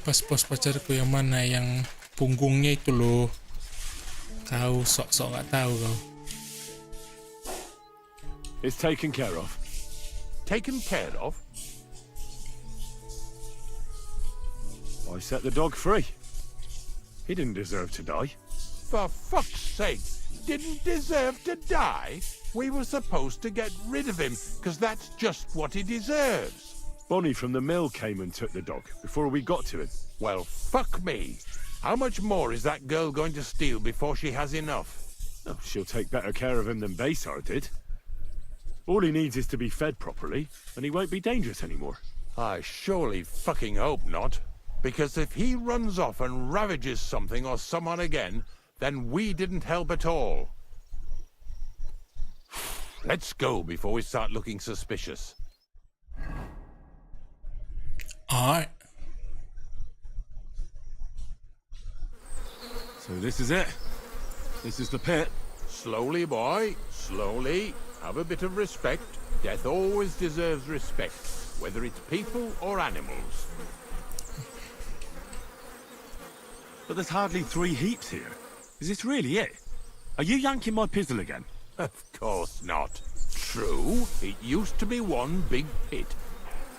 Pas pos pacarku yang mana, yang punggungnya itu loh. Kau sok-sok nggak tahu kau. It's taken care of. Taken care of? I set the dog free. He didn't deserve to die. For fuck's sake, didn't deserve to die? We were supposed to get rid of him, because that's just what he deserves. Bonnie from the mill came and took the dog before we got to him. Well, fuck me. How much more is that girl going to steal before she has enough? Oh, she'll take better care of him than Baysar did. All he needs is to be fed properly, and he won't be dangerous anymore. I surely fucking hope not. Because if he runs off and ravages something or someone again, then we didn't help at all. Let's go before we start looking suspicious. Alright. So this is it. This is the pit. Slowly, boy. Slowly. Have a bit of respect. Death always deserves respect, whether it's people or animals. But there's hardly 3 heaps here. Is this really it? Are you yanking my pizzle again? Of course not. True, it used to be one big pit.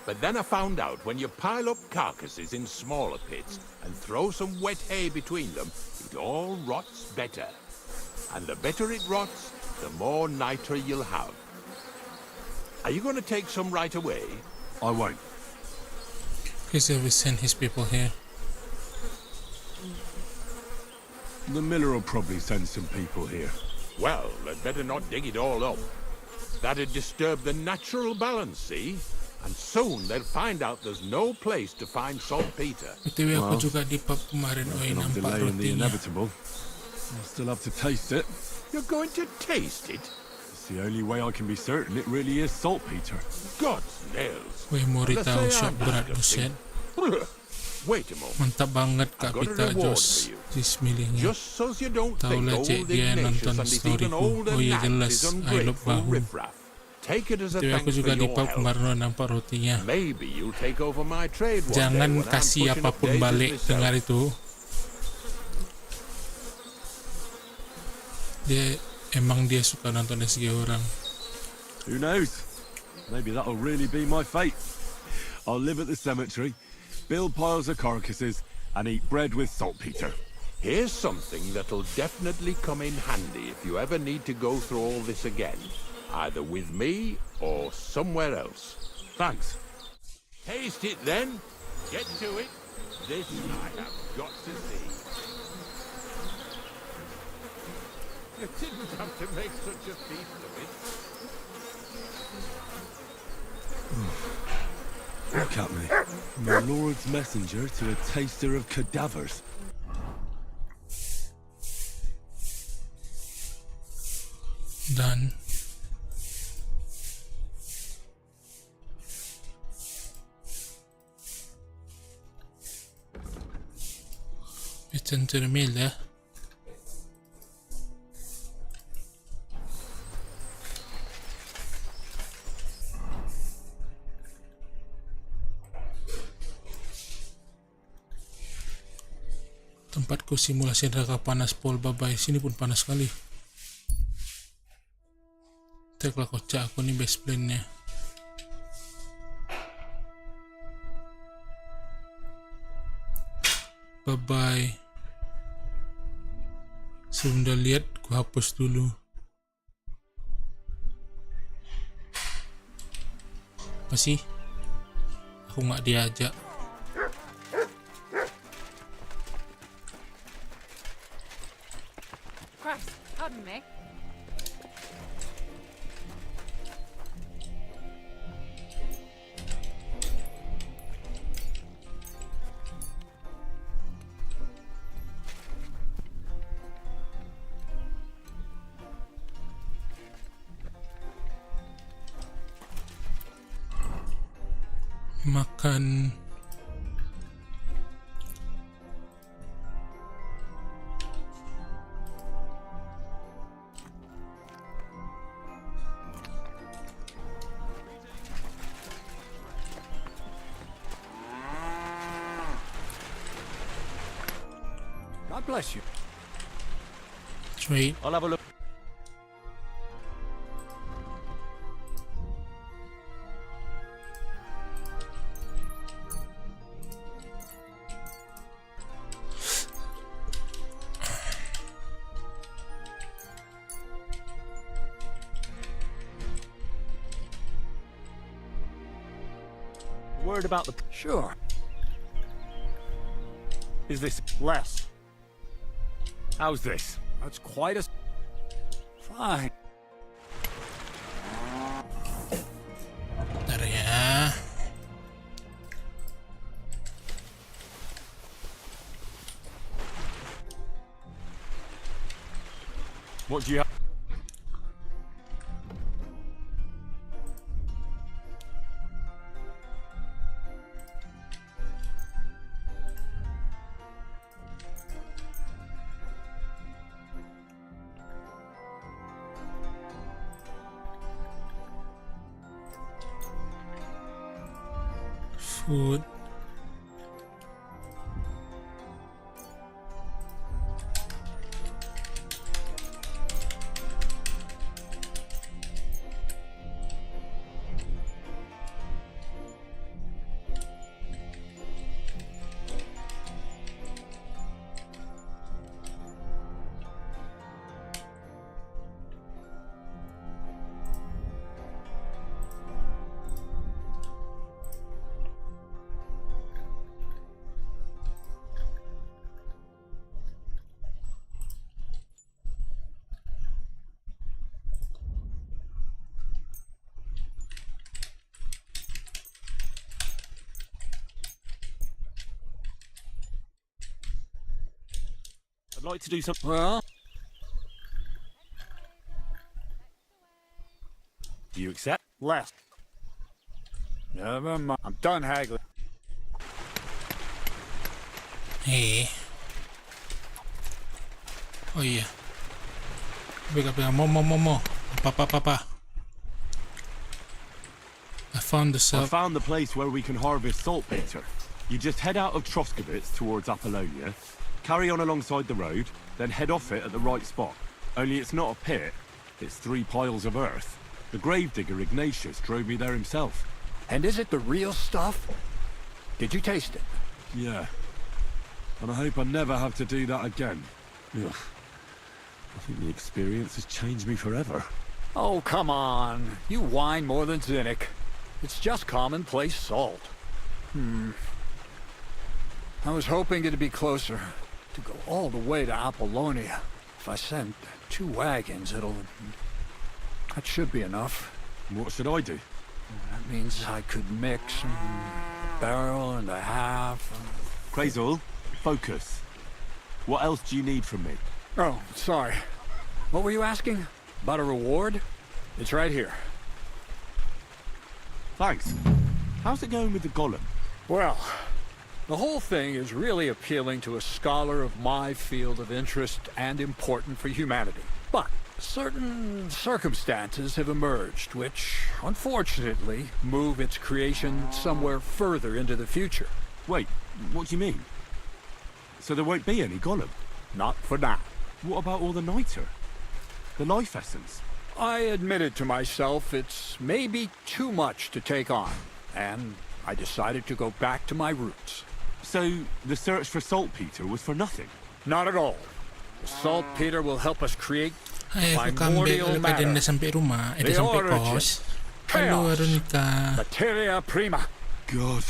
But then I found out when you pile up carcasses in smaller pits and throw some wet hay between them, it all rots better. And the better it rots, the more niter you'll have. Are you going to take some right away? I won't. He's always send his people here. The miller will probably send some people here. Well, they'd better not dig it all up. That'd disturb the natural balance, see? And soon they'll find out there's no place to find saltpeter. BTW aku juga di pub kemarin, oi nampak Delaying the rotinya. inevitable. I'll still have to taste it. You're going to taste it? It's the only way I can be certain it really is saltpeter. God's nails. Weh, Mori Let's tahu say shock I'm berat disgusting. buset. Wait a moment. Mantap banget Kak I've got a Pita reward Jos. for you. Sis milihnya. Just so you don't Tahu think lah old cek dia Ignatius nonton and his storyku. even older Oh iya nag jelas, is I love ungrateful Bahu. riffraff. Take it as a BTW aku thanks for juga di your pub help. kemarin loh nampak rotinya. Maybe you'll take over my trade one day Jangan when I'm kasih pushing up apapun daisies balik myself. dengar itu. Emang dia suka nonton SG orang. Who knows? Maybe that'll really be my fate. I'll live at the cemetery, build piles of carcasses, and eat bread with saltpeter. Here's something that'll definitely come in handy if you ever need to go through all this again, either with me or somewhere else. Thanks. Taste it then. Get to it. This I have got to see. You didn't have to make such a feast of it. Look at me. From the Lord's messenger to a taster of cadavers. Dan return to the mill ya. Tempatku simulasi neraka panas pol babai. Sini pun panas sekali. Teklah kocak aku nih base plan-nya. Bye-bye. Sebelum udah lihat, ku hapus dulu. Masih? Aku nggak diajak. Christ, pardon me. Makan. God bless you. Trade. I'll have a look. Word about the... Sure. Is this... Less. How's this? That's quite a... Fine. Bentar ya. What do you have? Food. I'd like to do something. Well... Do you accept? Less. Never mind. I'm done haggling. Oh iya. Pegang mo. Apa. I found the place where we can harvest saltpeter. You just head out of Troskowitz towards Apollonia, carry on alongside the road, then head off it at the right spot. Only it's not a pit, it's 3 piles of earth. The gravedigger Ignatius drove me there himself. And is it the real stuff? Did you taste it? Yeah. And I hope I never have to do that again. Ugh. I think the experience has changed me forever. Oh, come on. You whine more than Zinnik. It's just commonplace salt. I was hoping it'd be closer. To go all the way to Apollonia. If I send 2 wagons, that should be enough. What should I do? That means I could mix a barrel and a half. Crazul, focus. What else do you need from me? Oh, sorry. What were you asking? About a reward? It's right here. Thanks. How's it going with the golem? Well, the whole thing is really appealing to a scholar of my field of interest and important for humanity. But certain circumstances have emerged which, unfortunately, move its creation somewhere further into the future. Wait, what do you mean? So there won't be any golem? Not for now. What about all the niter? The life essence? I admitted to myself it's maybe too much to take on, and I decided to go back to my roots. So the search for saltpeter was for nothing? Not at all. The saltpeter will help us create Ay, aku comeback primordial pa din na matter. sampai rumah. The sampai origin. kos. Halo, Chaos. Veronica. Materia prima. God.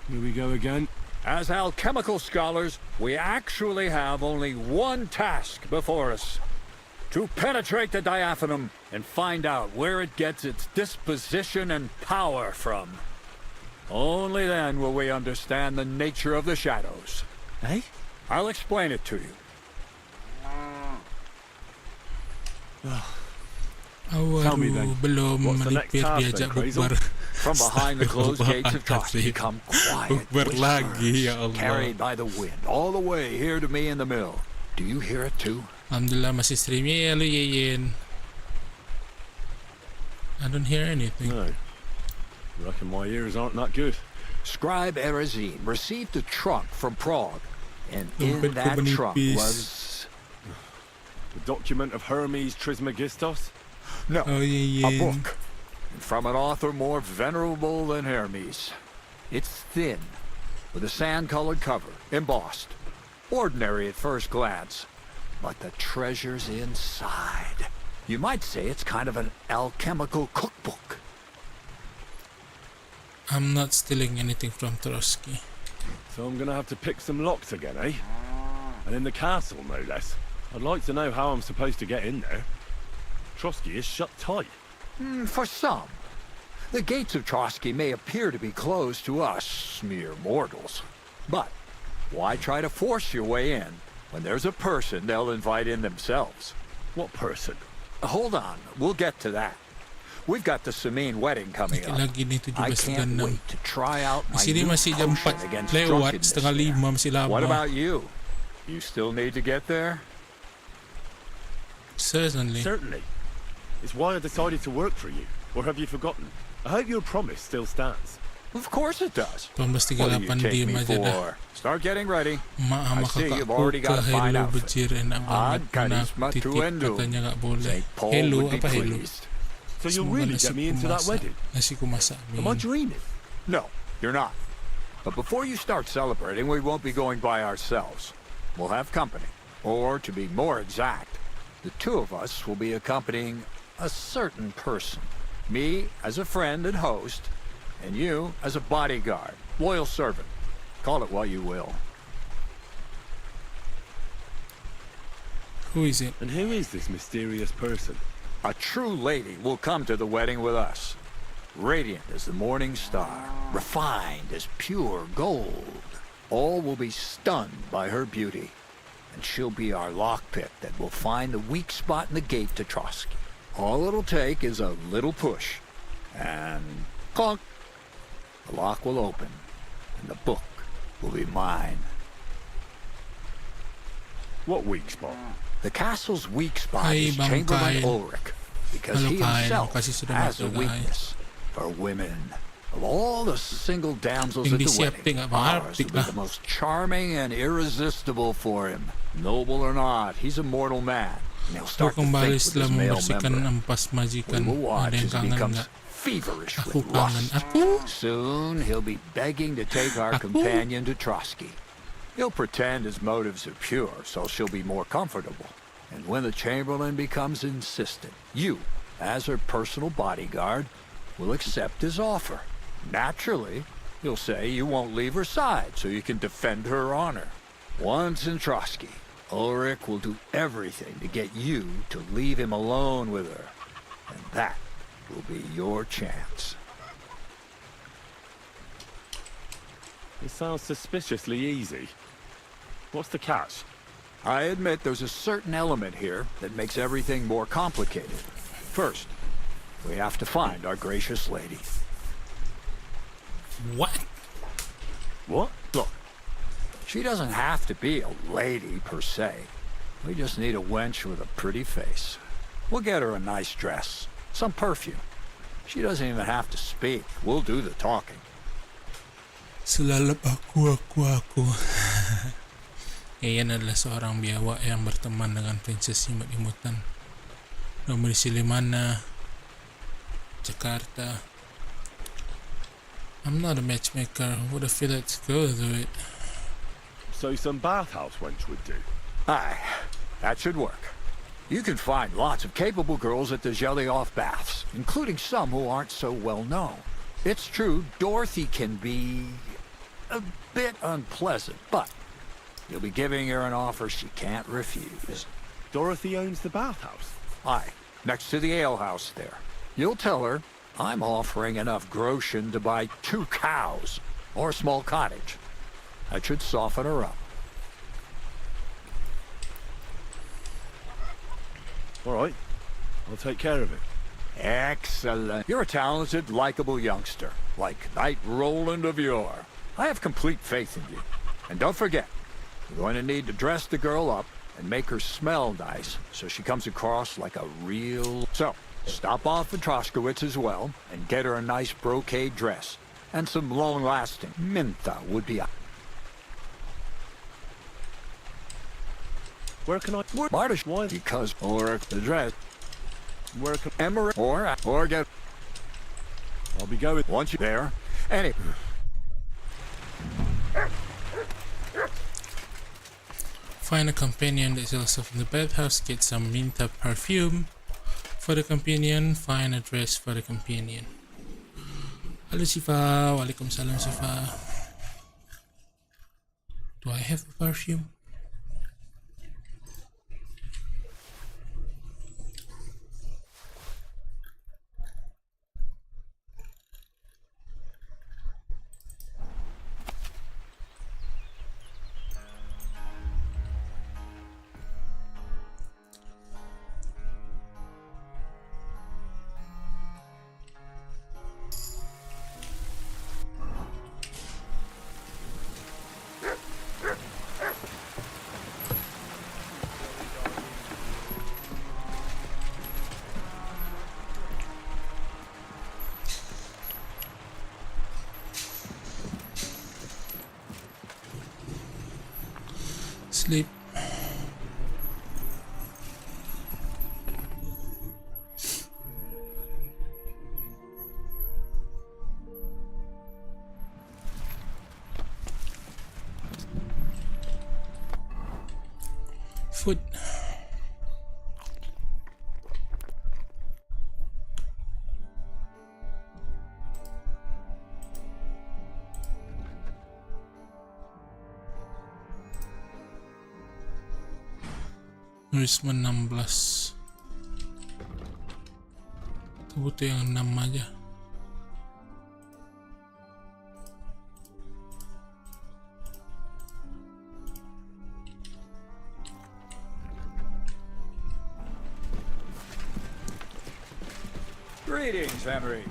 Here we go again. As alchemical scholars, we actually have only one task before us. To penetrate the diaphanum and find out where it gets its disposition and power from. Only then will we understand the nature of the shadows. Eh? I'll explain it to you. Tell me then, belum what's the next melipir task diajak then, Crazel? bukber. From behind the closed gates of Trotsky come quiet Bukber lagi, ya whispers, Allah. carried by the wind all the way here to me in the mill. Do you hear it too? Alhamdulillah masih streamnya ya lu Yeyen. I don't hear anything. No. Reckon my ears aren't that good. Scribe Erezine received a trunk from Prague, and in Dompet that ko trunk manipis. was... The document of Hermes Trismegistos? No, Oh, a Yeyen. book. From an author more venerable than Hermes. It's thin, with a sand-colored cover, embossed. Ordinary at first glance, but the treasure's inside. You might say it's kind of an alchemical cookbook. I'm not stealing anything from Trotsky. So I'm gonna have to pick some locks again, eh? And in the castle, no less. I'd like to know how I'm supposed to get in there. Trotsky is shut tight. For some. The gates of Trotsky may appear to be closed to us, mere mortals. But why try to force your way in when there's a person they'll invite in themselves? What person? Hold on, we'll get to that. We've got the Samin wedding coming up. Lagi ni I 17.36. can't wait to try out my Masih new masih jam potion 4 against lewat, drunkenness setengah there. 5 masih lama. What about you? You still need to get there? Certainly. Certainly. It's why I decided to work for you. Or have you forgotten? I hope your promise still stands. Of course it does. Pembas What do you 38 take diem me aja dah. for? Start getting ready. Maaf I see kakakku you've already got a ke fine Hello outfit. Bejir enak banget. Ad karisma Titik tuendu. katanya nggak boleh. St. Paul Hello would be apa hello? pleased. So you'll Semoga really nasi get me into that kumasak. wedding? Nasi kumasak. Am I dreaming? No, you're not. But before you start celebrating, we won't be going by ourselves. We'll have company. Or, to be more exact, the two of us will be accompanying a certain person. Me as a friend and host, and you as a bodyguard, loyal servant. Call it what you will. Who is it? And who is this mysterious person? A true lady will come to the wedding with us. Radiant as the morning star, refined as pure gold. All will be stunned by her beauty. And she'll be our lockpick that will find the weak spot in the gate to Trotsky. All it'll take is a little push. And clunk. The lock will open. And the book will be mine. What weak spot? The castle's weak spot Hai, is Bang Chamberlain Kyle. Ulrich, because Halo he Kyle, himself makasih sudah has a masuk, Kyle. weakness for women. Of all the single damsels Yang at the disiapin wedding, nggak bang ours Arctic will be lah. the most charming and irresistible for him. Noble or not, he's a mortal man. And he'll Aku start to think kembali with setelah his male membersihkan member. empas majikan. We will watch Ada yang as he kangen becomes nggak? feverish Aku with kangen. lust. Aku. Soon he'll be begging to take our companion to Trotsky. He'll pretend his motives are pure, so she'll be more comfortable. And when the Chamberlain becomes insistent, you, as her personal bodyguard, will accept his offer. Naturally, you'll say you won't leave her side so you can defend her honor. Once in Trotsky, Ulrich will do everything to get you to leave him alone with her. And that will be your chance. It sounds suspiciously easy. What's the catch? I admit there's a certain element here that makes everything more complicated. First, we have to find our gracious lady. What? What? Look, she doesn't have to be a lady per se. We just need a wench with a pretty face. We'll get her a nice dress, some perfume. She doesn't even have to speak. We'll do the talking. Selalap aku. Ian adalah seorang biawak yang berteman dengan princess imut-imutan. Domisili mana? Jakarta. I'm not a matchmaker. Would I feel let's go do it? So some bathhouse wench would do. Aye, that should work. You can find lots of capable girls at the Jelly-Off baths, including some who aren't so well known. It's true, Dorothy can be a bit unpleasant, but you'll be giving her an offer she can't refuse. Dorothy owns the bathhouse? Aye, next to the alehouse there. You'll tell her I'm offering enough groschen to buy 2 cows or a small cottage. That should soften her up. All right, I'll take care of it. Excellent. You're a talented, likable youngster, like Knight Roland of yore. I have complete faith in you. And don't forget, you're going to need to dress the girl up and make her smell nice so she comes across like a real... So, stop off at Troskowitz as well and get her a nice brocade dress. And some long-lasting Mintha would be... Where can I... Martish, why? Because, or the dress... Where can... Emery, or get... I'll be going... Once you're there... Anyway... Find a companion that is also from the bathhouse. Get some Minta perfume for the companion. Find a dress for the companion. Halo Siva. Waalaikumsalam Siva. Do I have a perfume? Sleep. Food. Nurisme 16. Itu butuh yang 6 aja. Greetings, Henry.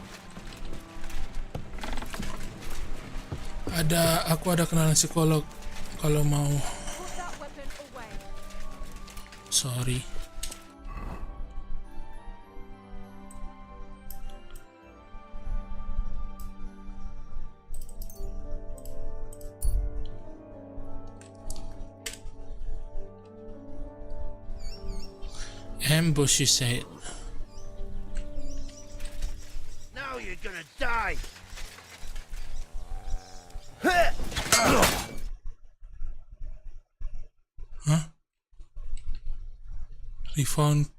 Aku ada kenalan psikolog kalau mau. Sorry. Ambush, you said. Now you're gonna die. Huh? We found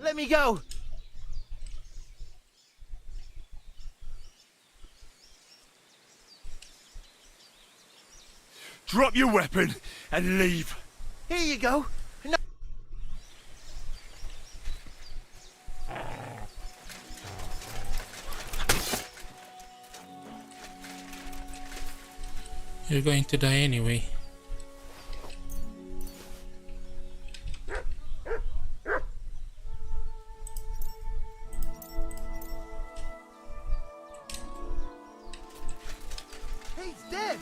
Let me go. Drop your weapon and leave. Here you go. No. You're going to die anyway. He's dead.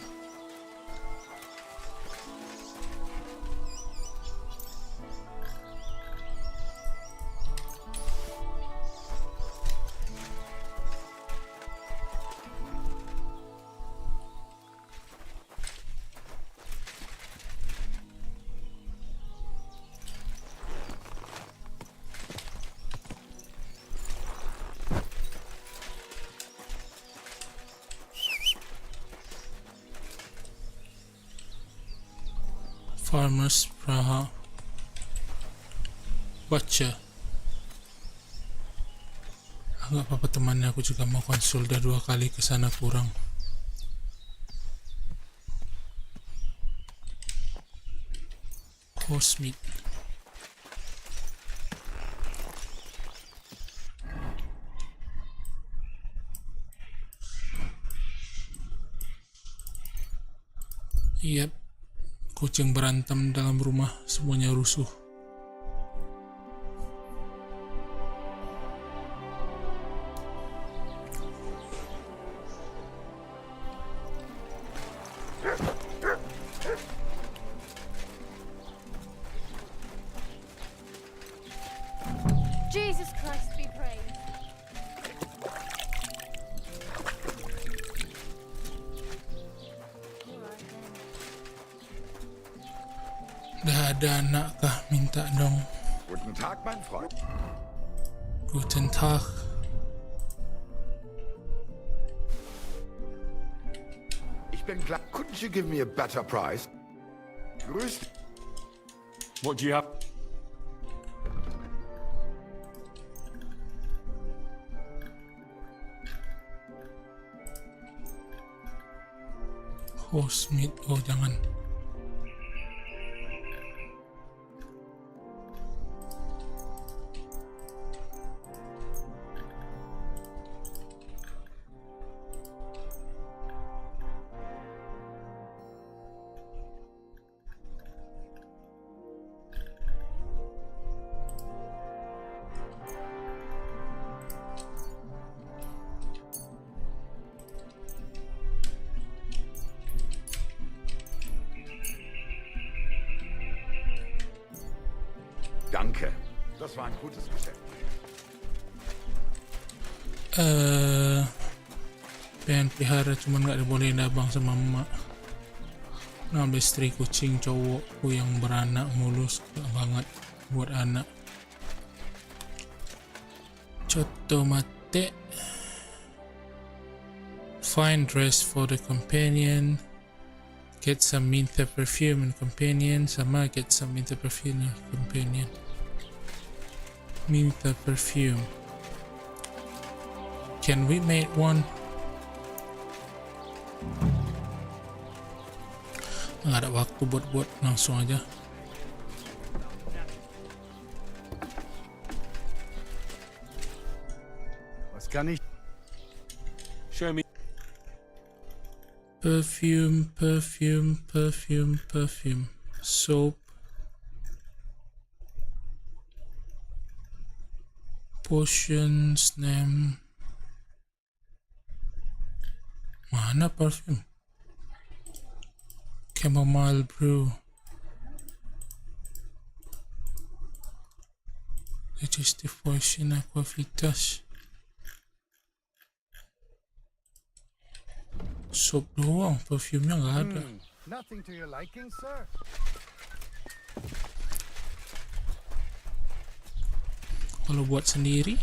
Farmers Praha. Baca. Nggak apa-apa temannya, aku juga mau konsul, udah 2 kali kesana kurang. Cosmic. Yap, kucing berantem dalam rumah, semuanya rusuh. Jesus Christ be praised. Udah ada anak kah? Minta dong. Guten Tag, mein Freund. Guten Tag. Ich bin klar. Couldn't you give me a better price? Grüß. What do you have? Cosmic, oh jangan. Danke. Das war ein gutes Geschäft. Pengen pelihara cuman nggak dibolehin abang sama emak. Ngambil istri kucing cowokku yang beranak mulu, suka banget buat anak. Coto mate. Find dress for the companion. Get some minta perfume and companion. Sama get some minta perfume and companion. Minta perfume. Can we make one? Nggak ada waktu buat langsung aja. Was kann ich? Show me. Perfume, perfume, perfume, perfume. Soap. Potions, name. Mana perfume? Chamomile brew. Digestive potion, aquavitas. Soap doang, perfume-nya nggak ada. Nothing to your liking, sir? Kalau buat sendiri,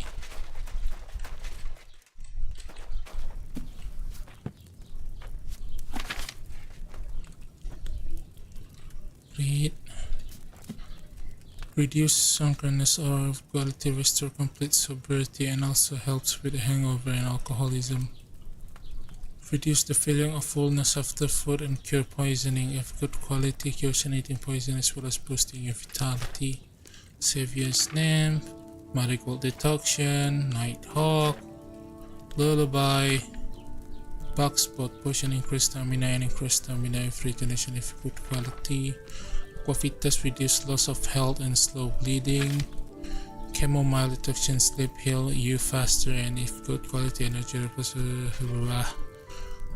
reduce drunkenness or quality, restore complete sobriety, and also helps with hangover and alcoholism. Reduce the feeling of fullness after food and cure poisoning. If good quality, cures and eating poison as well as boosting your vitality. Savior's name, marigold deduction, nighthawk, lullaby, bug spot, potion increase stamina and increase stamina if regeneration if good quality. Aquavitas reduce loss of health and slow bleeding. Chamomile deduction, sleep heal you faster and if good quality energy.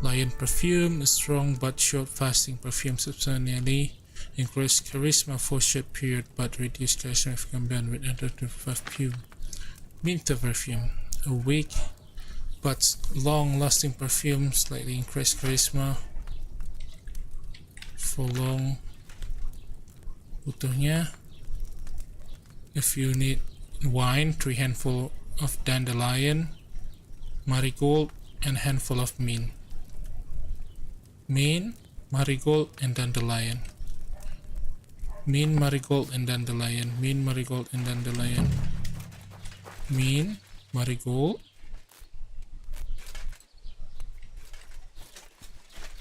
Lion perfume, a strong but short fasting perfume substantially increase charisma for short period but reduce charisma if combined with other perfume. Minta perfume, a weak but long lasting perfume, slightly increase charisma for long. Butuhnya, if you need wine, 3 handful of dandelion, marigold, and handful of mint. Mint, marigold, and dandelion. Mint, marigold, and dandelion. Mint, marigold, and dandelion. Mint, marigold.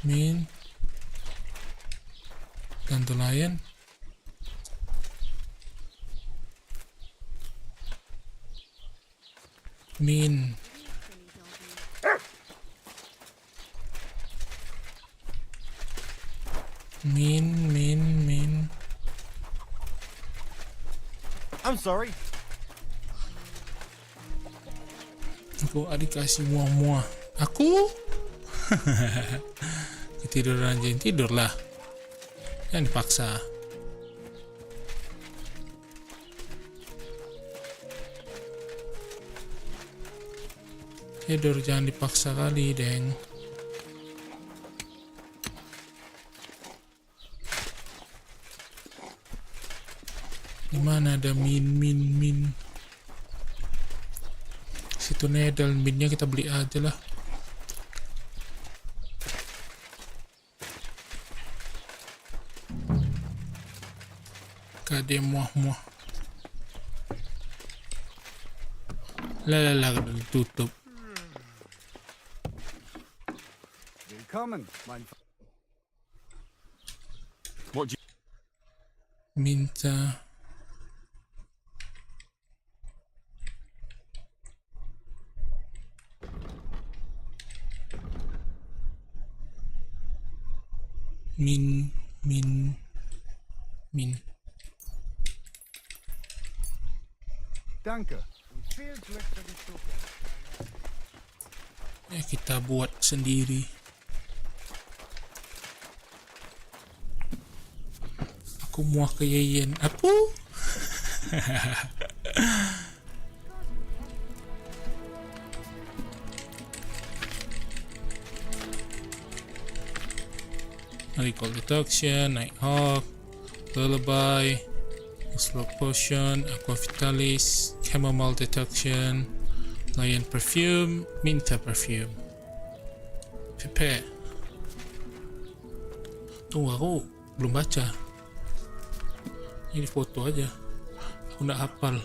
Mint, dandelion. Mint. Min. I'm sorry. Aku dikasih muah-muah. Aku? Ketiduran aja, tidurlah. Jangan dipaksa. Tidur jangan dipaksa kali, Deng. Dimana ada min. Situ nedal minnya kita beli aja lah. Kade muah. Lah ditutup. Willkommen, mein What do you... Minta. Min. Danke. Und viel Glück für die Zukunft. Ya kita buat sendiri. Aku muah ke Yeyen. Apa? Recall detection, Nighthawk, Lullaby, Slow Potion, Aqua Vitalis, Chamomile detection, Lion Perfume, Minta Perfume. Prepare. Tunggu, aku belum baca. Ini foto aja. Aku nggak hafal.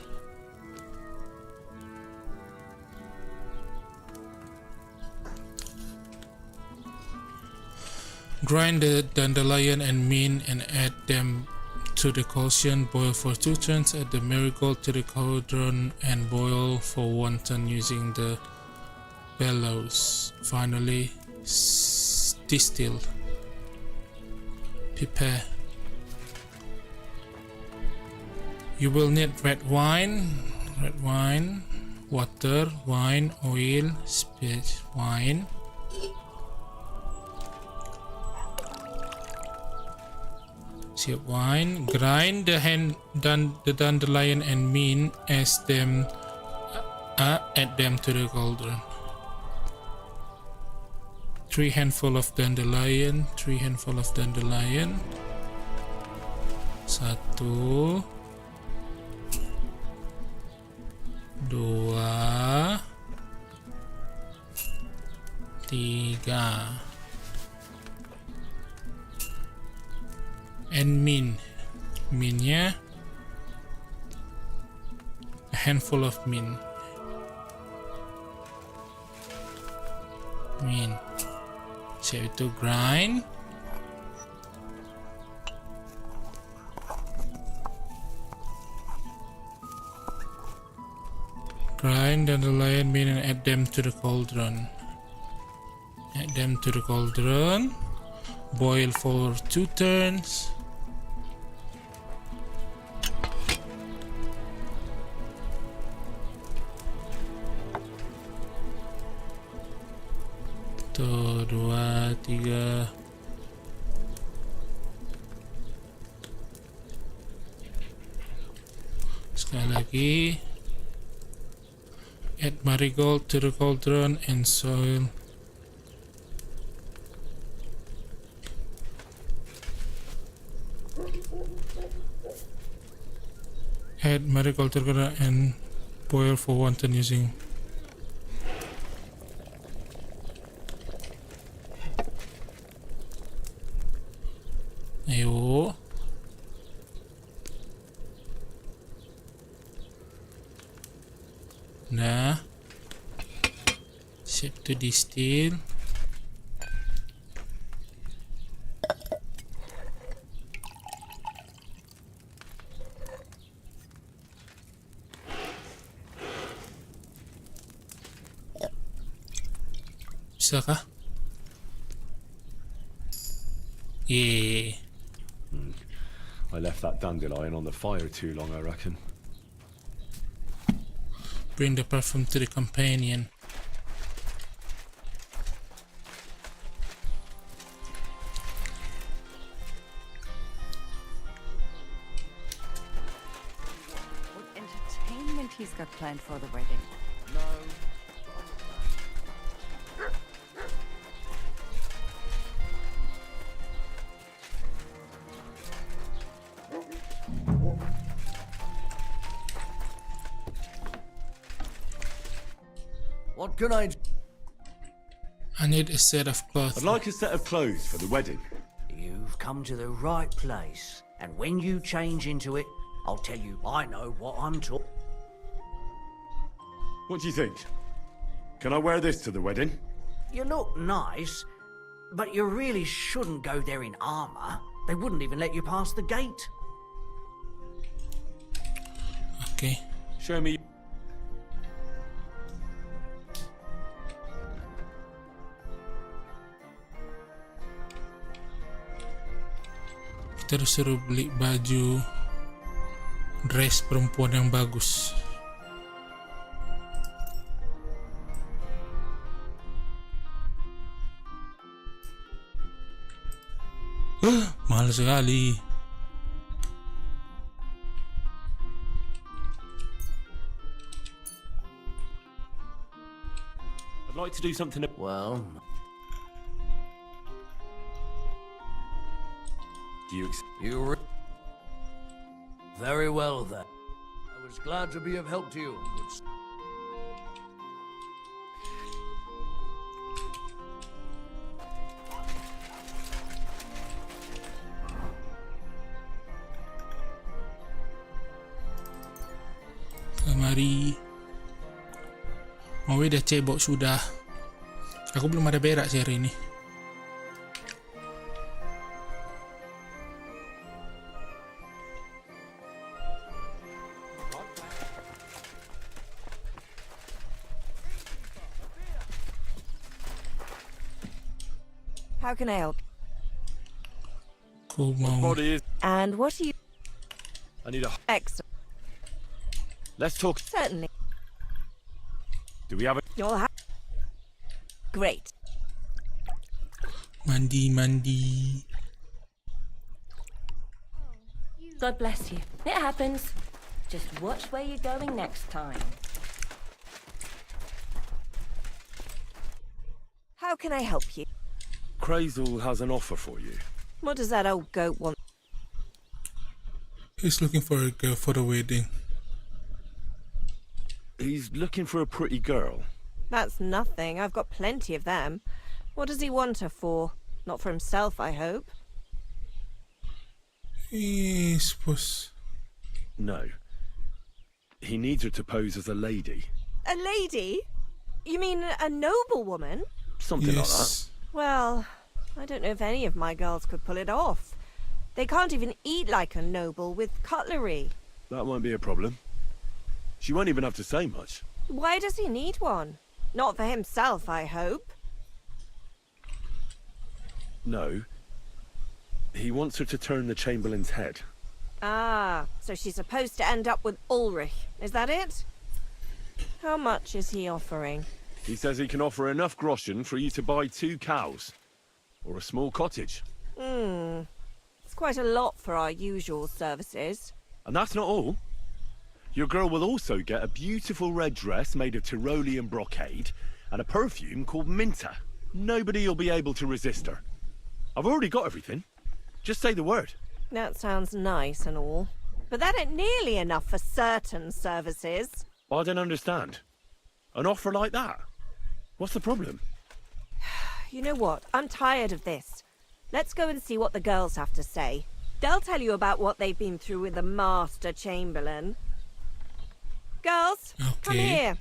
Grind the dandelion and mint and add them to the caution. Boil for 2 turns. Add the marigold to the cauldron and boil for 1 turn using the bellows. Finally, distill. Prepare. You will need red wine, water, wine, oil, spirit, wine. Sip wine. Grind the dandelion and mint as them. Add them to the cauldron. 3 handful of dandelion. 3 handful of dandelion. 1, 2, 3. And mintnya a handful of mint. So itu grind. Grind dandelion, mint, and add them to the cauldron. Add them to the cauldron. Boil for 2 turns. Tuh, 2, 3. Sekali lagi. Add marigold to the cauldron and soil. Add marigold to the cauldron and boil for 1 turn using. Ayo. Itu di steal. Bisa kah? Yeah. I left that dandelion on the fire too long, I reckon. Bring the perfume to the companion. What entertainment he's got planned for the wedding. No. What can I... I need a set of clothes. I'd like a set of clothes for the wedding. You've come to the right place. And when you change into it, I'll tell you I know what I'm talking. What do you think? Can I wear this to the wedding? You look nice, but you really shouldn't go there in armor. They wouldn't even let you pass the gate. Okay. Show me. Kita disuruh beli baju dress perempuan yang bagus. Mahal sekali. I'd like to do something. Well, You very well then. I was glad to be of help to you. Mari. Mau dah cebok sudah. Aku belum ada berak sih hari ini. How can I help? Aku mau. And what are you... I need a. Excellent. Let's talk. Certainly. Do we have a? You'll have... Great. Mandi. God bless you. It happens. Just watch where you're going next time. How can I help you? Crazel has an offer for you. What does that old goat want? He's looking for a girl for the wedding. He's looking for a pretty girl. That's nothing. I've got plenty of them. What does he want her for? Not for himself, I hope. He's supposed... No. He needs her to pose as a lady. A lady? You mean a noblewoman? Something like that. Well, I don't know if any of my girls could pull it off. They can't even eat like a noble with cutlery. That won't be a problem. She won't even have to say much. Why does he need one? Not for himself, I hope. No. He wants her to turn the Chamberlain's head. Ah, so she's supposed to end up with Ulrich. Is that it? How much is he offering? He says he can offer enough groschen for you to buy 2 cows. Or a small cottage. It's quite a lot for our usual services. And that's not all. Your girl will also get a beautiful red dress made of Tyrolean brocade and a perfume called Minta. Nobody will be able to resist her. I've already got everything. Just say the word. That sounds nice and all. But that ain't nearly enough for certain services. I don't understand. An offer like that? What's the problem? You know what? I'm tired of this. Let's go and see what the girls have to say. They'll tell you about what they've been through with the Master Chamberlain. Girls, come here.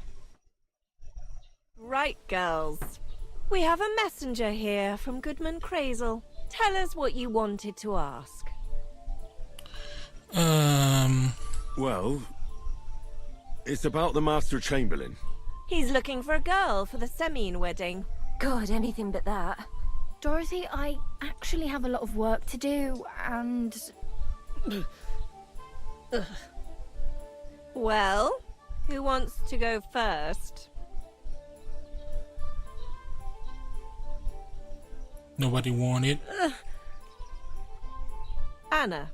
Right, girls. We have a messenger here from Goodman Crazel. Tell us what you wanted to ask. Well, it's about the Master Chamberlain. He's looking for a girl for the Semine wedding. God, anything but that. Dorothy, I actually have a lot of work to do, and... Well, who wants to go first? Nobody wanted. Anna.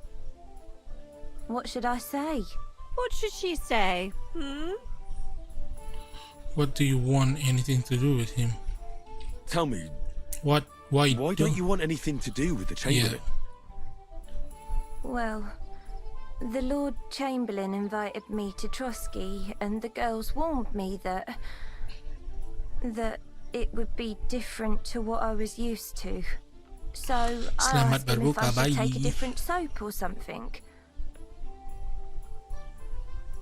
What should I say? What should she say? What do you want anything to do with him? Tell me. What? Why don't you want anything to do with the Chamberlain? Well, the Lord Chamberlain invited me to Trotsky, and the girls warned me that it would be different to what I was used to. So I asked him if I should take a different soap or something.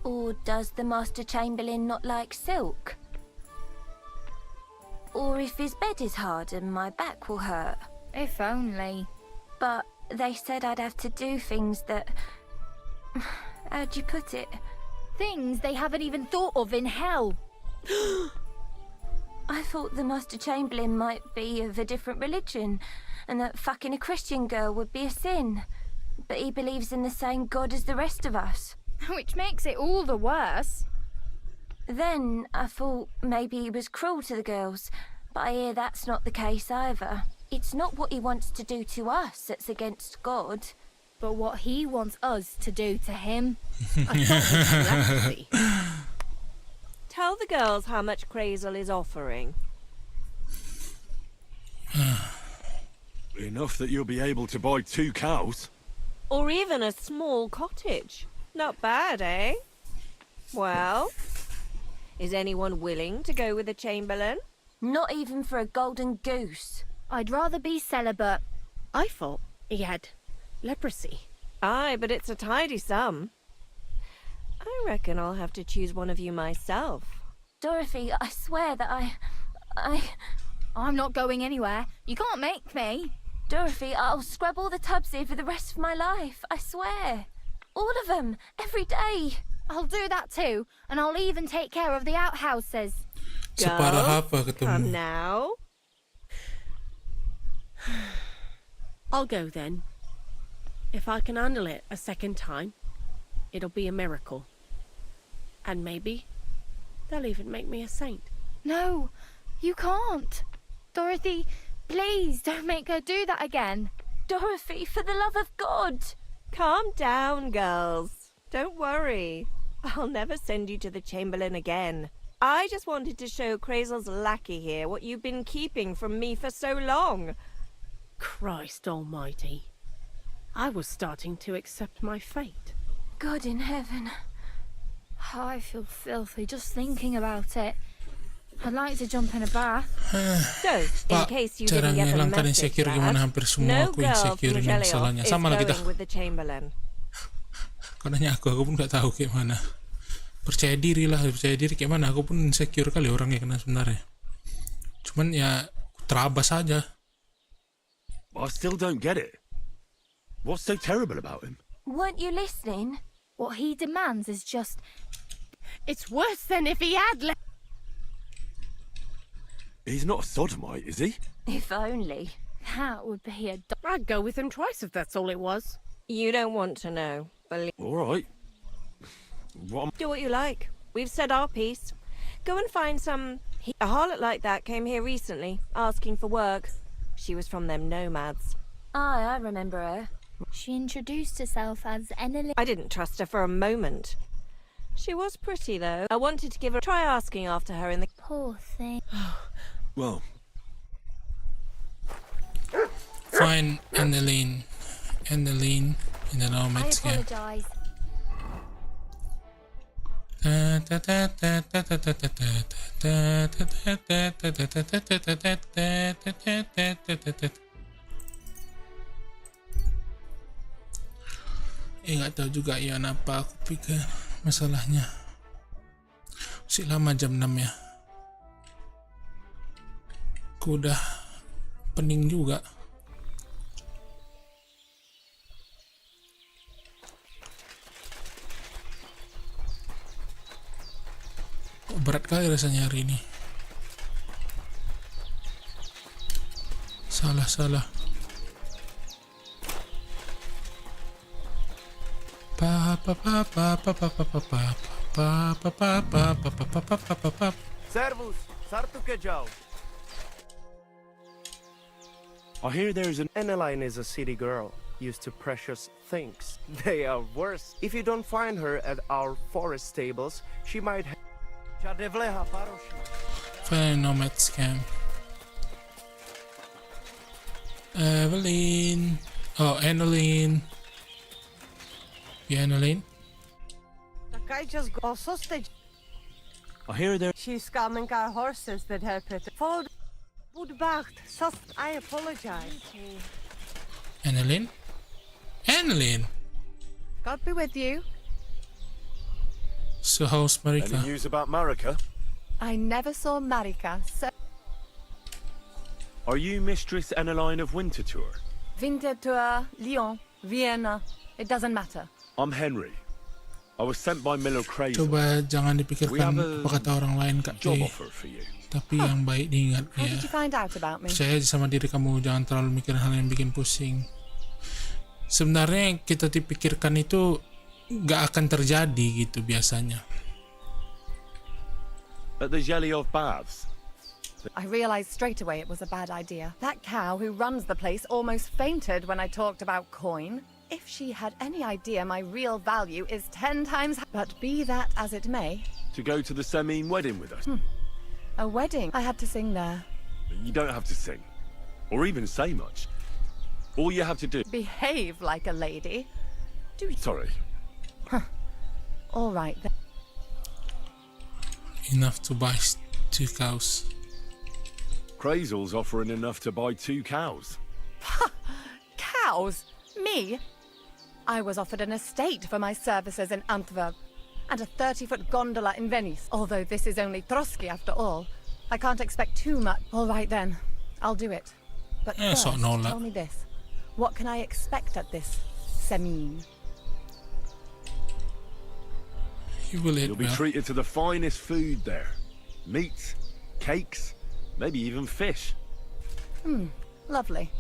Or does the Master Chamberlain not like silk? Or if his bed is hard and my back will hurt. If only. But they said I'd have to do things that... How'd you put it? Things they haven't even thought of in hell. I thought the Master Chamberlain might be of a different religion, and that fucking a Christian girl would be a sin. But he believes in the same God as the rest of us. Which makes it all the worse. Then I thought maybe he was cruel to the girls, but I hear that's not the case either. It's not what he wants to do to us that's against God. But what he wants us to do to him. Tell the girls how much Crazel is offering. Enough that you'll be able to buy 2 cows. Or even a small cottage. Not bad, eh? Well, is anyone willing to go with the Chamberlain? Not even for a golden goose. I'd rather be celibate. I thought he had leprosy. Aye, but it's a tidy sum. I reckon I'll have to choose one of you myself. Dorothy, I swear that I'm not going anywhere. You can't make me. Dorothy, I'll scrub all the tubs here for the rest of my life. I swear. All of them. Every day. I'll do that too. And I'll even take care of the outhouses. Come now. I'll go then. If I can handle it a second time, it'll be a miracle. And maybe they'll even make me a saint. No, you can't. Dorothy, please don't make her do that again. Dorothy, for the love of God. Calm down, girls. Don't worry. I'll never send you to the Chamberlain again. I just wanted to show Crazel's lackey here what you've been keeping from me for so long. Christ almighty. I was starting to accept my fate. God in heaven. Oh, I feel filthy just thinking about it. I'd like to jump in a bath. So, in case you didn't get the message, no girl from Jelliot is going with the Chamberlain. Karena aku pun nggak tahu kayak mana. Percaya diri kayak mana. Aku pun insecure kali orangnya kena sebenarnya. Cuman ya terabas aja. I still don't get it. What's so terrible about him? Weren't you listening? What he demands is just... It's worse than if he had He's not a sodomite, is he? If only. That would be a... I'd go with him twice if that's all it was. You don't want to know. All right. Do what you like. We've said our piece. Go and find some... A harlot like that came here recently, asking for work. She was from them nomads. Aye, I remember her. She introduced herself as Enelin. I didn't trust her for a moment. She was pretty, though. I wanted to give her a try asking after her in the... Poor thing. Well... Find Enelin in the nomads I game. apologize. Nggak tahu juga ya apa aku pikir masalahnya. Masih lama jam 6 ya. Aku udah pening juga. Kok berat kali rasanya hari ini. Salah. Servus, sartu kejau. I hear there's an... Eneline is a city girl, used to precious things. They are worse. If you don't find her at our forest stables, she might have... Find nomad scam. Evelyn. Oh, Annalyn. Yeah, Annalyn. Akai just got sausage. I hear there... She's coming our horses that her put forward. Woodbacht, I apologize. Annalyn? Annalyn! God be with you. So how's Marika? Any news about Marika? I never saw Marika, so... Are you Mistress Eneline of Winterthur? Winterthur, Lyon, Vienna, it doesn't matter. I'm Henry. I was sent by Miller Crazy. Coba jangan dipikirkan apa kata orang lain, Kak. Job offer for you. Tapi yang baik diingat How ya. did you find out about me? Percaya sama diri kamu, jangan terlalu mikir hal yang bikin pusing. Sebenarnya yang kita dipikirkan itu nggak akan terjadi gitu biasanya. At the Zhelyov Baths. I realized straight away it was a bad idea. That cow who runs the place almost fainted when I talked about coin. If she had any idea my real value is 10 times... But be that as it may... To go to the Semine wedding with us. A wedding. I had to sing there. You don't have to sing. Or even say much. All you have to do... Behave like a lady. Sorry. All right then. Enough to buy 2 cows. Crazel's offering enough to buy 2 cows. Cows? Me? I was offered an estate for my services in Antwerp, and a 30-foot gondola in Venice. Although this is only Trotsky after all, I can't expect too much. All right then, I'll do it. But first, tell me this. What can I expect at this Semine? You'll be treated to the finest food there. Meats, cakes, maybe even fish. Lovely.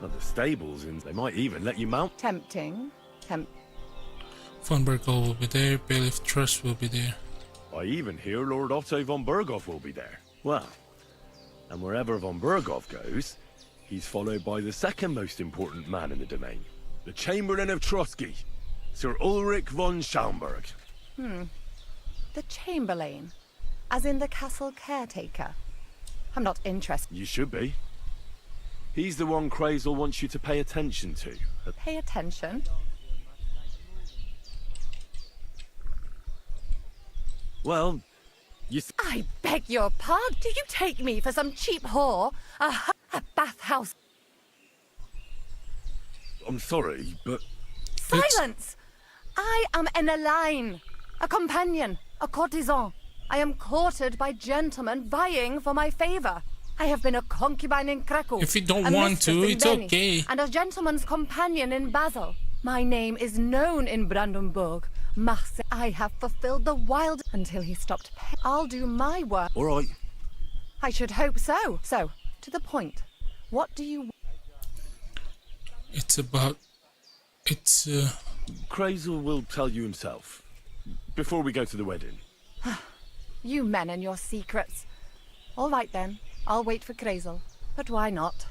At the stables, and they might even let you mount. Tempting. Von Berghoff will be there, Bailiff Truss will be there. I even hear Lord Otto von Berghoff will be there. Well, and wherever von Berghoff goes, he's followed by the second most important man in the domain. The Chamberlain of Trotsky, Sir Ulrich von Schaumburg. The Chamberlain? As in the castle caretaker? I'm not interested. You should be. He's the one Crazel wants you to pay attention to. Pay attention? Well, I beg your pardon? Do you take me for some cheap whore? A bathhouse? I'm sorry, but... Silence! I am Eneline, a companion, a courtesan. I am courted by gentlemen vying for my favor. I have been a concubine in Krakow. If you don't want to, it's okay. And a gentleman's companion in Basel. My name is known in Brandenburg. Marseille. I have fulfilled the wild until he stopped paying. I'll do my work. All right. I should hope so. So, to the point. What do you... It's about... It's, Crazel will tell you himself. Before we go to the wedding. You men and your secrets. All right then. I'll wait for Crazel. But why not?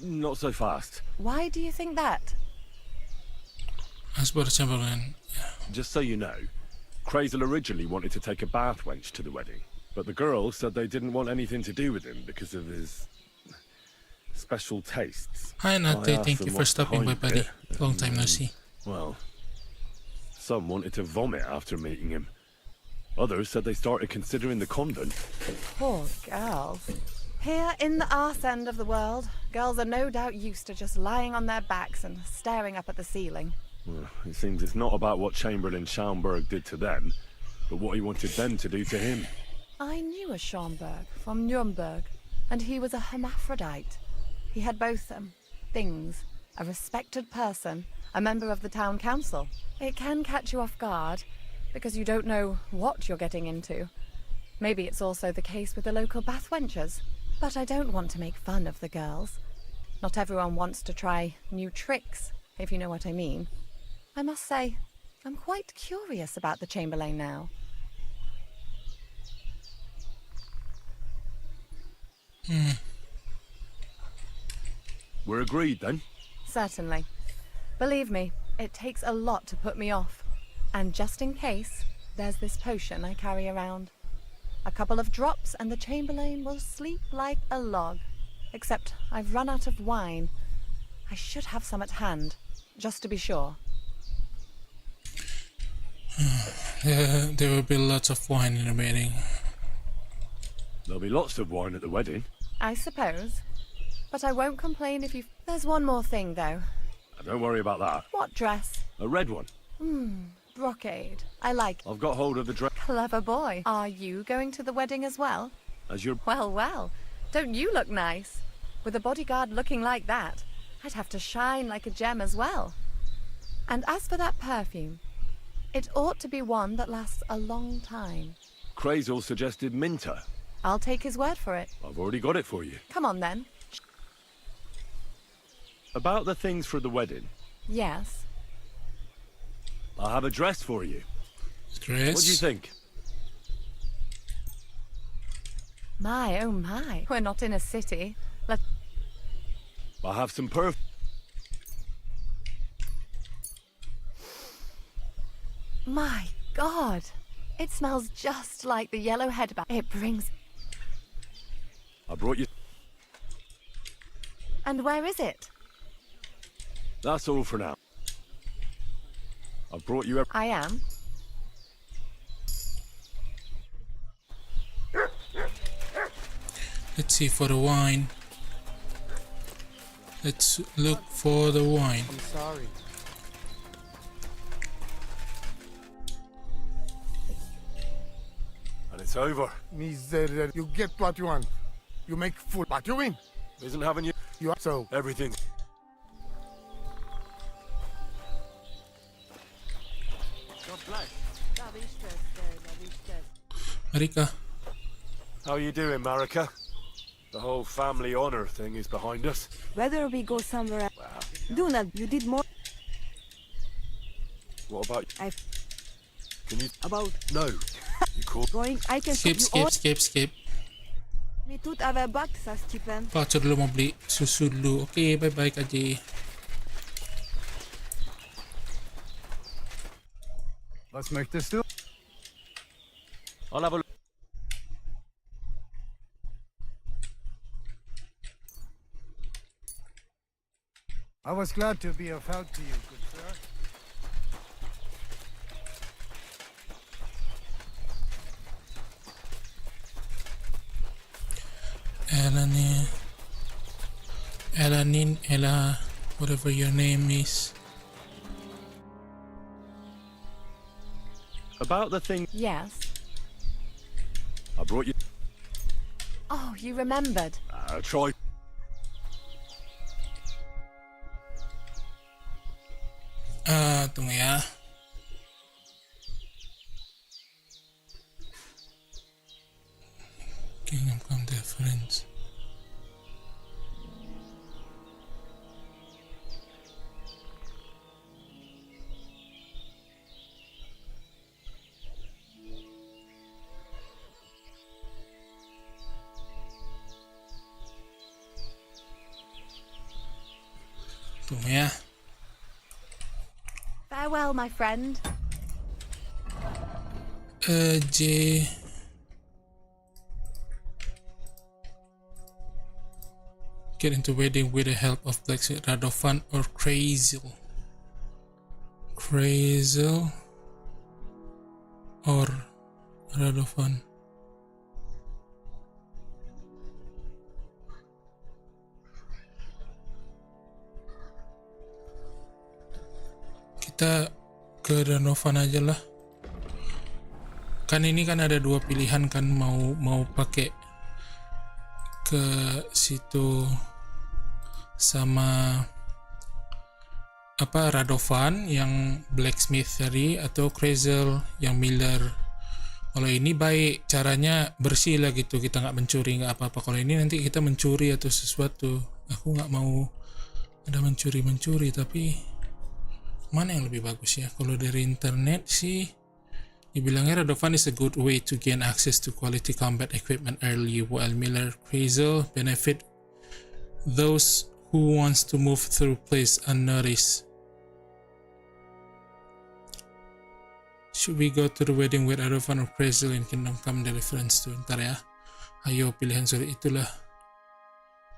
Not so fast. Why do you think that? As per Chamberlain. Just so you know, Crazel originally wanted to take a bath wench to the wedding, but the girls said they didn't want anything to do with him because of his special tastes. Hi Nate, thank you for stopping by, buddy. Long time no see. Well, some wanted to vomit after meeting him. Others said they started considering the convent. Poor girls. Here in the arse end of the world, girls are no doubt used to just lying on their backs and staring up at the ceiling. Well, it seems it's not about what Chamberlain Schaumburg did to them, but what he wanted them to do to him. I knew a Schomburg from Nuremberg, and he was a hermaphrodite. He had both, things. A respected person, a member of the town council. It can catch you off guard, because you don't know what you're getting into. Maybe it's also the case with the local bathwenchers. But I don't want to make fun of the girls. Not everyone wants to try new tricks, if you know what I mean. I must say, I'm quite curious about the Chamberlain now. We're agreed then? Certainly. Believe me, it takes a lot to put me off. And just in case, there's this potion I carry around. A couple of drops and the Chamberlain will sleep like a log. Except I've run out of wine. I should have some at hand, just to be sure. There will be lots of wine in the wedding. There'll be lots of wine at the wedding. I suppose. But I won't complain if you... There's one more thing, though. Don't worry about that. What dress? A red one. Brocade. I like... I've got hold of the dress. Clever boy. Are you going to the wedding as well? As you're... Well, well. Don't you look nice? With a bodyguard looking like that, I'd have to shine like a gem as well. And as for that perfume, it ought to be one that lasts a long time. Crazel suggested Minter. I'll take his word for it. I've already got it for you. Come on, then. About the things for the wedding. Yes. I have a dress for you. Dress? What do you think? My, oh my. We're not in a city. I have some My God. It smells just like the yellow headband. It brings... I brought you... And where is it? That's all for now. I've brought you... I am. Let's see for the wine. Let's look for the wine. I'm sorry. And it's over. Miserere. You get what you want. You make fool, but you win. Isn't having you... You are so. Everything. Marika. How are you doing, Marika? The whole family honor thing is behind us. Whether we go somewhere else. Do not. You did more. What about... Can you... About... No. You cool? Going, I can Skip. Me tut avea bakt sa Stephen. Pacar dulu mau beli susu dulu. Oke, bye-bye KJ. Was möchtest du? I'll have a look. I was glad to be of help to you, good sir. Ella, whatever your name is. About the thing... Yes. I brought you... Oh, you remembered. Try... Tunggu ya. Kingdom Come Deliverance. Tunggu ya. Farewell, my friend. J. Get into wedding with the help of Blacksmith, Radovan or Crazel. Crazel or Radovan. Kita ke Radovan aja lah. kan ini kan ada dua pilihan kan, mau pakai ke situ sama apa Radovan yang blacksmith tadi atau Krezel yang Miller. Kalau ini baik caranya bersih lah gitu, kita nggak mencuri nggak apa-apa. Kalau ini nanti kita mencuri atau sesuatu, aku nggak mau ada mencuri, tapi mana yang lebih bagus ya? Kalau dari internet sih dibilangnya Radovan is a good way to gain access to quality combat equipment early, while Miller Krezel benefit those who wants to move through place unnoticed. Should we go to the wedding with Radovan or Krezel in Kingdom Come Deliverance II? Ntar ya. Ayo pilihan sulit itulah.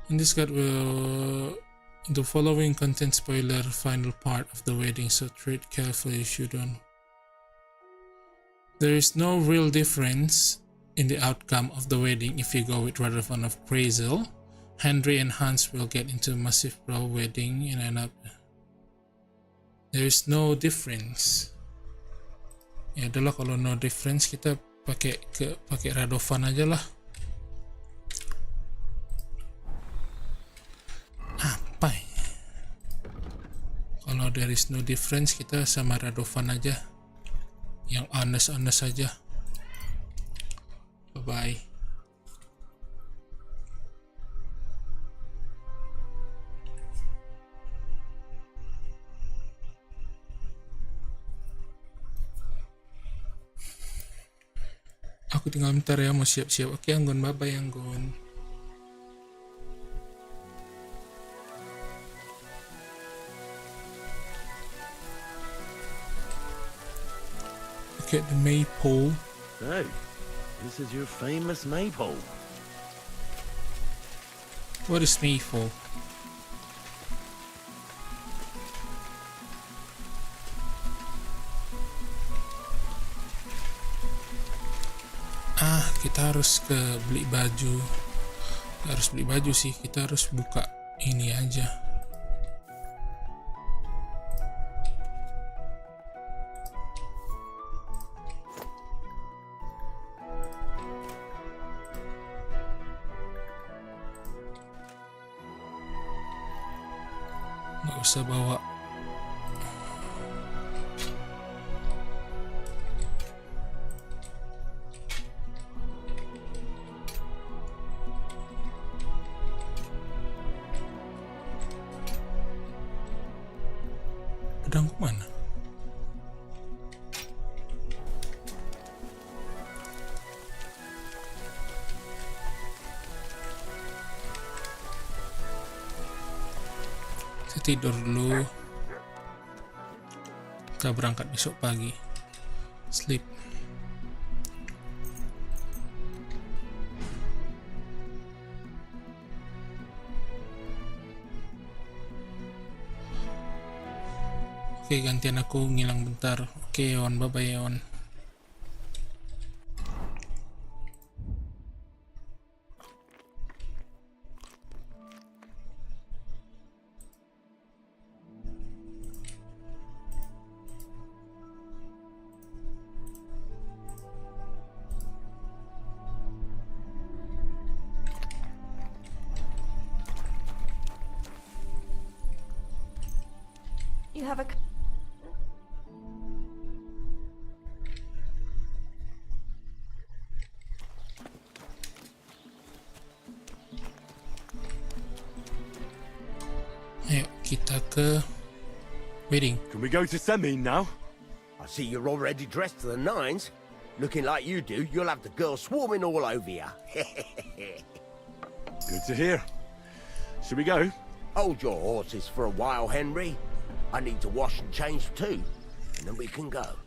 In this guide will the following content spoiler final part of the wedding, so tread carefully if you don't. There is no real difference in the outcome of the wedding if you go with Radovan of Krezel. Henry and Hans will get into a massive brawl wedding and end up. There is no difference. Ya adalah kalau no difference kita pakai Radovan aja lah. Apa ya? Kalau there is no difference kita sama Radovan aja. Yang honest aja. Bye bye. Aku tinggal bentar ya, mau siap-siap. Oke Anggun, bye-bye Anggun. Look at the maypole. Oh, this is your famous maypole. What is maypole? Kita harus beli baju. Kita harus beli baju sih, kita harus buka ini aja. Nggak usah bawa. Pedangku mana? Saya tidur dulu. Kita berangkat besok pagi. Sleep. Oke, gantian aku ngilang bentar. Oke, Yon, bye-bye Yon. You have a... Ayo kita ke wedding. Can we go to Semin now? I see you're already dressed to the nines. Looking like you do, you'll have the girls swarming all over you. Good to hear. Should we go? Hold your horses for a while, Henry. I need to wash and change too, and then we can go.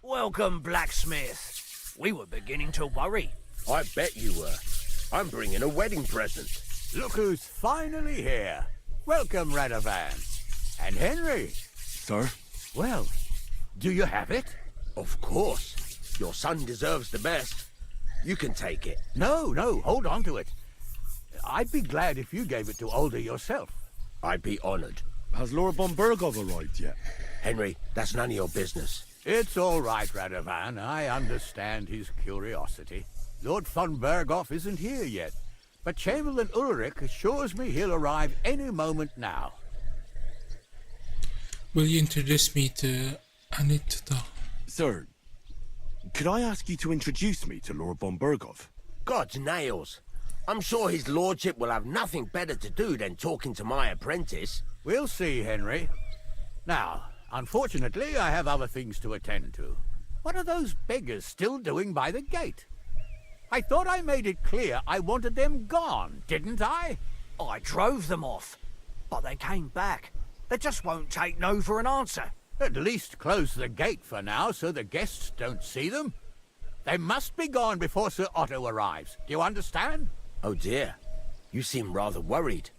Welcome, blacksmith. We were beginning to worry. I bet you were. I'm bringing a wedding present. Look who's finally here. Welcome, Radovan. And Henry. Sir? Well, do you have it? Of course. Your son deserves the best. You can take it. No, hold on to it. I'd be glad if you gave it to Alder yourself. I'd be honored. Has Lord von Burgov arrived yet? Henry, that's none of your business. It's all right, Radovan. I understand his curiosity. Lord von Berghoff isn't here yet, but Chamberlain Ulrich assures me he'll arrive any moment now. Will you introduce me to Anita? Sir, could I ask you to introduce me to Lord von Berghoff? God's nails. I'm sure his lordship will have nothing better to do than talking to my apprentice. We'll see, Henry. Now, unfortunately, I have other things to attend to. What are those beggars still doing by the gate? I thought I made it clear I wanted them gone, didn't I? I drove them off, but they came back. They just won't take no for an answer. At least close the gate for now so the guests don't see them. They must be gone before Sir Otto arrives. Do you understand? Oh dear. You seem rather worried.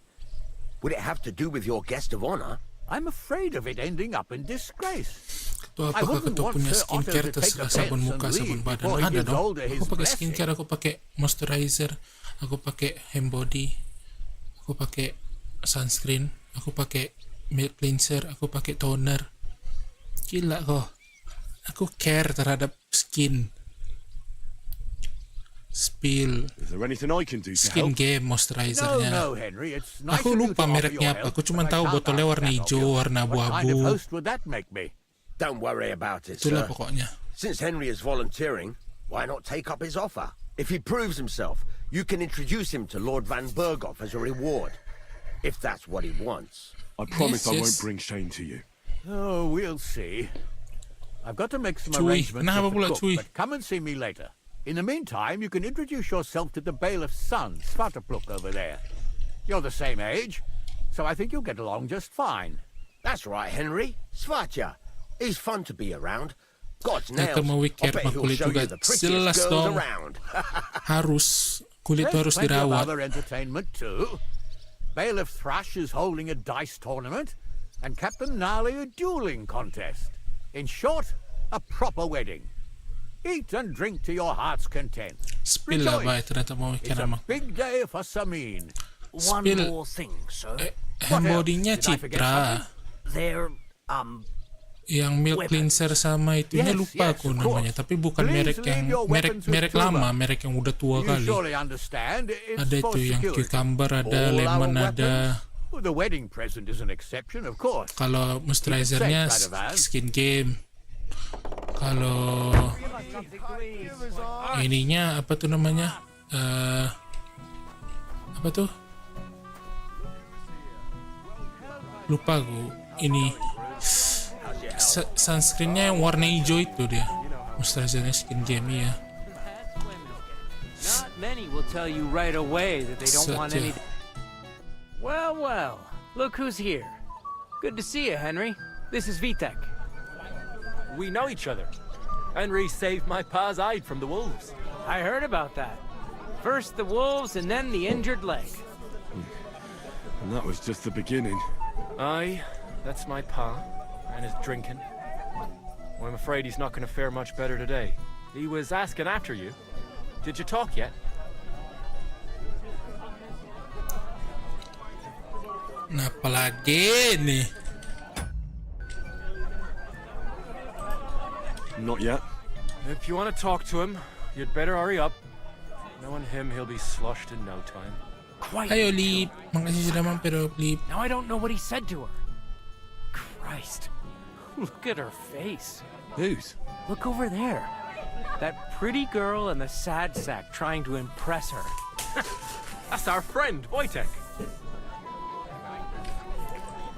Would it have to do with your guest of honor? I'm afraid of it ending up in disgrace. Apakah kau punya skincare terserah sabun muka, sabun badan? Ada dong. Aku pakai skincare, aku pakai moisturizer, aku pakai hand body, aku pakai sunscreen, aku pakai milk cleanser, aku pakai toner. Gila kok. Aku care terhadap skin. Spill. Is there anything I can do to Skin help? game moisturizernya. No, Henry, it's nice Aku of you lupa to offer mereknya your apa. help, Aku cuma but I tahu can't botolnya ask warna that of hijau, you. warna What kind of abu-abu. host would that make me? Don't worry about it, Itulah sir. pokoknya. Since Henry is volunteering, why not take up his offer? If he proves himself, you can introduce him to Lord Van Berghoff as a reward. If that's what he wants. I promise I won't yes. bring shame to you. Oh, we'll see. I've got to make some Cuy, arrangements kenapa with the pula, cook, cuy? but come and see me later. In the meantime, you can introduce yourself to the bailiff's son, Svatopluk, over there. You're the same age, so I think you'll get along just fine. That's right, Henry. Svatja. He's fun to be around. God's nails. Kalau mau I care bet he'll kulit show juga you the prettiest jelas girls dong. around. Harus kulit itu There's harus plenty of dirawat. other entertainment too. Bailiff Thrush is holding a dice tournament, and Captain Gnarly a dueling contest. In short, a proper wedding. Eat and drink to your heart's content. Spill lah, Rejoice. bay. Ternyata mau It's ikan a sama. big day for Samin. One Spill. more thing, sir. Hand body-nya Did I forget Citra. They're, Yang milk cleanser sama itunya Yes, lupa yes, aku of namanya. course. Tapi bukan Please merek leave yang your merek weapons with merek Vtuber. lama, merek yang udah tua You kali. surely understand. It's Ada for itu yang security. cucumber, ada All lemon, our ada. weapons. Well, the wedding present is an exception, of course. Kalau moisturizernya Keep it safe, Radovan. skin game. Kalau ininya apa tuh namanya? Apa tuh? Lupa aku. Ini sunscreennya yang warna hijau itu dia. Moisturizernya skin game ya. Not many will tell you right away that they don't want Setiap. any. Well, well, look who's here. Good to see you, Henry. This is Vitek. We know each other. Henry saved my pa's hide from the wolves. I heard about that. First the wolves and then the injured leg. And that was just the beginning. Aye, that's my pa, and his drinking. Well, I'm afraid he's not going to fare much better today. He was asking after you. Did you talk yet? Nah, apalagi nih? Not yet. If you want to talk to him, you'd better hurry up. Knowing him, he'll be sloshed in no time. Quiet. Ayo Lip, makasih sudah mampir Lip. Now I don't know what he said to her. Christ. Look at her face. Whose? Look over there. That pretty girl and the sad sack trying to impress her. That's our friend, Wojtek.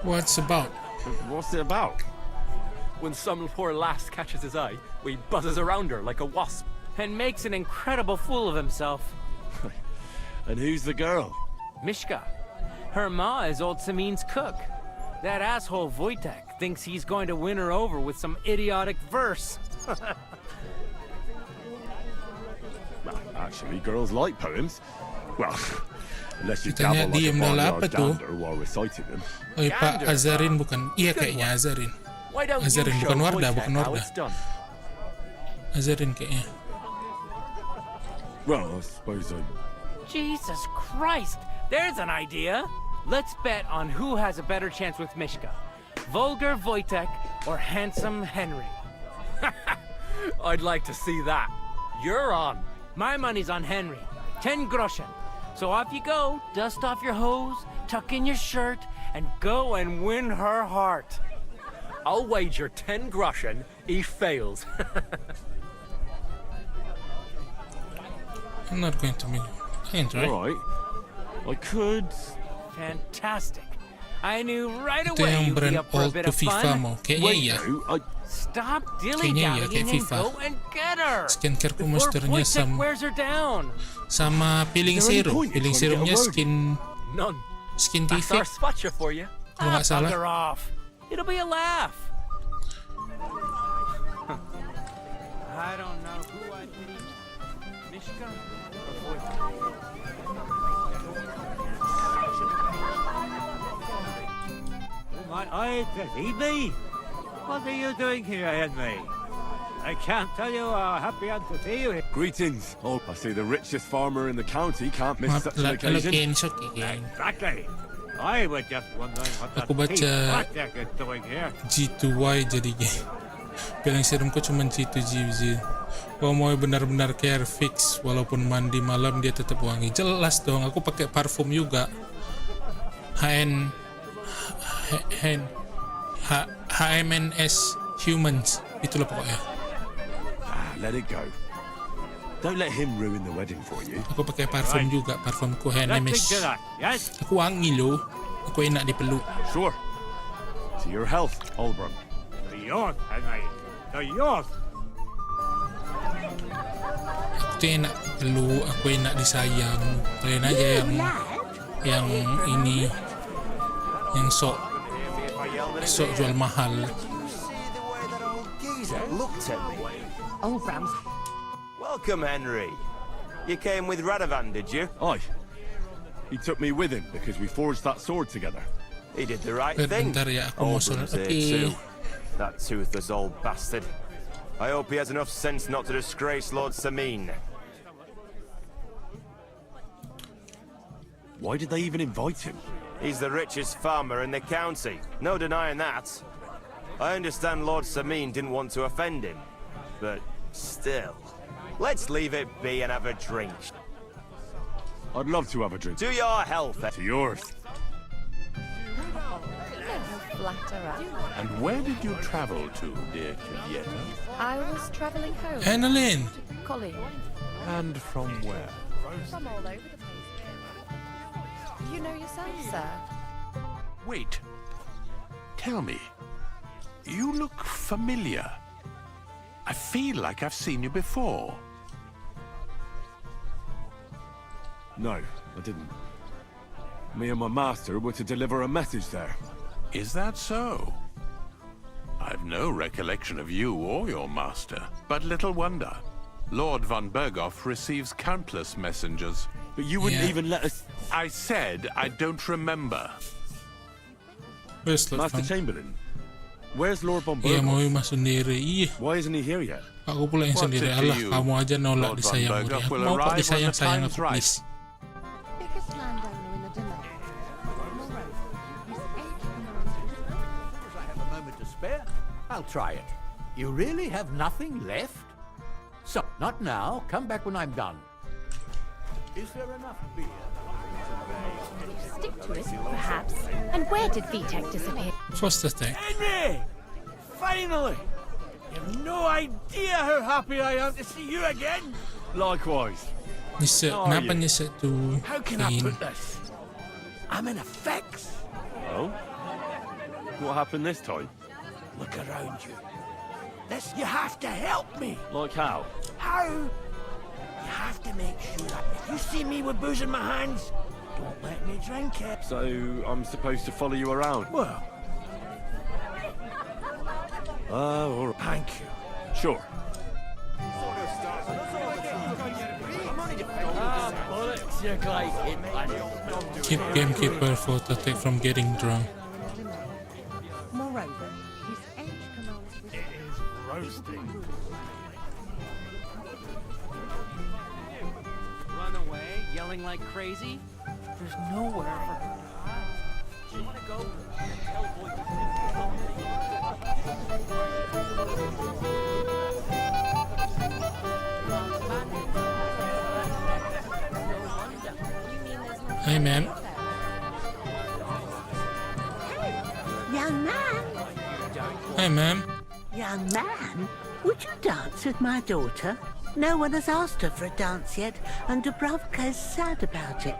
What's about? What's it about? When some poor lass catches his eye, he buzzes around her like a wasp. And makes an incredible fool of himself. And who's the girl? Mishka. Her ma is old Samin's cook. That asshole Wojtek thinks he's going to win her over with some idiotic verse. Well, actually, girls like poems. Well, unless you Katanya dabble like a diem dalam apa barnyard tuh? gander while reciting them. Oh iya, Pak Azarin bukan? Iya kayaknya Azarin. Why don't you Azarin show bukan Wardah, Wojtek bukan how Wardah. it's done? Azarin kayaknya. Well, I suppose I... Jesus Christ! There's an idea! Let's bet on who has a better chance with Mishka. vulgar Wojtek or handsome Henry. I'd like to see that. You're on. My money's on Henry. 10 groschen. So off you go, dust off your hose, tuck in your shirt, and go and win her heart. I'll wager 10 groschen he fails. I'm not going to be. Right? All right. I could. Fantastic. I knew right Ito away yung you'd be brand up for a old bit to of FIFA fun. mo. Kaya iya. Stop Kaya iya, kay dilly-dallying and FIFA. go and get her. Skincare ko Before master niya Wojtek wears her down. sama peeling serum. Peeling serum niya None. skin That's our defect. spotcha for you. Kung nggak salah. Bugger off. It'll be a laugh. I don't know who I'd be. Mishka or Wojtek? Terima. What are you doing here, Henry? I can't tell you how happy I'm to see you here. Greetings. Oh, I see the richest farmer in the county can't miss such an occasion. Exactly. I was just wondering what Aku the baca Wojtek is doing here. G2Y jadi peeling serum ko cuma G2G. Kalau mau benar-benar care fix, walaupun mandi malam dia tetap wangi. Jelas dong, aku pakai parfum juga. HMNS Humans, itulah pokoknya. Let it go. Don't let him ruin the wedding for you. Aku pakai parfum juga, parfumku HMNS. Aku wangi loh, aku enak dipeluk. Sure. To your health, Olbrum. To yours, Henry. To yours. Aku tuh enak peluk, aku enak disayang. Kalian aja yang ini, yang sok jual mahal. Looked at me. Oh, Brams. Welcome, Henry. You came with Radovan, did you? Aye. He took me with him because we forged that sword together. He did the right thing. Bentar ya, aku mau sholat. Olbrum's here too. That toothless old bastard. I hope he has enough sense not to disgrace Lord Samin. Why did they even invite him? He's the richest farmer in the county. No denying that. I understand Lord Samin didn't want to offend him. But still, let's leave it be and have a drink. I'd love to have a drink. To your health. To yours. Flatterer. And where did you travel to, dear Julieta? I was travelling home. Annalyn. Colleen. And from where? From all over the place. You know yourself, sir. Wait. Tell me. You look familiar. I feel like I've seen you before. No, I didn't. Me and my master were to deliver a message there. Is that so? I've no recollection of you or your master, but little wonder. Lord von Berghoff receives countless messengers. But you wouldn't even let us... I said I don't remember. Where's Master Chamberlain? Where's Lord von Iya, mau Berghoff? sendiri. Iya. Why isn't he here yet? Aku pula yang sendiri. Allah, kamu aja nolak disayang. Aku mau kok disayang-sayang aku, please. Biggest landowner in the domain. I have a moment to spare. I'll try it. You really have nothing left? So, not now. Come back when I'm done. Is there enough beer? Stick to it, perhaps. And where did Vitek disappear? First attack. Henry! Finally! You have no idea how happy I am to see you again! Likewise. Nisa, kenapa Nisa tuh? How can I put this? I'm in a fix. Oh? What happened this time? Look around you. You have to help me. Like how? How? You have to make sure that if you see me with booze in my hands, don't let me drink it. So, I'm supposed to follow you around? Well. All right. Thank you. Sure. Keep gamekeeper for attack from getting drunk. Moreover, his edge commands It is roasting. Run away, yelling like crazy? There's nowhere for her to hide. Hi, ma'am. Young man, Hi, ma'am. young man, would you dance with my daughter? No one has asked her for a dance yet, and Dubravka is sad about it.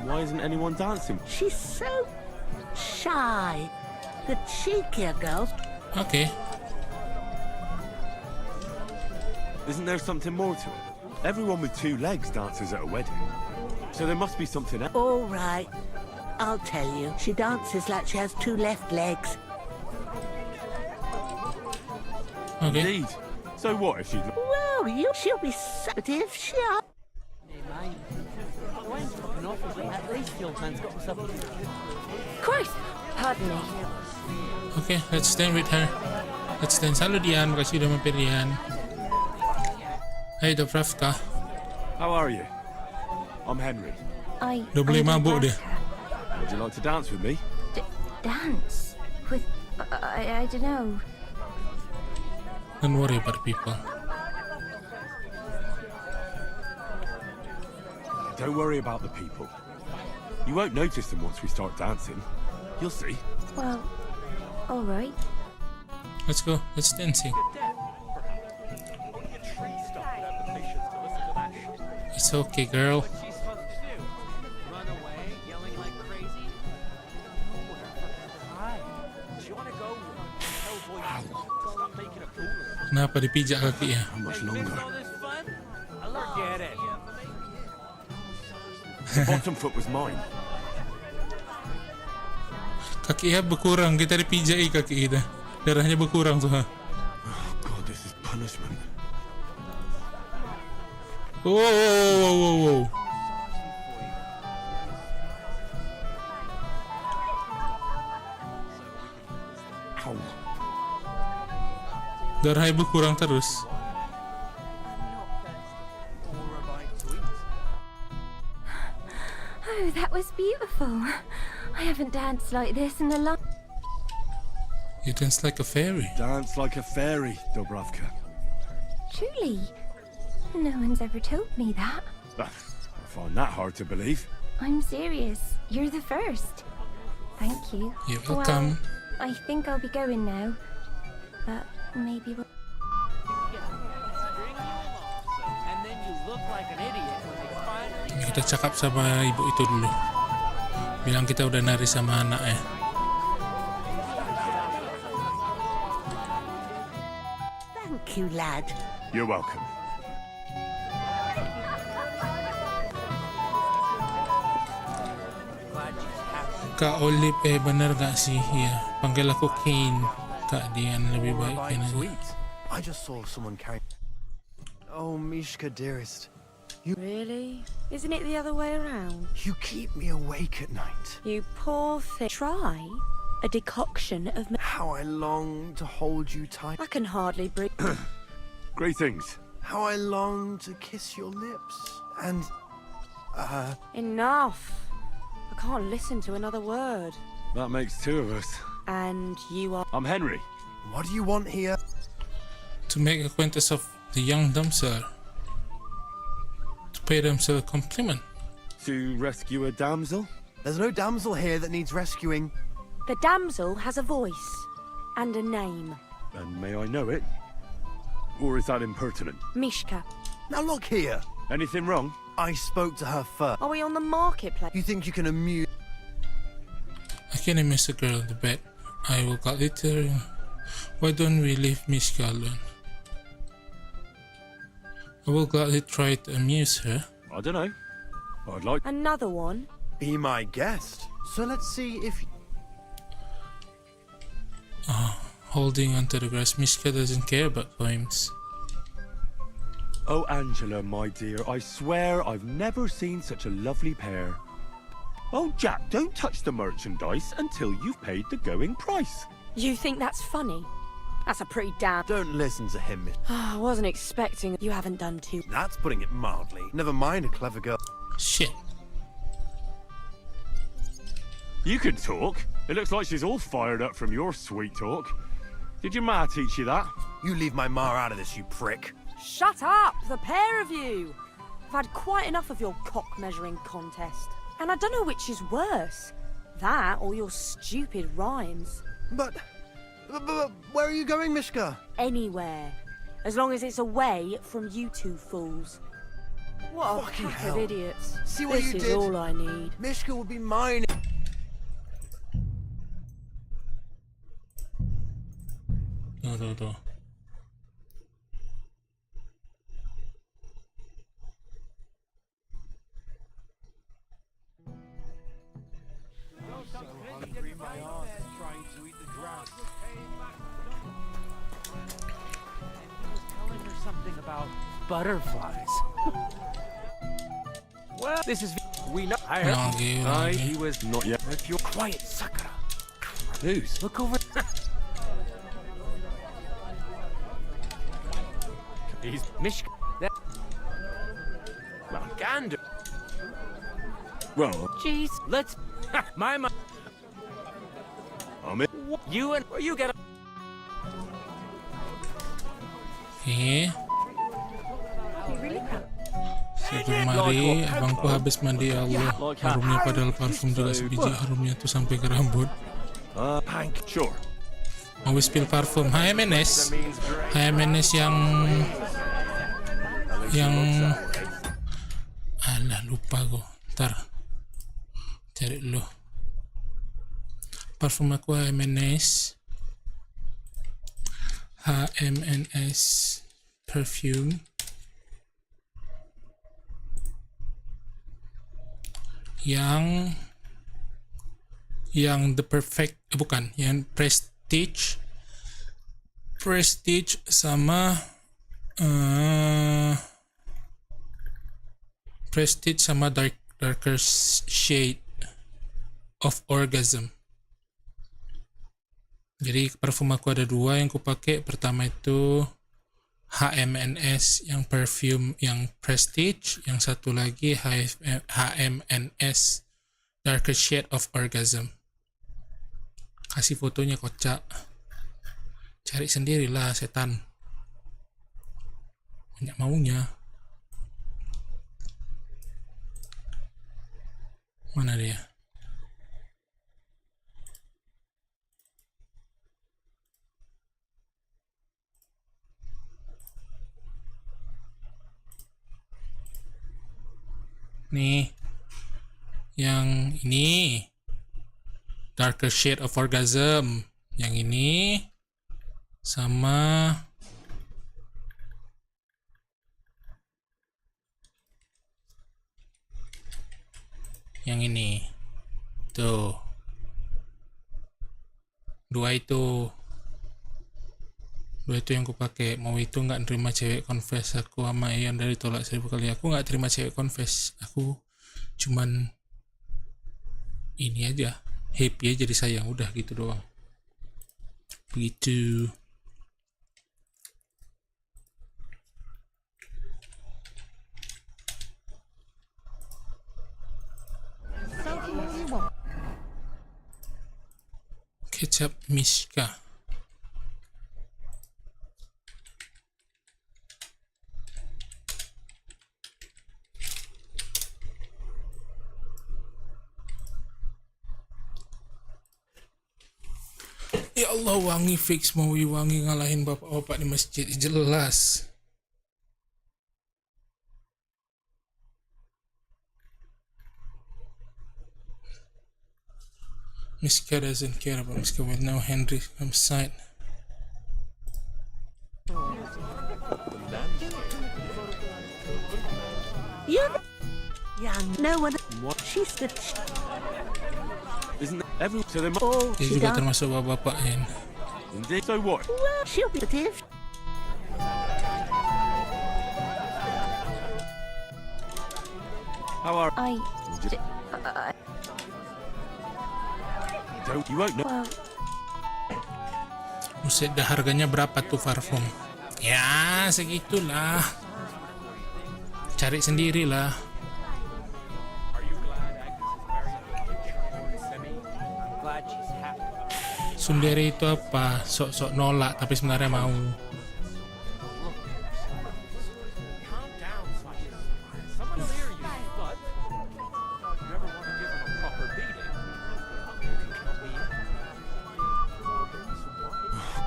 Why isn't anyone dancing? She's so shy. The cheekier girls. Okay. Isn't there something more to it? Everyone with two legs dances at a wedding. So there must be something else. All right, I'll tell you. She dances like she has two left legs. Okay. Indeed. So what if she's... Well, she'll be so... But if she... At least your man's got himself. Christ! Pardon me. Okay, let's stand with her. Let's dance. Halo Dian, makasih udah mampir Dian. Hai Dubravka. How are you? I'm Henry. Udah boleh mabuk dia. Would you like to dance with me? Dance? With... I don't know. Don't worry about people. Don't worry about the people. You won't notice them once we start dancing. You'll see. Well, alright. Let's go. Let's dancing. It's okay, girl. Kenapa dipijak kaki ya? How much longer? Forget it. The bottom foot was mine. Kaki ya berkurang, kita dipijai kaki kita. Darahnya berkurang tuh, ha. Oh God, this is punishment. Whoa. Ow. Darahnya berkurang terus. Oh, that was beautiful. I haven't danced like this in a long... You dance like a fairy. Dance like a fairy, Dubravka. Truly. No one's ever told me that. I find that hard to believe. I'm serious. You're the first. Thank you. You're welcome. Well, I think I'll be going now. But maybe we'll... And then you look like an idiot when they finally... Kita cakap sama ibu itu dulu. Bilang kita udah nari sama anaknya. Thank you, lad. You're welcome. Kak Olip, bener gak sih? Ya, panggil aku Kane. Kak Dian lebih baik ini. I just saw someone carrying... Oh, Mishka, dearest. You... Really? Isn't it the other way around? You keep me awake at night. You poor thing. Try a decoction of... How I long to hold you tight. I can hardly breathe. Greetings. How I long to kiss your lips. And... Enough. I can't listen to another word. That makes two of us. And you are... I'm Henry. What do you want here? To make acquaintance of the young damsel. To pay themselves a compliment. To rescue a damsel? There's no damsel here that needs rescuing. The damsel has a voice. And a name. And may I know it? Or is that impertinent? Mishka. Now look here. Anything wrong? I spoke to her first. Are we on the marketplace? You think you can amuse... I can amuse a girl in the bed. I will call it her. Why don't we leave Mishka alone? I will gladly try to amuse her. I don't know. I'd like... Another one? Be my guest. So let's see if... Holding onto the grass, Mishka doesn't care about poems. Oh, Angela, my dear, I swear I've never seen such a lovely pair. Oh, Jack, don't touch the merchandise until you've paid the going price. You think that's funny? That's a pretty damn... Don't listen to him. I wasn't expecting... You haven't done too... That's putting it mildly. Never mind a clever girl. Shit. You can talk. It looks like she's all fired up from your sweet talk. Did your ma teach you that? You leave my ma out of this, you prick. Shut up, the pair of you! I've had quite enough of your cock-measuring contest. And I don't know which is worse. That or your stupid rhymes. But where are you going, Mishka? Anywhere. As long as it's away from you two fools. What a Fucking pack hell. of idiots. See what this you is did? all I need. Mishka will be mine. Tuh. Telling her something about butterflies. Well, this is we know. Manggil. He was not yet. If you're quiet, Sakura. Who's? Look over. He's Mishka. That. Well, Gander. Well, Jeez, let's. My. You and you get. Oke. Saya mari, abangku habis mandi, ya Allah. Harumnya padahal parfum juga sebiji, harumnya tuh sampai ke rambut. Mau spill parfum. HMNS yang alah lupa gue. Ntar cari dulu. Parfum aku HMNS perfume yang the perfect bukan, yang prestige sama prestige sama darker shade of orgasm. Jadi parfum aku ada dua yang ku pakai. Pertama itu HMNS yang perfume yang prestige, yang satu lagi HMNS darker shade of orgasm. Kasih fotonya kocak. Cari sendirilah setan. Banyak maunya. Mana dia? Nih, yang ini darker shade of orgasm, yang ini sama yang ini tuh, dua itu yang ku pakai. Mau itu nggak nerima cewek confess aku sama Ian dari tolak 1000 kali. Aku nggak terima cewek confess, aku cuman ini aja, happy aja, jadi sayang, udah gitu doang. Begitu. Kecap Mishka. Ya Allah, wangi fix, mau wangi ngalahin bapak-bapak di masjid, jelas. Mishka doesn't care about Mishka with no Henry from side. No one. She's the. Isn't everyone to them? Dia juga termasuk bapak-bapak Hen. Indeed. So what? Well, she'll be the. How are I don't you won't know. well, Buset, dah harganya berapa tuh parfum? Ya, segitulah. Cari sendirilah. glad she's happy. Sundere itu apa? Sok-sok nolak tapi sebenarnya mau. Calm down, Slice. Someone will hear you, but if you ever want to give him a proper beating, you can count me in.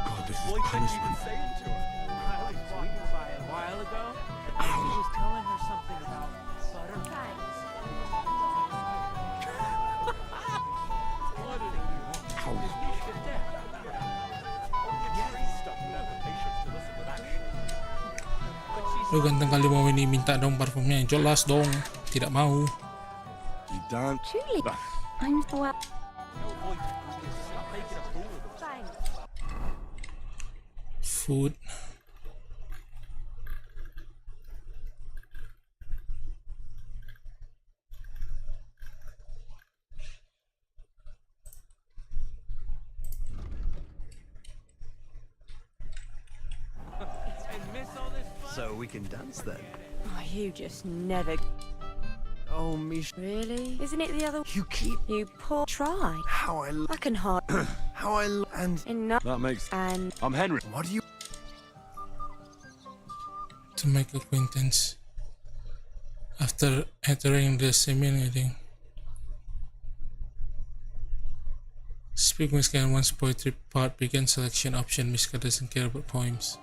God, this is punishment. I was walking by a while ago, and he was telling her something about butterflies. What did he want? Is Mishka dead? Lu ganteng kali mau ini, minta dong parfumnya. Jelas dong, tidak mau. You don't. Julie, I'm well. Food. So we can dance then. Oh, you just never. Oh, Mish. Really? Isn't it the other? You keep. You poor. Try. How I can hard. How and. Enough. That makes. And. I'm Henry. What do you. To make acquaintance. After entering the semi-meeting. Speak Miska and once poetry part begins selection option. Miska doesn't care about poems.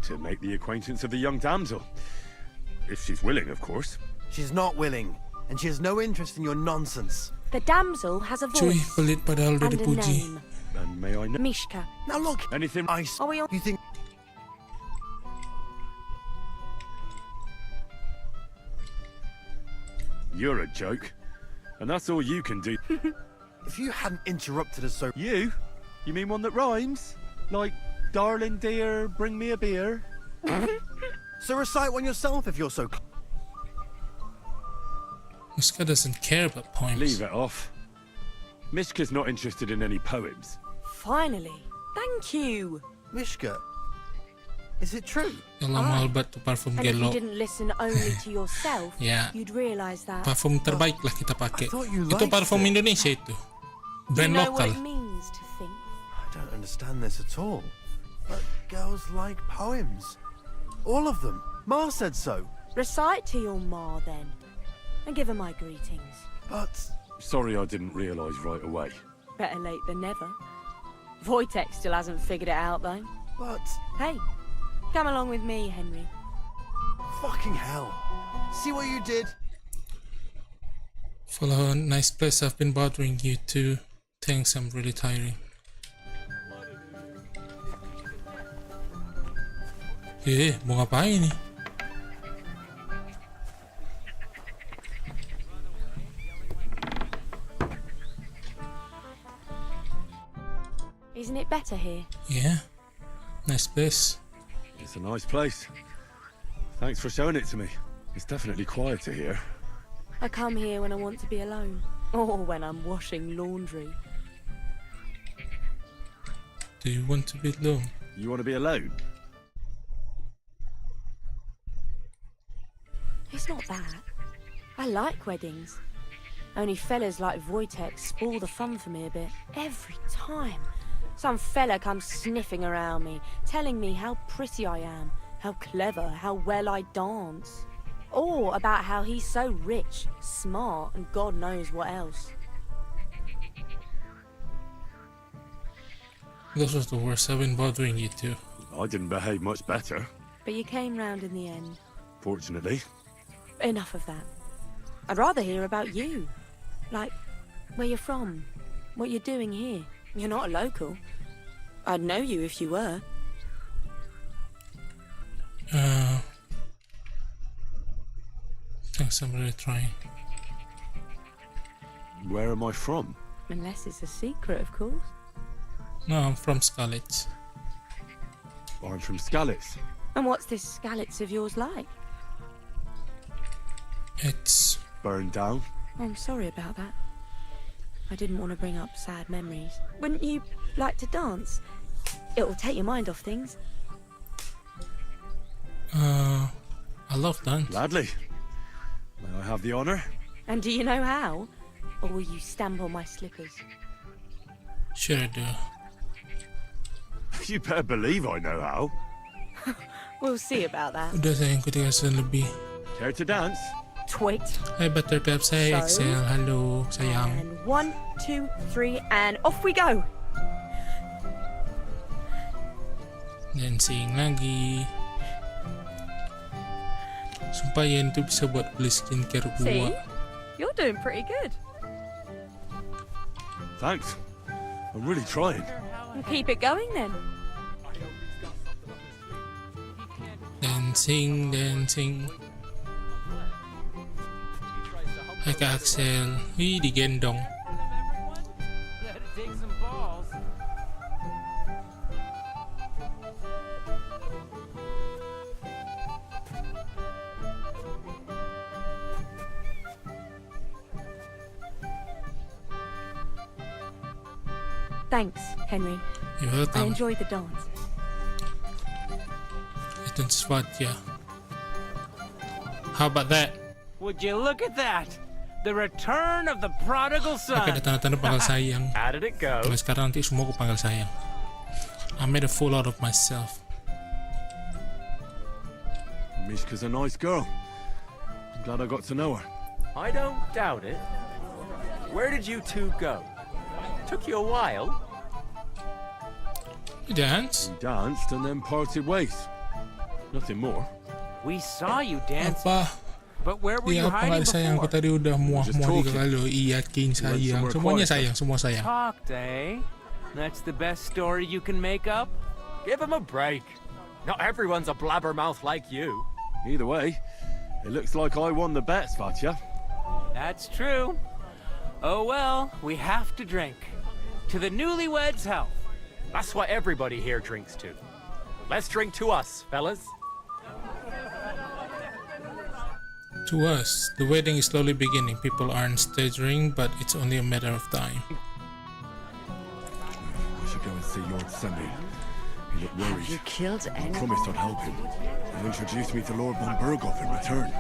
To make the acquaintance of the young damsel. If she's willing, of course. She's not willing, and she has no interest in your nonsense. The damsel has a Cuy, voice. pelit padahal udah And a dipuji. name. And may I know? Mishka. Now look. Anything? Ice. Are we on? You think. You're a joke. And that's all you can do. If you hadn't interrupted us so. You? You mean one that rhymes? Like, darling dear, bring me a beer? So recite one yourself if you're so. Miska doesn't care about poems. Leave it off. Mishka's not interested in any poems. Finally. Thank you. Mishka. Is it true? Kalau mahal banget tuh parfum And if you Gelo. didn't listen only to yourself, Ya. you'd realize that. Parfum terbaik lah kita pakai. thought you Itu liked parfum it. Indonesia itu. Brand you know lokal. what it means to think. I don't understand this at all. But girls like poems. All of them. Ma said so. Recite to your ma then, and give her my greetings. But. Sorry I didn't realise right away. Better late than never. Wojtek still hasn't figured it out though. But. Hey, come along with me, Henry. Fucking hell. See what you did? Follow a nice place. I've been bothering you too. Thanks, I'm really tiring. Mau ngapain nih? Isn't it better here? Yeah, nice place. It's a nice place. Thanks for showing it to me. It's definitely quieter here. I come here when I want to be alone, or when I'm washing laundry. Do you want to be alone? You want to be alone? It's not that. I like weddings. Only fellas like Wojtek spoil the fun for me a bit. Every time. Some fella comes sniffing around me, telling me how pretty I am, how clever, how well I dance. Or about how he's so rich, smart, and God knows what else. This was the worst. I've been bothering you too. I didn't behave much better, But you came round in the end. fortunately. Enough of that. I'd rather hear about you. Like, where you're from, what you're doing here. You're not a local. I'd know you if you were. Thanks, I'm really trying. Where am I from? Unless it's a secret, of course. No, I'm from Scarlet. I'm from Skalitz. And what's this Skalitz of yours like? It's burned down. Oh, I'm sorry about that. I didn't want to bring up sad memories. Wouldn't you like to dance? It'll take your mind off things. I love dance. Gladly. May I have the honour? And do you know how? Or will you stamp on my slippers? Sure do. You better believe I know how. We'll see about that. Udah sayang, ku 3 sen lebih. Care to dance? Twit. Hai Buttercup, saya So, Excel. Halo, sayang. And 1, 2, 3, and off we go. Dancing lagi. Sumpah Yen tuh bisa buat beli skincare See? gua. You're doing pretty good. Thanks. I'm really trying. We'll keep it going then. Dancing, dancing. Hai Kak Axel. Wih, digendong. That'd take some balls. Thanks, Henry. You're I welcome. enjoyed the dance. Ito yung spot, yeah. How about that? Would you look at that? The return of the prodigal Oke, son. ada tanda-tanda panggil sayang. How did it go? Mulai sekarang nanti semua aku panggil sayang. I made a fool out of myself. Mishka's a nice girl. I'm glad I got to know her. I don't doubt it. Where did you two go? Took you a while. We danced. We danced and then parted ways. Nothing more. We saw you dance. Apa? But where were you Iya, hiding panggil sayang. Aku before? tadi udah muah-muah 3 kali. Iya, king sayang. somewhere Semuanya quiet. sayang, semua sayang. Talked, eh? That's the best story you can make up? Give him a break. Not everyone's a blabbermouth like you. Either way, it looks like I won the bet, Svatya. That's true. Oh well, we have to drink. To the newlyweds' health. That's what everybody here drinks to. Let's drink to us, fellas. To us, the wedding is slowly beginning. People aren't staggering, but it's only a matter of time. I should go and see Lord Semi. He looked worried. Have you killed I anyone? promised I'd help him. He'll introduce me to Lord von Berghoff in return.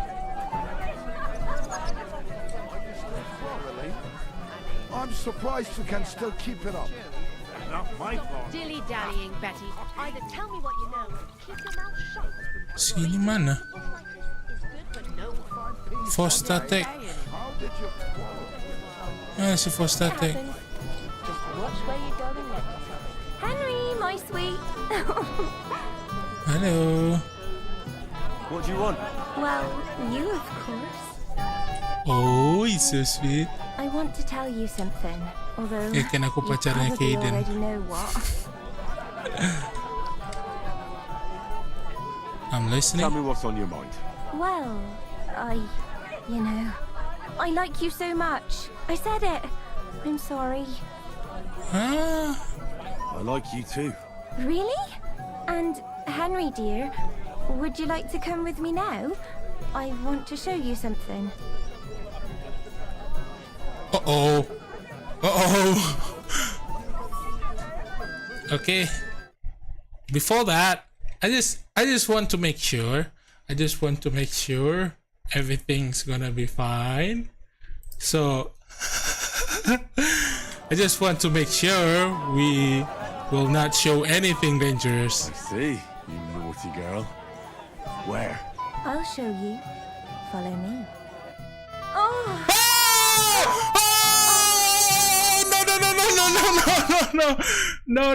I'm surprised you can still keep it up. Not my fault. Dilly-dallying, Betty. Either tell me what you know, keep your mouth shut. Sini mana? Fostatek. How did you Si Fostatek. Just watch where you're going next. Henry, my sweet. Hello. What do you want? Well, you of course. Oh, he's so sweet. I want to tell you something, although Ya kan aku you pacarnya probably Kaden. already know what. I'm listening. Tell me what's on your mind. Well, you know, I like you so much. I said it. I'm sorry. Ah, I like you too. Really? And Henry, dear, would you like to come with me now? I want to show you something. uh-oh. Uh-oh. Okay. Before that, I just want to make sure. Everything's gonna be fine. So I just want to make sure we will not show anything dangerous. I see, you naughty girl. Where? I'll show you. Follow me. Oh! No.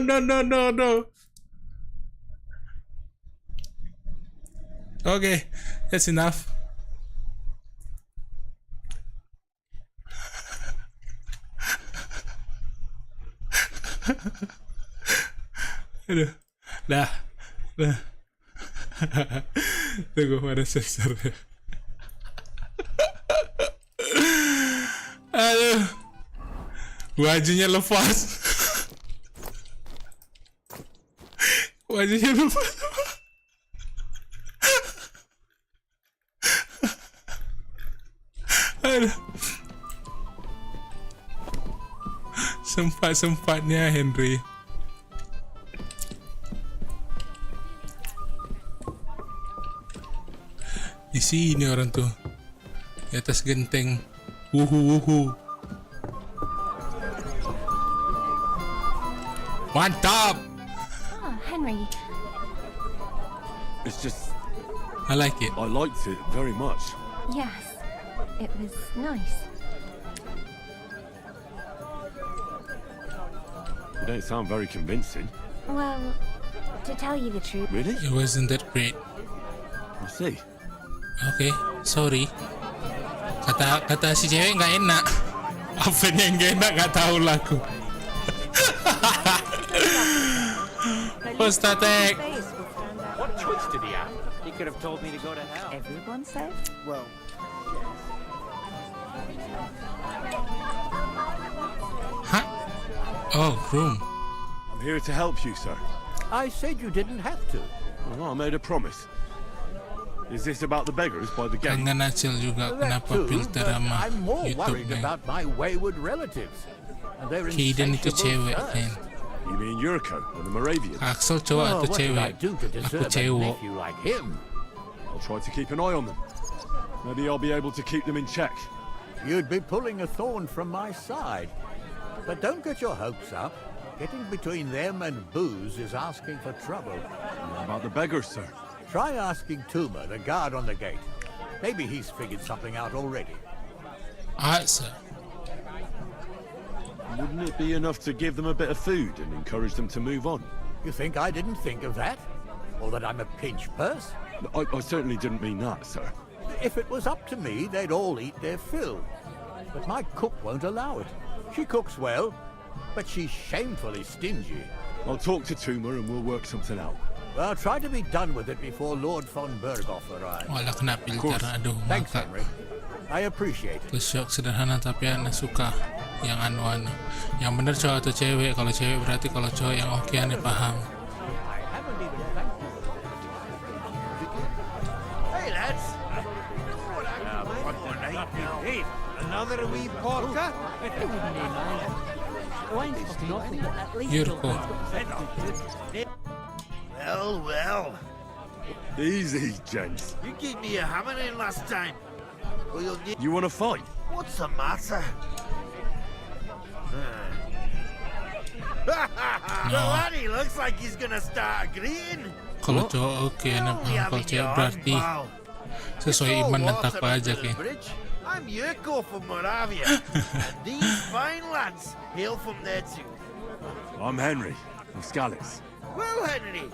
Okay, that's enough. Aduh, dah. Tunggu pada sensor. Aduh, bajunya lepas. Bajunya lepas. Aduh. Sempat-sempatnya Henry. Di sini orang tuh. Di atas genteng. Wuhu. Mantap! Oh, Henry. It's just... I like it. I liked it very much. Yes, it was nice. You don't sound very convincing. Well, to tell you the truth... Really? It wasn't that great. I see. Okay, sorry. Kata si cewek nggak enak. Apanya yang nggak enak nggak tahu lagu. Ustatek. What choice did he have? He could have told me to go to hell. Everyone said? Well, Huh? Oh, groom. I'm here to help you, sir. I said you didn't have to. Well, I made a promise. Is this about the beggars by the gate? Kangen Acil juga That kenapa too, filter but sama I'm more worried YouTube-nya. about my wayward relatives. And their Kaden itu insatiable cewek thirst. kan. You mean Yurko and the Moravians? Axel cowok atau What did I cewek? do to Aku deserve a cewek. nephew like him? I'll try to keep an eye on them. Maybe I'll be able to keep them in check. You'd be pulling a thorn from my side. But don't get your hopes up. Getting between them and booze is asking for trouble. What about the beggars, sir? Try asking Terima, the guard on the gate. Maybe he's figured something out already. Sir. Wouldn't it be enough to give them a bit of food and encourage them to move on? You think I didn't think of that? Or that I'm a pinch purse? I certainly didn't mean that, sir. If it was up to me, they'd all eat their fill. But my cook won't allow it. She cooks well, but she's shamefully stingy. I'll talk to Terima and we'll work something out. Well, try to be done with it before Lord von Berghoff arrives. Wala kena filter, aduh Thanks, maka. Henry. I appreciate it. Kesyok sederhana tapi Ana suka yang anu-anu. Yang bener cowok atau cewek? Kalau cewek berarti kalau cowok yang oke Ana paham. Hey, lads. Hey, another wee porker? Yurko. Well, well. Easy, gents. You gave me a hammering last time. Well, you'll need... You want to fight? What's the matter? The laddie looks like he's gonna start agreeing. Kalau cowok oke Ana paham. Kalau cewek berarti sesuai iman dan takwa aja kayak. I'm Yurko from Moravia. And these fine lads hail from there too. I'm Henry, from Scalitz. Well, Henry.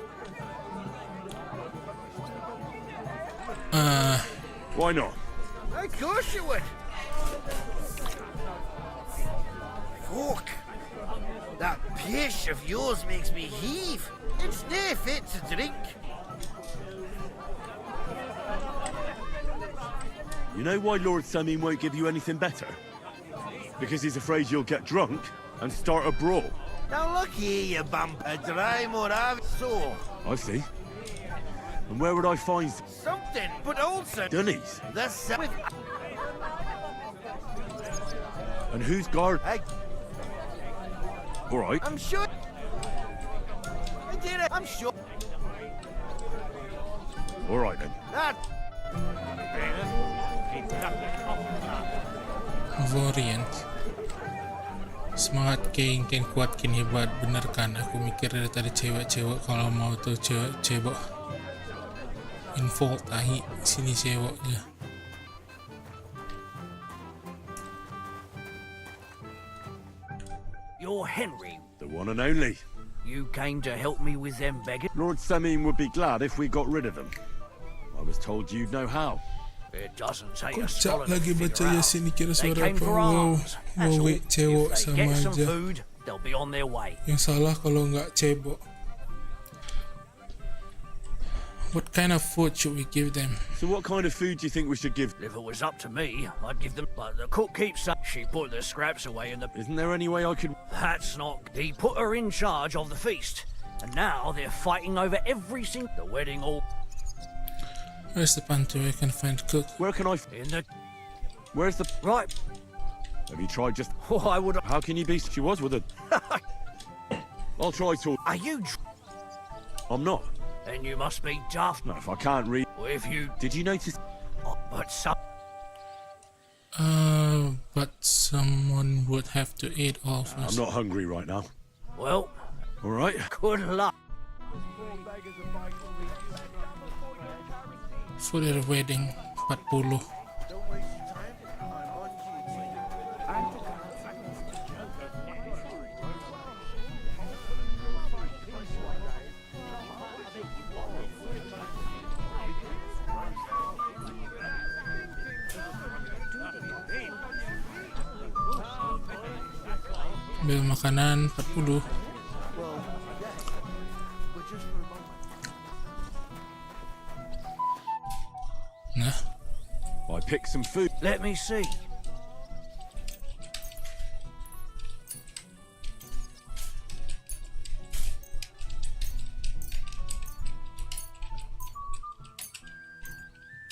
Why not? Of course you would. Fuck. That pish of yours makes me heave. It's nae fit to drink. You know why Lord Samin won't give you anything better? Because he's afraid you'll get drunk and start a brawl. Now look here, you bump. A dry Moravian. So, I see. And where would I find something, but also... Dunnies? This with... And who's guard? All right. I'm sure... I did it, I'm sure... All right then. That... Variant. Semangat King kuat King hebat. Bener kan? Aku mikir dari tadi cewek-cewek kalau mau tuh cewek-cewek. Info tahi sini ceweknya. You're Henry. The one and only. You came to help me with them beggars? Lord Samin would be glad if we got rid of them. I was told you'd know how. It doesn't take a Kocak scholar to lagi baca figure out. Yasin dikira They suara came apa. for Wow, arms. That's all. wait, cewek If they sama get some aja. food, they'll be on their way. Yang salah kalau nggak cebok. What kind of food should we give them? So what kind of food do you think we should give? If it was up to me, I'd give them. But the cook keeps saying she put the scraps away in the. Isn't there any way I could? That's not. He put her in charge of the feast, and now they're fighting over every single. The wedding all. Where's the pantry I can find cook? Where can I? In the. Where's the? Right. Have you tried just? Oh, I would. How can you be? She was with her. I'll try to. Are you? I'm not. Then you must be daft. No, if I can't read. Well, if you. Did you notice? Oh, but some. But someone would have to eat all first. I'm not hungry right now. Well, All right. Good luck. For their wedding 40. Beli makanan 40. Nah. I picked some food. Let me see.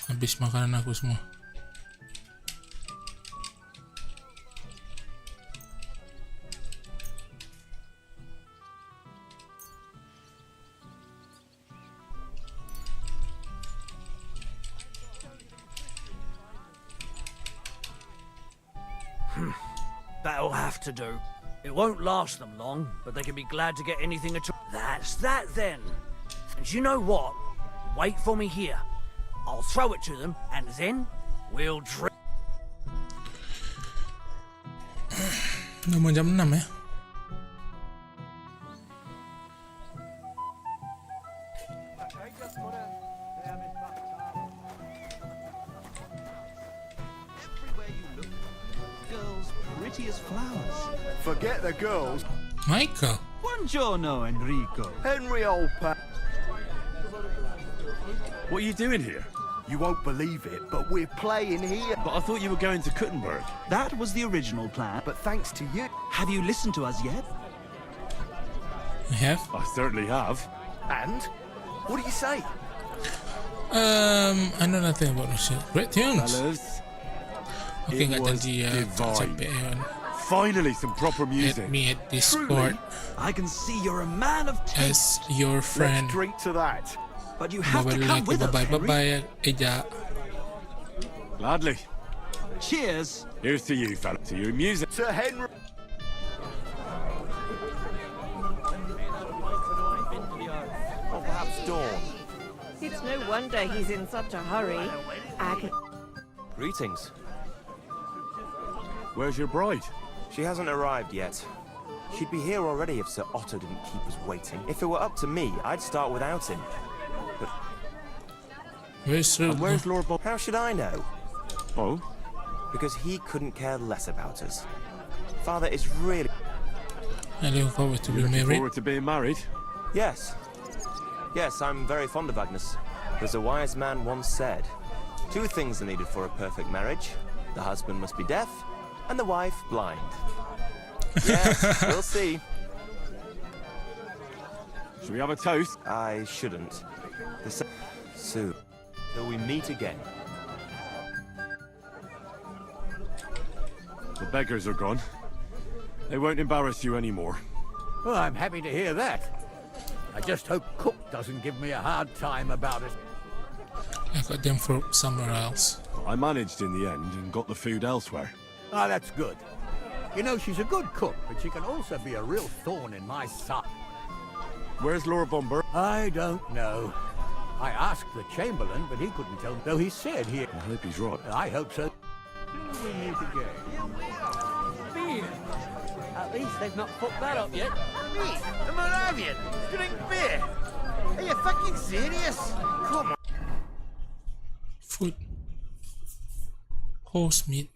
Habis makanan aku semua. That'll have to do. It won't last them long, but they can be glad to get anything at all. That's that then. And you know what? Wait for me here. I'll throw it to them, and then we'll drink. Udah mau jam 6 ya. Forget the girls. Michael. Buongiorno, Enrico. Henry, old pal. What are you doing here? You won't believe it, but we're playing here. But I thought you were going to Kuttenberg. That was the original plan, but thanks to you. Have you listened to us yet? I have. I certainly have. And? What do you say? I know nothing about music. Great tunes. Fellas, Okay, it nggak was janji ya. divine. Capek ya. Finally, some proper music. Add me at Discord I can see you're a man of taste. as your friend. Let's drink to that. But you have to Bye-bye come lagi. with us, Bye-bye. Henry. Bye-bye. Eja. Gladly. Cheers. Here's to you, fella. To your music. To Henry. Or perhaps Dawn. It's no wonder he's in such a hurry. Greetings. Where's your bride? She hasn't arrived yet. She'd be here already if Sir Otto didn't keep us waiting. If it were up to me, I'd start without him. But where's Lord Bob? How should I know? Oh? Because he couldn't care less about us. Father is really... I look forward to You being looking married. forward to being married? Yes. Yes, I'm very fond of Agnes. As a wise man once said, 2 things are needed for a perfect marriage. The husband must be deaf, and the wife blind. Yes, we'll see. Should we have a toast? I shouldn't. Soon. Till we meet again. The beggars are gone. They won't embarrass you anymore. Well, I'm happy to hear that. I just hope Cook doesn't give me a hard time about it. I got them from somewhere else. I managed in the end and got the food elsewhere. Ah, that's good. You know, she's a good cook, but she can also be a real thorn in my side. Where's Lord von Berg? I don't know. I asked the Chamberlain, but he couldn't tell me, though he said he... I hope he's right. I hope so. We meet again. Beer. At least they've not fucked that up yet. Me, a Moravian, drink beer. Are you fucking serious? Come on. Food. Horse meat.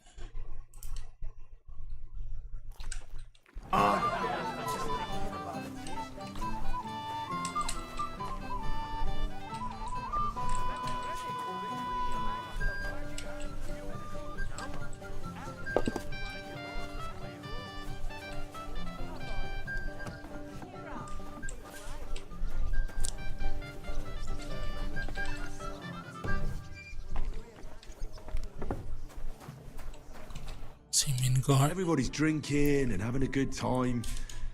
Everybody's drinking and having a good time.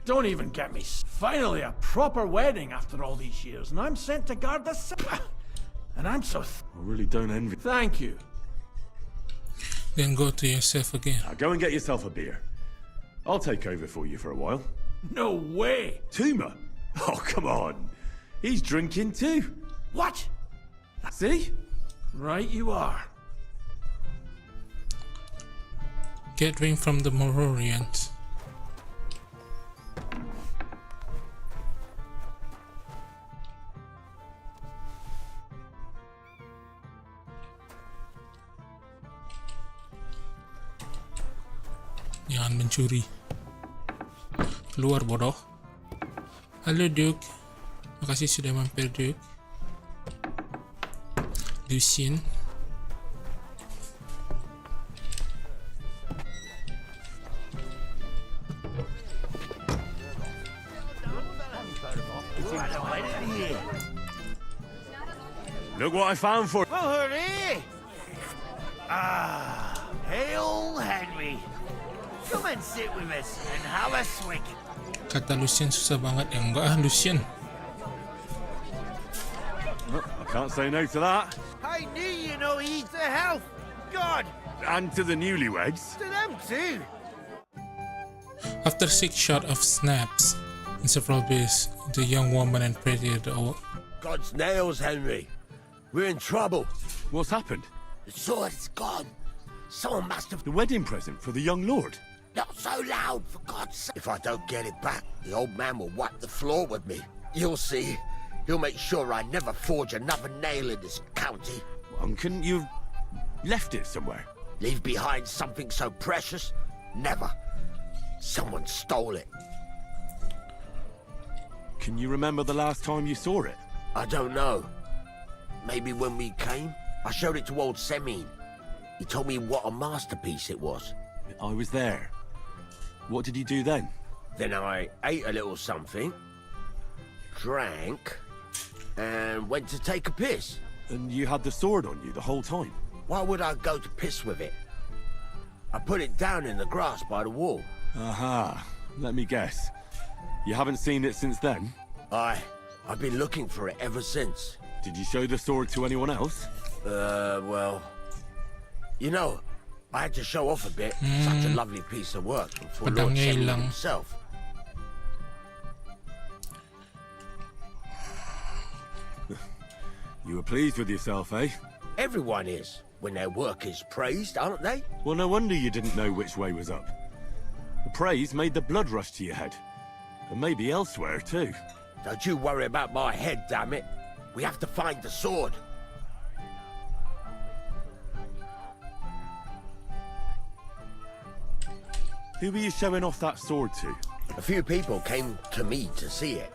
Don't even get me. Finally, a proper wedding after all these years, and I'm sent to guard the and I'm so. I really don't envy. Thank you. Then go to yourself again. Now go and get yourself a beer. I'll take over for you for a while. No way. Tuma, Oh, come on. He's drinking too. What? See? Right you are. Get drink from the Mororians. Jangan mencuri. Keluar bodoh. Halo Duke. Makasih sudah mampir Duke. Lucien. Look what I found for... Oh, hooray! Ah, hail Henry. Come and sit with us and have a swig. Kata Lucien susah banget. Ya enggak ah, Lucien. I can't say no to that. I knew you know he's to health. God. And to the newlyweds. To them too. After 6 shots of snaps and several beers, the young woman and pretty old. God's nails, Henry. We're in trouble. What's happened? The sword's gone. Someone must have... The wedding present for the young lord? Not so loud, for God's sake. If I don't get it back, the old man will wipe the floor with me. You'll see. He'll make sure I never forge another nail in this county. And couldn't you have left it somewhere? Leave behind something so precious? Never. Someone stole it. Can you remember the last time you saw it? I don't know. Maybe when we came? I showed it to old Semin. He told me what a masterpiece it was. I was there. What did you do then? Then I ate a little something, drank, and went to take a piss. And you had the sword on you the whole time? Why would I go to piss with it? I put it down in the grass by the wall. Aha. Let me guess. You haven't seen it since then? I've been looking for it ever since. Did you show the sword to anyone else? Well... You know, I had to show off a bit. Such a lovely piece of work for Lord Semin himself. You were pleased with yourself, eh? Everyone is, when their work is praised, aren't they? Well, no wonder you didn't know which way was up. The praise made the blood rush to your head. And maybe elsewhere, too. Don't you worry about my head, damn it. We have to find the sword. Who were you showing off that sword to? A few people came to me to see it.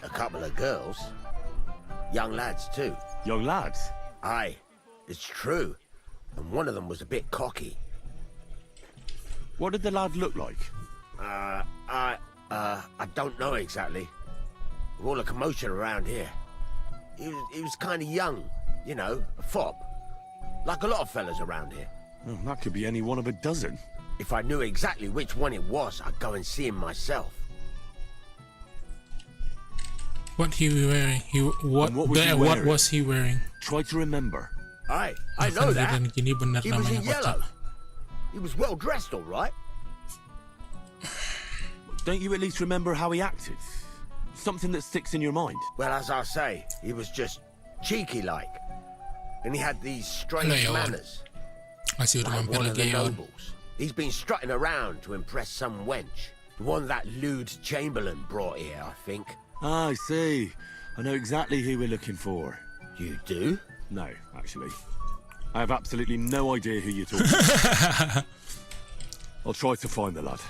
A couple of girls. Young lads, too. Young lads? Aye, it's true. And one of them was a bit cocky. What did the lad look like? I don't know exactly. With all the commotion around here. He was kind of young, you know, a fop. Like a lot of fellas around here. Oh, that could be any one of a dozen. If I knew exactly which one it was, I'd go and see him myself. What he wearing? What was he wearing? Try to remember. I know that. He was in yellow. He was well dressed, all right. Don't you at least remember how he acted? Something that sticks in your mind? Well, as I say, he was just cheeky-like. And he had these strange manners. Like one of the nobles. He's been strutting around to impress some wench. The one that lewd Chamberlain brought here, I think. Ah, I see. I know exactly who we're looking for. You do? No, actually. I have absolutely no idea who you're talking about. I'll try to find the lad.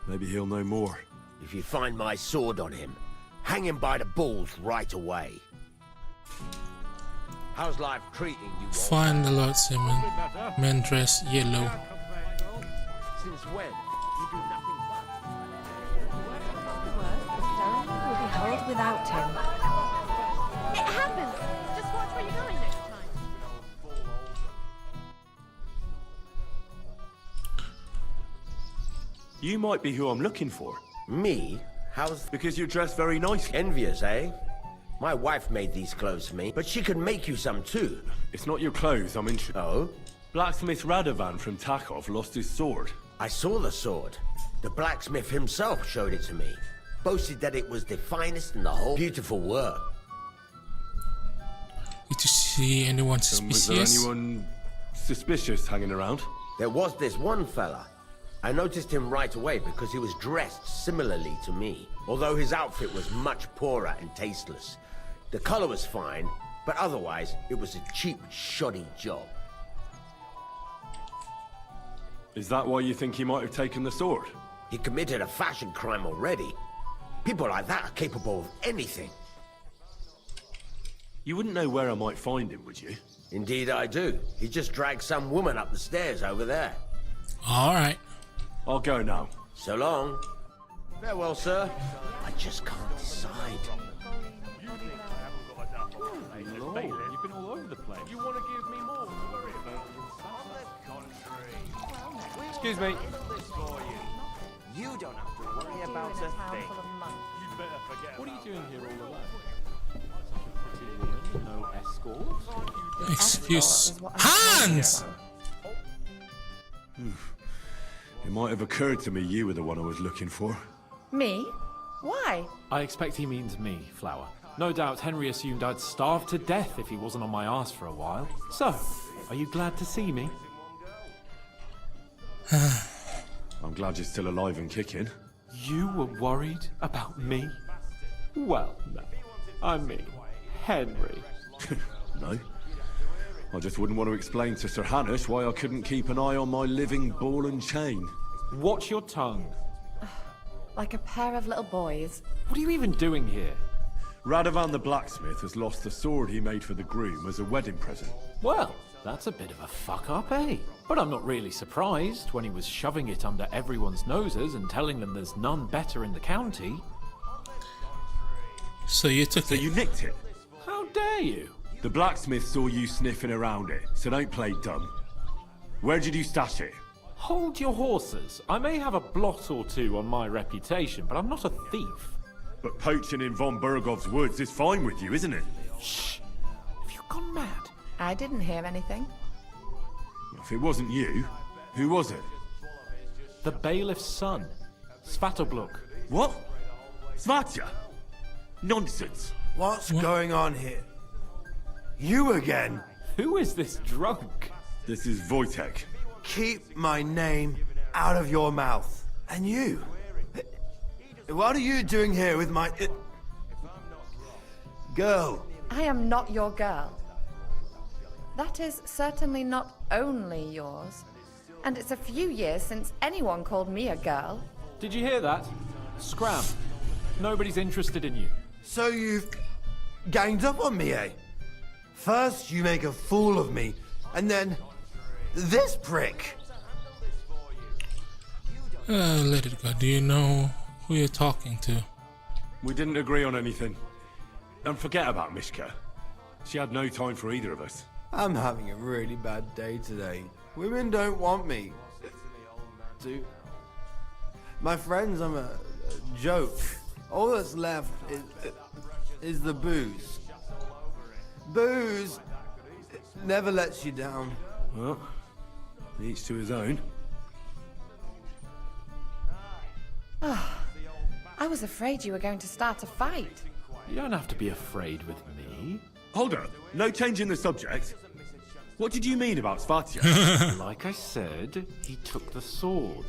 Maybe he'll know more. If you find my sword on him, hang him by the balls right away. How's life treating you? Find the Lord Simon. Men dress yellow. Since when? You do nothing but. Will be held without him. It happens. Just watch where you're going next time. You might be who I'm looking for. Me? How's... Because you're dressed very nicely. Envious, eh? My wife made these clothes for me, but she could make you some too. It's not your clothes I'm interested. Oh? Blacksmith Radovan from Takov lost his sword. I saw the sword. The blacksmith himself showed it to me. Boasted that it was the finest in the whole beautiful work. Did you see anyone suspicious? Was there anyone suspicious hanging around? There was this one fella. I noticed him right away because he was dressed similarly to me, although his outfit was much poorer and tasteless. The color was fine, but otherwise it was a cheap, shoddy job. Is that why you think he might have taken the sword? He committed a fashion crime already. People like that are capable of anything. You wouldn't know where I might find him, would you? Indeed I do. He just dragged some woman up the stairs over there. Alright. I'll go now. So long. Farewell, sir. I just can't decide. Lord, you've been all over the place. You want to give me more? Excuse me. You don't have to worry about a thing. What are you doing here all alone? Such a pretty woman, no escort. Excuse. Hans! It might have occurred to me you were the one I was looking for. Me? Why? I expect he means me, Flower. No doubt Henry assumed I'd starve to death if he wasn't on my arse for a while. So, are you glad to see me? I'm glad you're still alive and kicking. You were worried about me? Well, no. I mean, Henry. No. I just wouldn't want to explain to Sir Hanush why I couldn't keep an eye on my living ball and chain. Watch your tongue. Like a pair of little boys. What are you even doing here? Radovan the blacksmith has lost the sword he made for the groom as a wedding present. Well, that's a bit of a fuck-up, eh? But I'm not really surprised when he was shoving it under everyone's noses and telling them there's none better in the county. So you took it? So you nicked it? How dare you? The blacksmith saw you sniffing around it, so don't play dumb. Where did you stash it? Hold your horses. I may have a blot or two on my reputation, but I'm not a thief. But poaching in von Bergov's woods is fine with you, isn't it? Shh! Have you gone mad? I didn't hear anything. If it wasn't you, who was it? The bailiff's son, Svatobluk. What? Svatya? Nonsense. What's going on here? You again? Who is this drunk? This is Wojtek. Keep my name out of your mouth. And you? What are you doing here with my... girl? I am not your girl. That is certainly not only yours. And it's a few years since anyone called me a girl. Did you hear that? Scram. Nobody's interested in you. So you've ganged up on me, eh? First you make a fool of me, and then this prick. Let it go. Do you know who you're talking to? We didn't agree on anything. And forget about Mishka. She had no time for either of us. I'm having a really bad day today. Women don't want me. My friends, I'm a joke. All that's left is the booze. Booze never lets you down. Well, each to his own. I was afraid you were going to start a fight. You don't have to be afraid with me. Hold on. No change in the subject. What did you mean about Svatya? Like I said, he took the sword.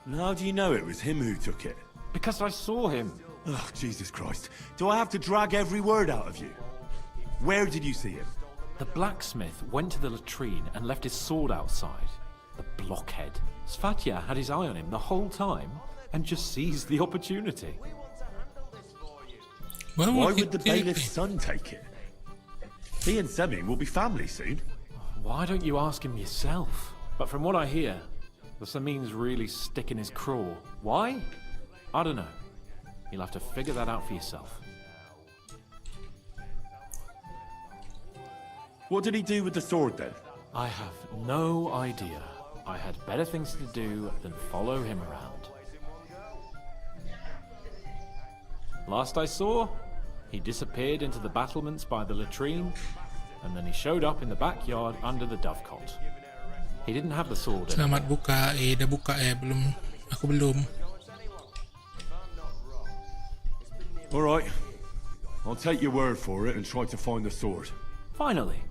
And how do you know it was him who took it? Because I saw him. Oh, Jesus Christ. Do I have to drag every word out of you? Where did you see him? The blacksmith went to the latrine and left his sword outside. The blockhead. Svatya had his eye on him the whole time and just seized the opportunity. Why would the bailiff's son take it? He and Semi will be family soon. Why don't you ask him yourself? But from what I hear, the Samin's really sticking his craw. Why? I don't know. You'll have to figure that out for yourself. What did he do with the sword then? I have no idea. I had better things to do than follow him around. Last I saw, he disappeared into the battlements by the latrine, and then he showed up in the backyard under the dovecot. He didn't have the sword. Selamat buka, dah buka belum. Aku belum. All right. I'll take your word for it and try to find the sword. Finally,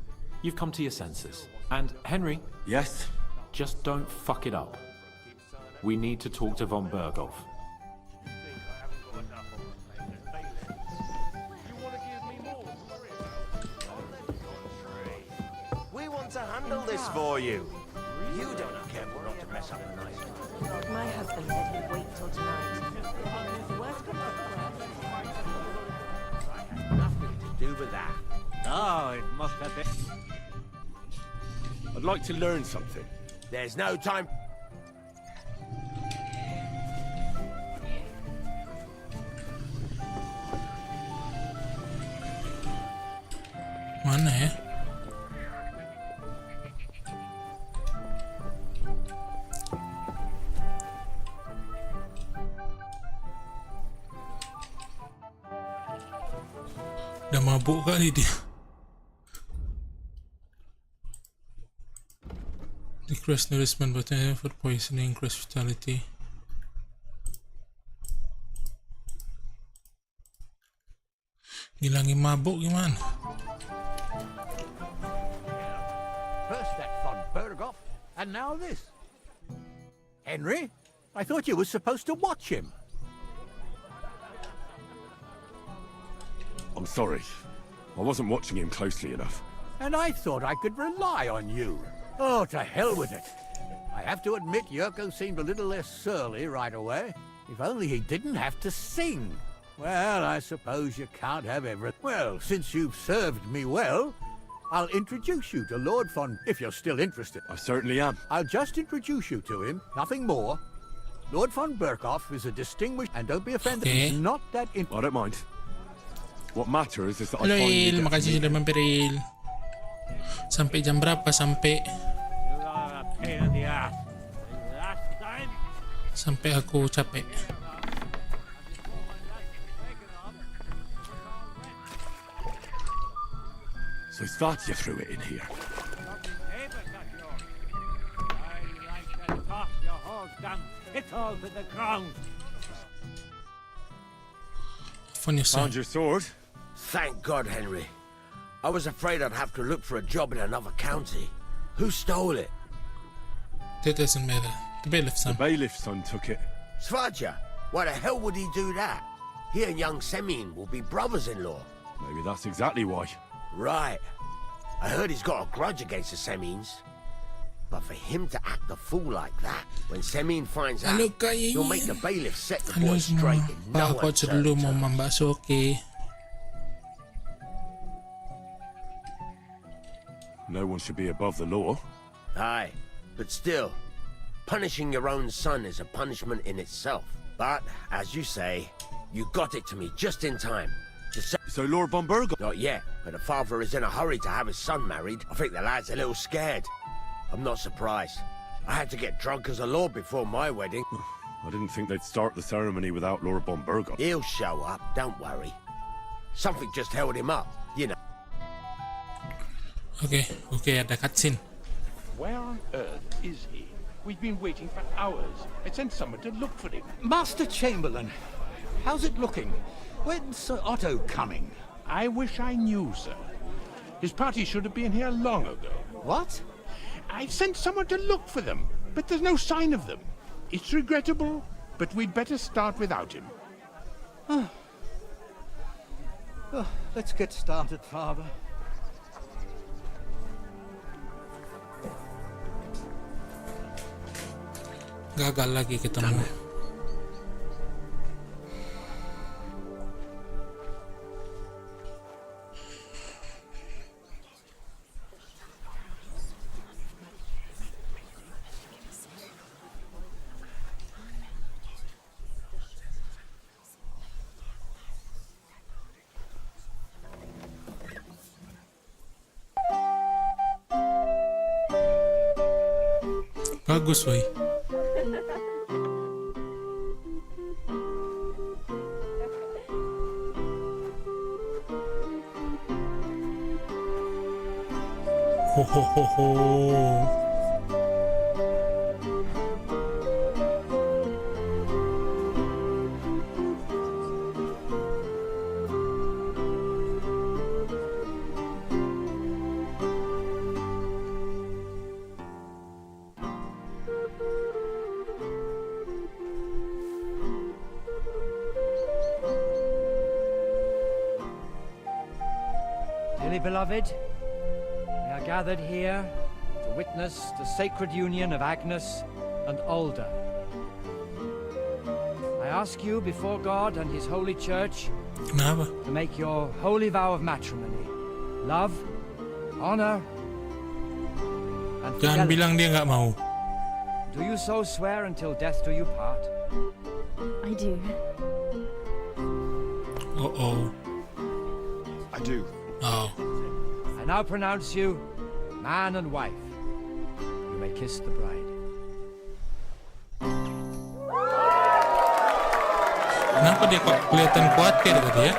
you've come to your senses. And Henry? Yes? Just don't fuck it up. We need to talk to von Berghoff. We want to handle this for you. You don't know careful not to mess up a nice one. My husband said he'd wait till tonight. Worst comes to Nothing to do with that. Oh, it must have been. I'd like to learn something. There's no time. Mana ya? Dah mabuk kali dia. Decrease nourishment but for poisoning, increase vitality. Ngilangin mabuk gimana? First that von Berghoff, and now this. Henry, I thought you were supposed to watch him. I'm sorry. I wasn't watching him closely enough. And I thought I could rely on you. Oh, to hell with it. I have to admit Yurko seemed a little less surly right away. If only he didn't have to sing. Well, I suppose you can't have everything. Well, since you've served me well, I'll introduce you to Lord von... if you're still interested. I certainly am. I'll just introduce you to him, nothing more. Lord von Berghoff is a distinguished... and don't be offended, Okay. he's not that... I don't mind. What matters is that I Halo finally Il, get makasih to sudah meet mampir Il. Sampai jam berapa? Sampai aku capek. So Svatya threw it in here. Found your sword? Thank God, Henry. I was afraid I'd have to look for a job in another county. Who stole it? That doesn't matter. The bailiff's son. The bailiff's son took it. Svatya? Why the hell would he do that? He and young Semin will be brothers-in-law. Maybe that's exactly why. Right. I heard he's got a grudge against the Semins. But for him to act a fool like that, when Semin finds out, he'll make the bailiff set the boy straight in no Pak, coach dulu mau membakso, okay. No one should be above the law. Aye, but still, punishing your own son is a punishment in itself. But, as you say, you got it to me just in time. So Lord von Berghoff? Not yet, but the father is in a hurry to have his son married. I think the lad's a little scared. I'm not surprised. I had to get drunk as a lord before my wedding. I didn't think they'd start the ceremony without Lord von Berghoff. He'll show up, don't worry. Something just held him up, you know. Okay, ada cutscene. Where on earth is he? We've been waiting for hours. I sent someone to look for him. Master Chamberlain, how's it looking? When's Sir Otto coming? I wish I knew, sir. His party should have been here long ago. What? I've sent someone to look for them, but there's no sign of them. It's regrettable, but we'd better start without him. Let's get started, Father. Gagal lagi ketemu. Bagus, woi. Ho ho ho ho. beloved, we are gathered here to witness the sacred union of Agnes and Alda. I ask you before God and His holy church to make your holy vow of matrimony, love, honor, and Jangan fidelity. bilang dia nggak mau. Do you so swear until death do you part? I do. Oh. I do. Oh. I now pronounce you man and wife. You may kiss the bride. Kenapa dia kok kelihatan khawatir tadi ya?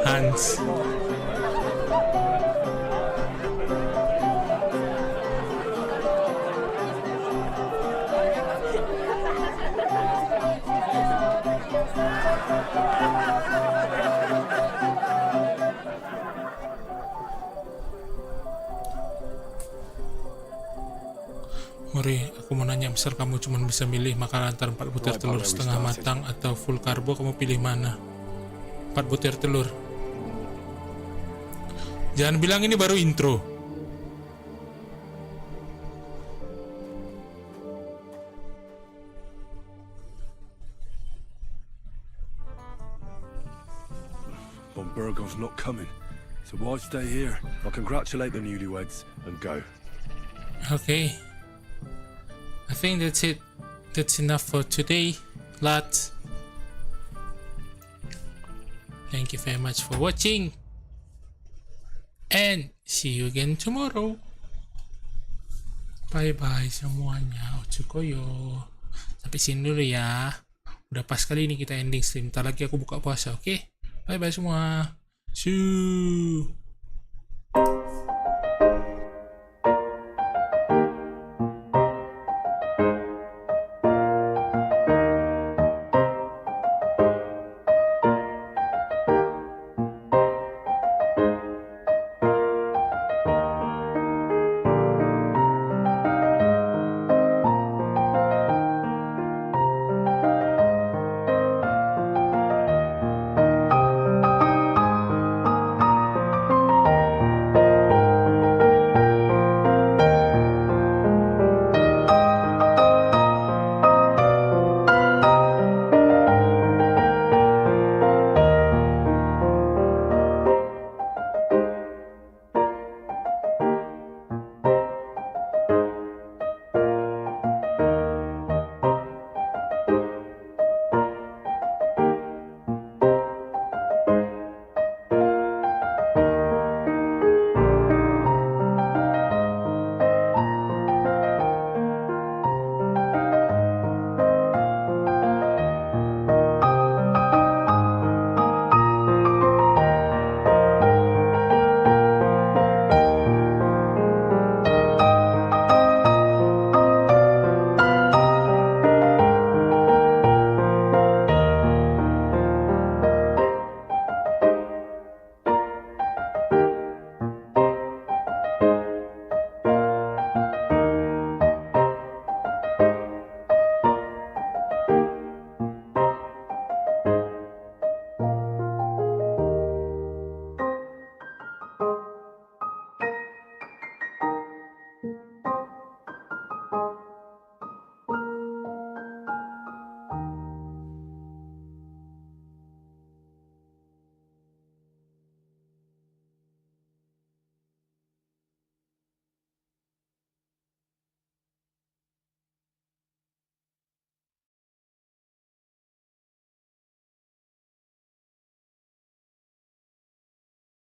Hans. Mori, aku mau nanya, misal kamu cuma bisa milih makanan antara 4 butir telur setengah matang atau full karbo, kamu pilih mana? 4 butir telur. Jangan bilang ini baru intro. Von Burgon's not coming, so why stay here? I'll congratulate the newlyweds and go. Okay. I think that's it. That's enough for today, lads. Thank you very much for watching. And see you again tomorrow. Bye-bye semuanya. Otsukoyo. Sampai sini dulu ya. Udah pas kali ini kita ending stream. Ntar lagi aku buka puasa, oke? Bye-bye semua. See you.